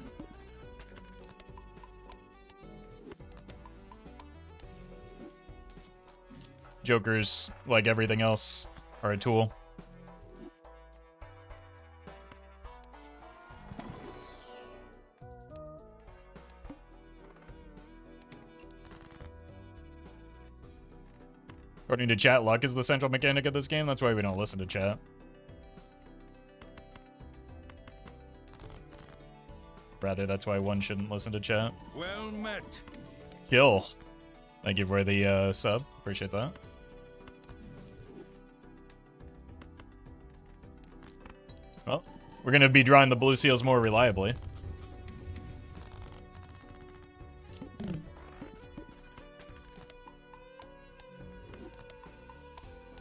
Jokers, like everything else, are a tool. According to chat, luck is the central mechanic of this game. That's why we don't listen to chat. Rather, that's why one shouldn't listen to chat. Well met. Kill. Thank you for the sub. Appreciate that. Well, we're going to be drawing the blue seals more reliably.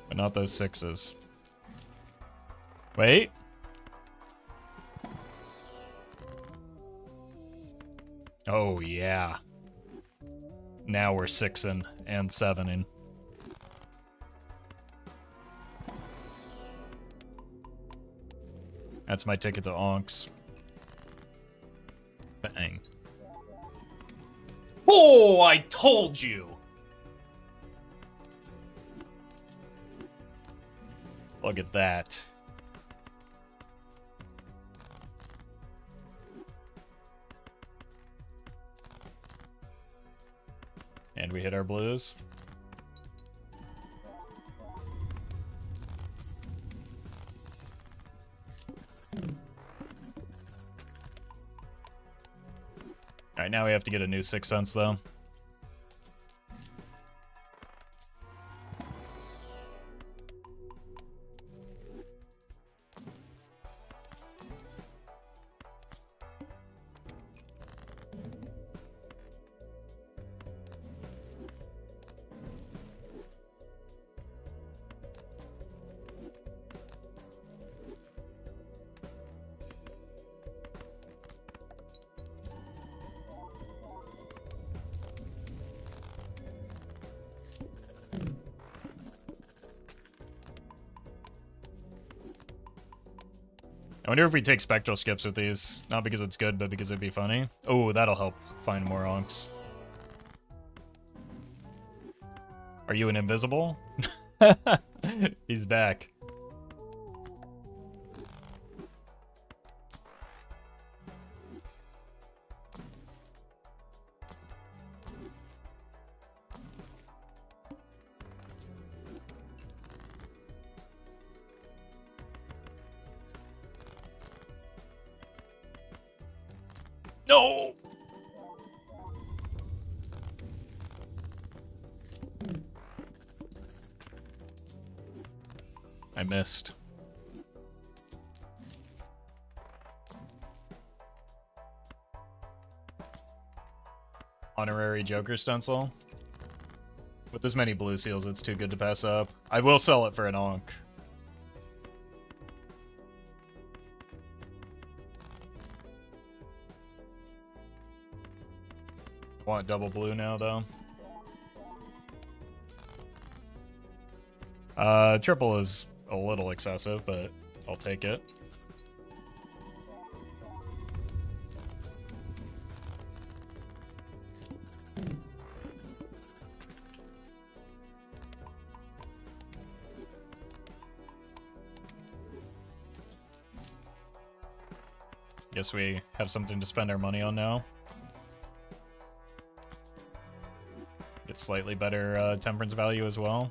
But not those 6s. Wait. Oh, yeah. Now we're 6-ing and 7-ing. That's my ticket to Onks. Bang. Oh, I told you! Look at that. And we hit our blues. Alright, now we have to get a new 6 cents, though. I wonder if we take spectral skips with these. Not because it's good, but because it'd be funny. Oh, that'll help find more onks. Are you an invisible? He's back. No! I missed. Honorary Joker stencil. With this many blue seals, it's too good to pass up. I will sell it for an onk. Want double blue now, though. Triple is a little excessive, but I'll take it. Guess we have something to spend our money on now. Get slightly better temperance value as well.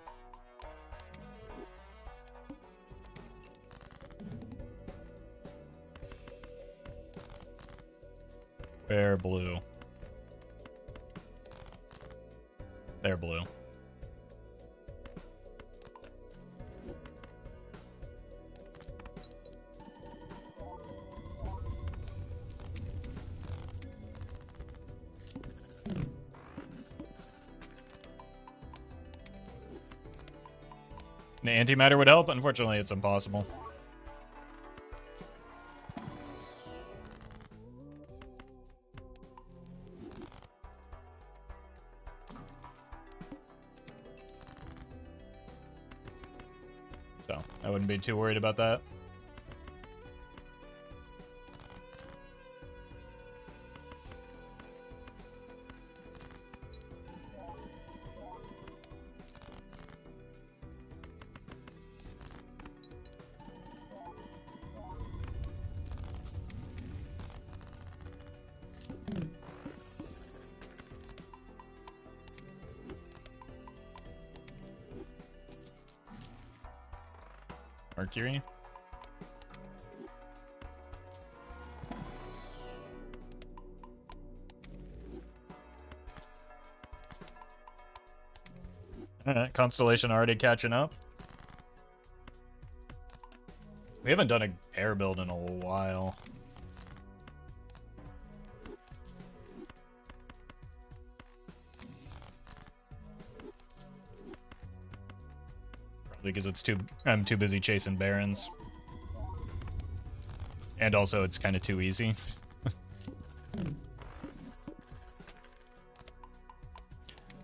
Fair blue. They're blue. An antimatter would help. Unfortunately, it's impossible. So, I wouldn't be too worried about that. Mercury. Alright, Constellation already catching up. We haven't done a air build in a while. Because I'm too busy chasing barons. And also it's kind of too easy.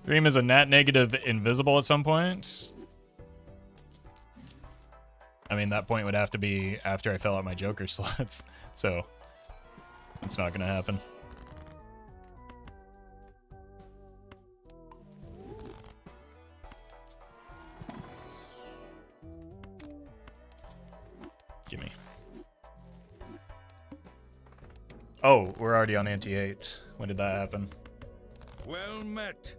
Dream is a nat negative invisible at some point. I mean, that point would have to be after I fill out my Joker slots, so it's not gonna happen. Gimme. Oh, we're already on ante 8. When did that happen? Well met.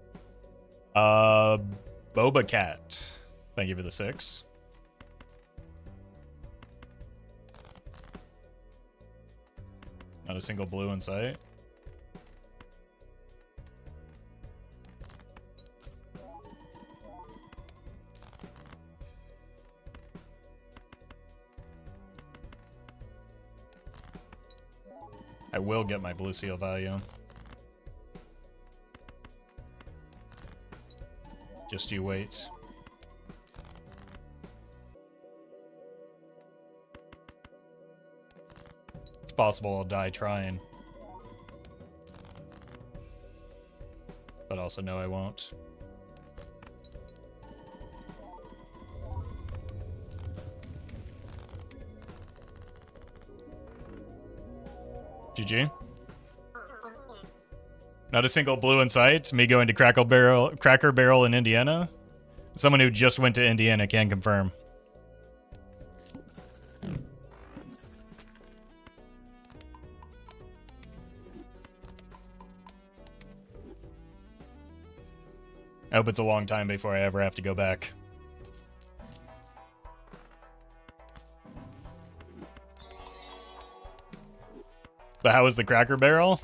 Boba Cat. Thank you for the 6. Not a single blue in sight. I will get my blue seal value. Just you wait. It's possible I'll die trying. But also no, I won't. GG. Not a single blue in sight. Me going to Cracker Barrel in Indiana. Someone who just went to Indiana can confirm. I hope it's a long time before I ever have to go back. But how was the Cracker Barrel?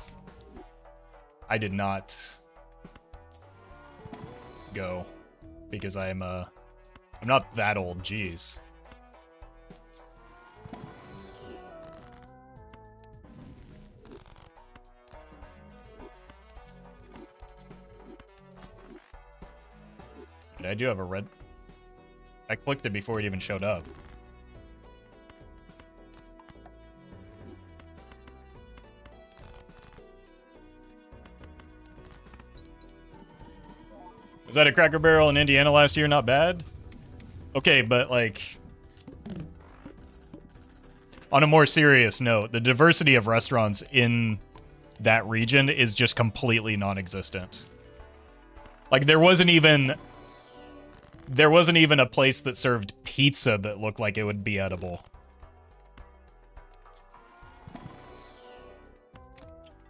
I did not go because I'm not that old, jeez. And I do have a red. I clicked it before it even showed up. Was that a Cracker Barrel in Indiana last year? Not bad. Okay, but like, on a more serious note, the diversity of restaurants in that region is just completely non-existent. Like, there wasn't even a place that served pizza that looked like it would be edible.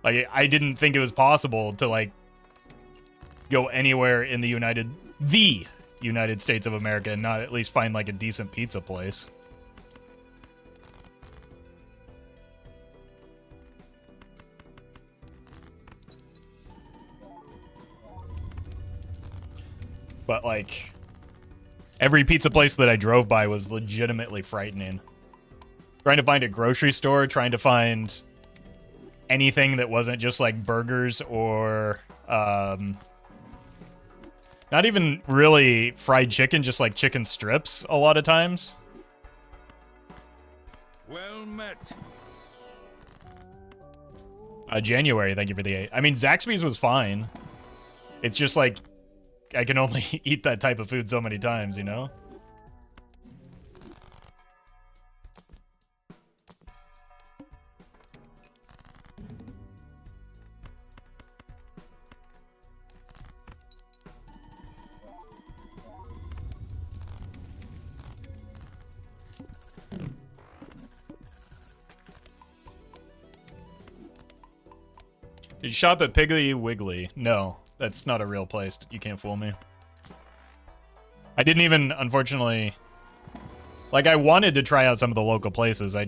Like, I didn't think it was possible to, like, go anywhere in the United States of America and not at least find, like, a decent pizza place. But, like, every pizza place that I drove by was legitimately frightening. Trying to find a grocery store, trying to find anything that wasn't just, like, burgers or, not even really fried chicken, just, like, chicken strips a lot of times. Well met. January, thank you for the 8. I mean, Zaxby's was fine. It's just, like, I can only eat that type of food so many times, you know? Did you shop at Piggly Wiggly? No, that's not a real place. You can't fool me. I didn't even, unfortunately... Like, I wanted to try out some of the local places. I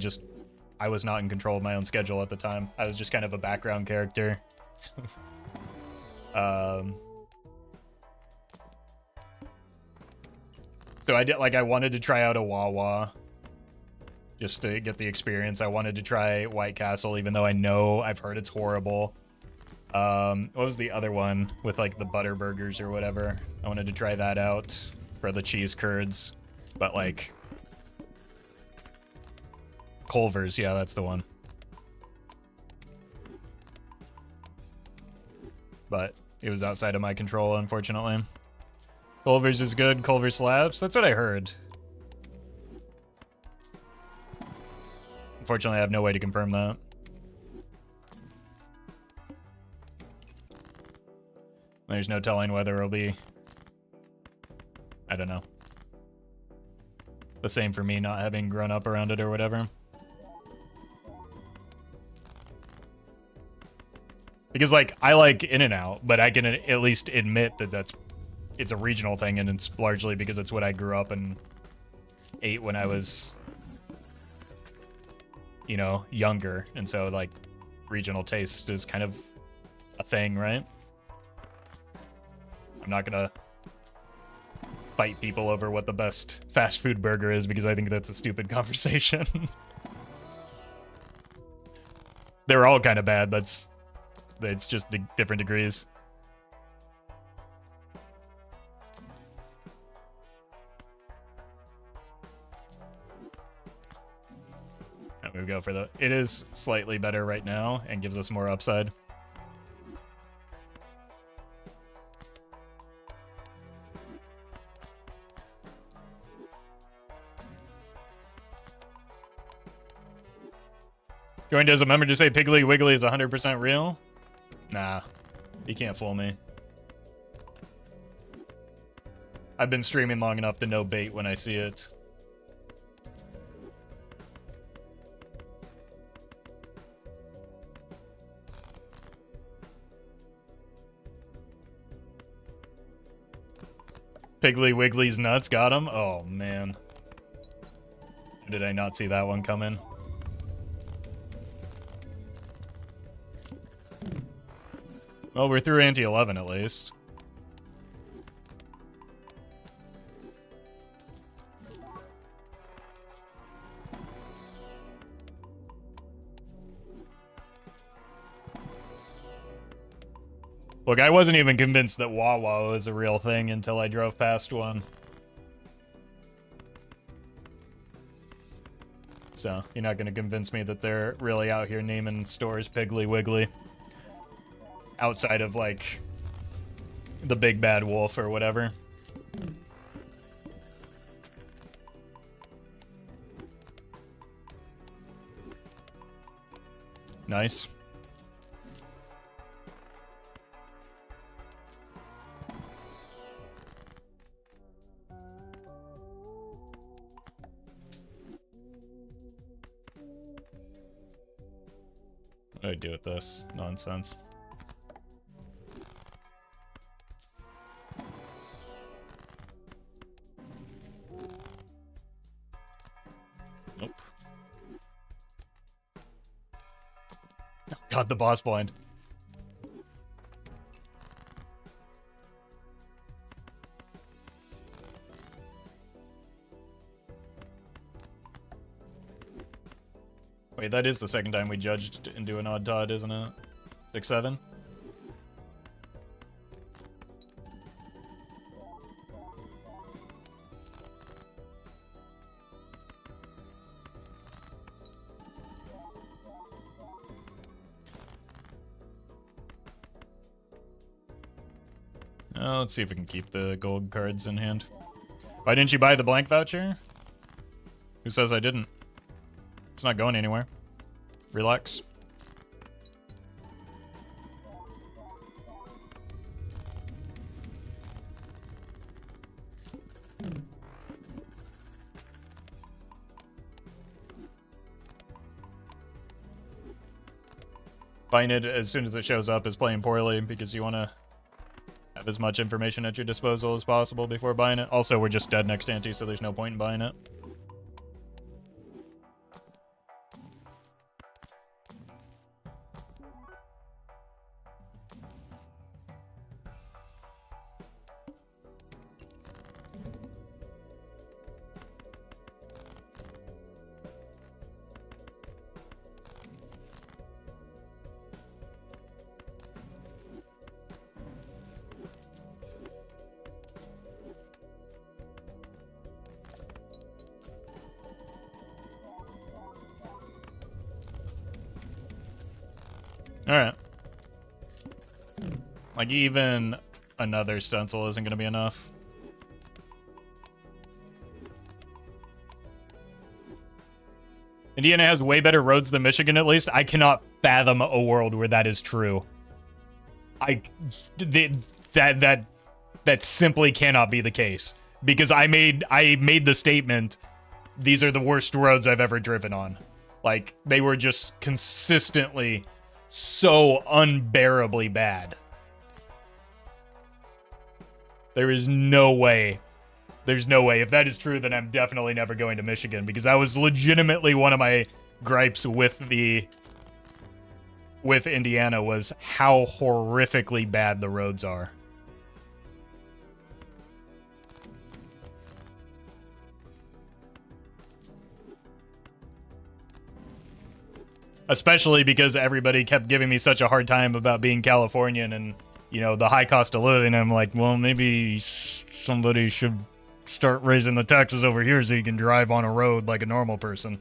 was not in control of my own schedule at the time. I was just kind of a background character. So I wanted to try out a Wawa. Just to get the experience. I wanted to try White Castle, even though I've heard it's horrible. What was the other one with, like, the butter burgers or whatever? I wanted to try that out for the cheese curds, but, like, Culver's, yeah, that's the one. But It was outside of my control, unfortunately. Culver's is good. Culver slaps. That's what I heard. Unfortunately, I have no way to confirm that. There's no telling whether it'll be... I don't know. The same for me not having grown up around it or whatever. Because, like, I like In-N-Out, but I can at least admit that it's a regional thing, and it's largely because it's what I grew up and ate when I was, you know, younger. And so, like, regional taste is kind of a thing, right? I'm not gonna fight people over what the best fast food burger is because I think that's a stupid conversation. They're all kind of bad. It's just different degrees. And we go for the... It is slightly better right now and gives us more upside. Joined as a member to say Piggly Wiggly is 100% real? Nah, you can't fool me. I've been streaming long enough to know bait when I see it. Piggly Wiggly's nuts got him? Oh, man. Did I not see that one coming? Well, we're through ante 11 at least. Look, I wasn't even convinced that Wawa was a real thing until I drove past one. So, you're not going to convince me that they're really out here naming stores Piggly Wiggly. Outside of, like, the Big Bad Wolf or whatever. Nice. What do I do with this nonsense? Nope. Oh, God, the boss blind. Wait, that is the second time we judged into an odd Todd, isn't it? 6-7? Let's see if we can keep the gold cards in hand. Why didn't you buy the blank voucher? Who says I didn't? It's not going anywhere. Relax. Buying it as soon as it shows up is playing poorly because you want to have as much information at your disposal as possible before buying it. Also, we're just dead next ante, so there's no point in buying it. Alright. Like, even another stencil isn't going to be enough. Indiana has way better roads than Michigan, at least. I cannot fathom a world where that is true. That simply cannot be the case. Because I made the statement, these are the worst roads I've ever driven on. Like, they were just consistently so unbearably bad. There is no way. There's no way. If that is true, then I'm definitely never going to Michigan, because that was legitimately one of my gripes with Indiana, was how horrifically bad the roads are. Especially because everybody kept giving me such a hard time about being Californian and, you know, the high cost of living. I'm like, well, maybe somebody should start raising the taxes over here so you can drive on a road like a normal person.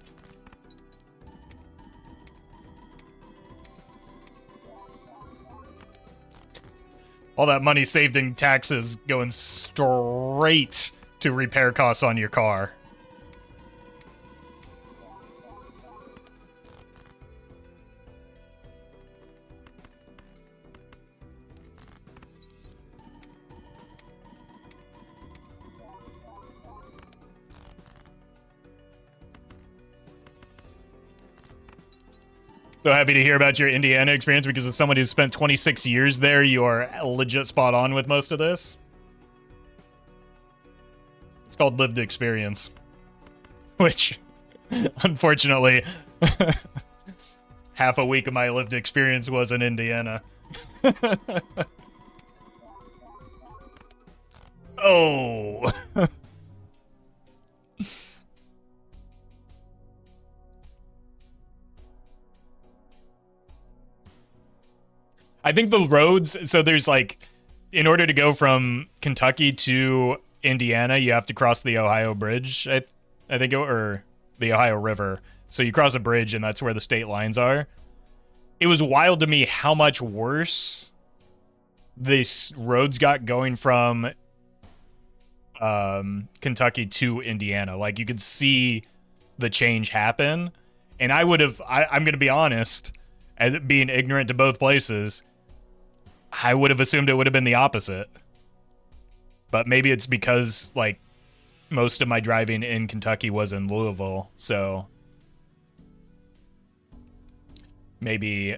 All that money saved in taxes going straight to repair costs on your car. So happy to hear about your Indiana experience, because as someone who's spent 26 years there, you are legit spot on with most of this. It's called lived experience. Which, unfortunately, half a week of my lived experience was in Indiana. Oh! I think the roads, so there's like, in order to go from Kentucky to Indiana, you have to cross the Ohio Bridge, I think, or the Ohio River. So you cross a bridge, and that's where the state lines are. It was wild to me how much worse these roads got going from Kentucky to Indiana. Like, you could see the change happen. And I would have, I'm going to be honest, as being ignorant to both places, I would have assumed it would have been the opposite. But maybe it's because, like, most of my driving in Kentucky was in Louisville, so maybe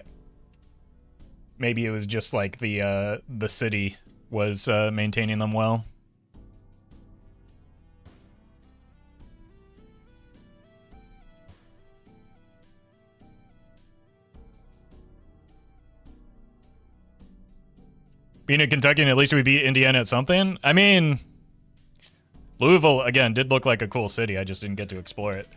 it was just like the city was maintaining them well. Being a Kentuckian, at least we beat Indiana at something. I mean, Louisville, again, did look like a cool city. I just didn't get to explore it.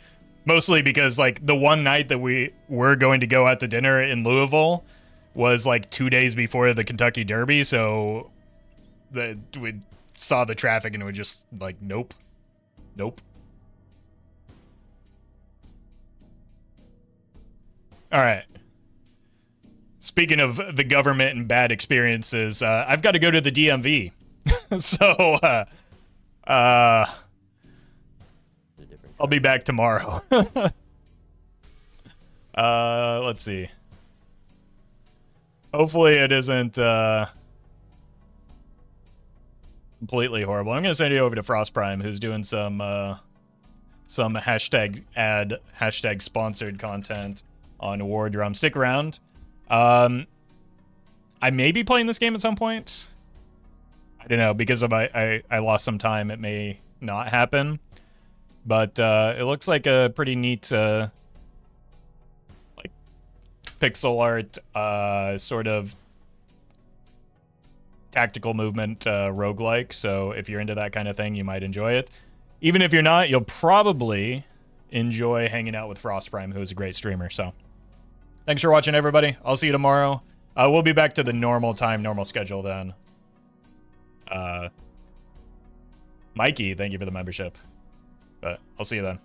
Mostly because, like, the one night that we were going to go out to dinner in Louisville was, like, 2 days before the Kentucky Derby, so we saw the traffic and we were just like, nope. Nope. All right. Speaking of the government and bad experiences, I've got to go to the DMV. So, I'll be back tomorrow. Let's see. Hopefully it isn't completely horrible. I'm going to send you over to Frost Prime, who's doing some hashtag ad, hashtag sponsored content on War Drum. Stick around. I may be playing this game at some point. I don't know, because of I lost some time, it may not happen. But it looks like a pretty neat like pixel art sort of tactical movement roguelike. So if you're into that kind of thing, you might enjoy it. Even if you're not, you'll probably enjoy hanging out with Frost Prime, who is a great streamer. So thanks for watching, everybody. I'll see you tomorrow. We'll be back to the normal time, normal schedule then. Mikey, thank you for the membership. But I'll see you then.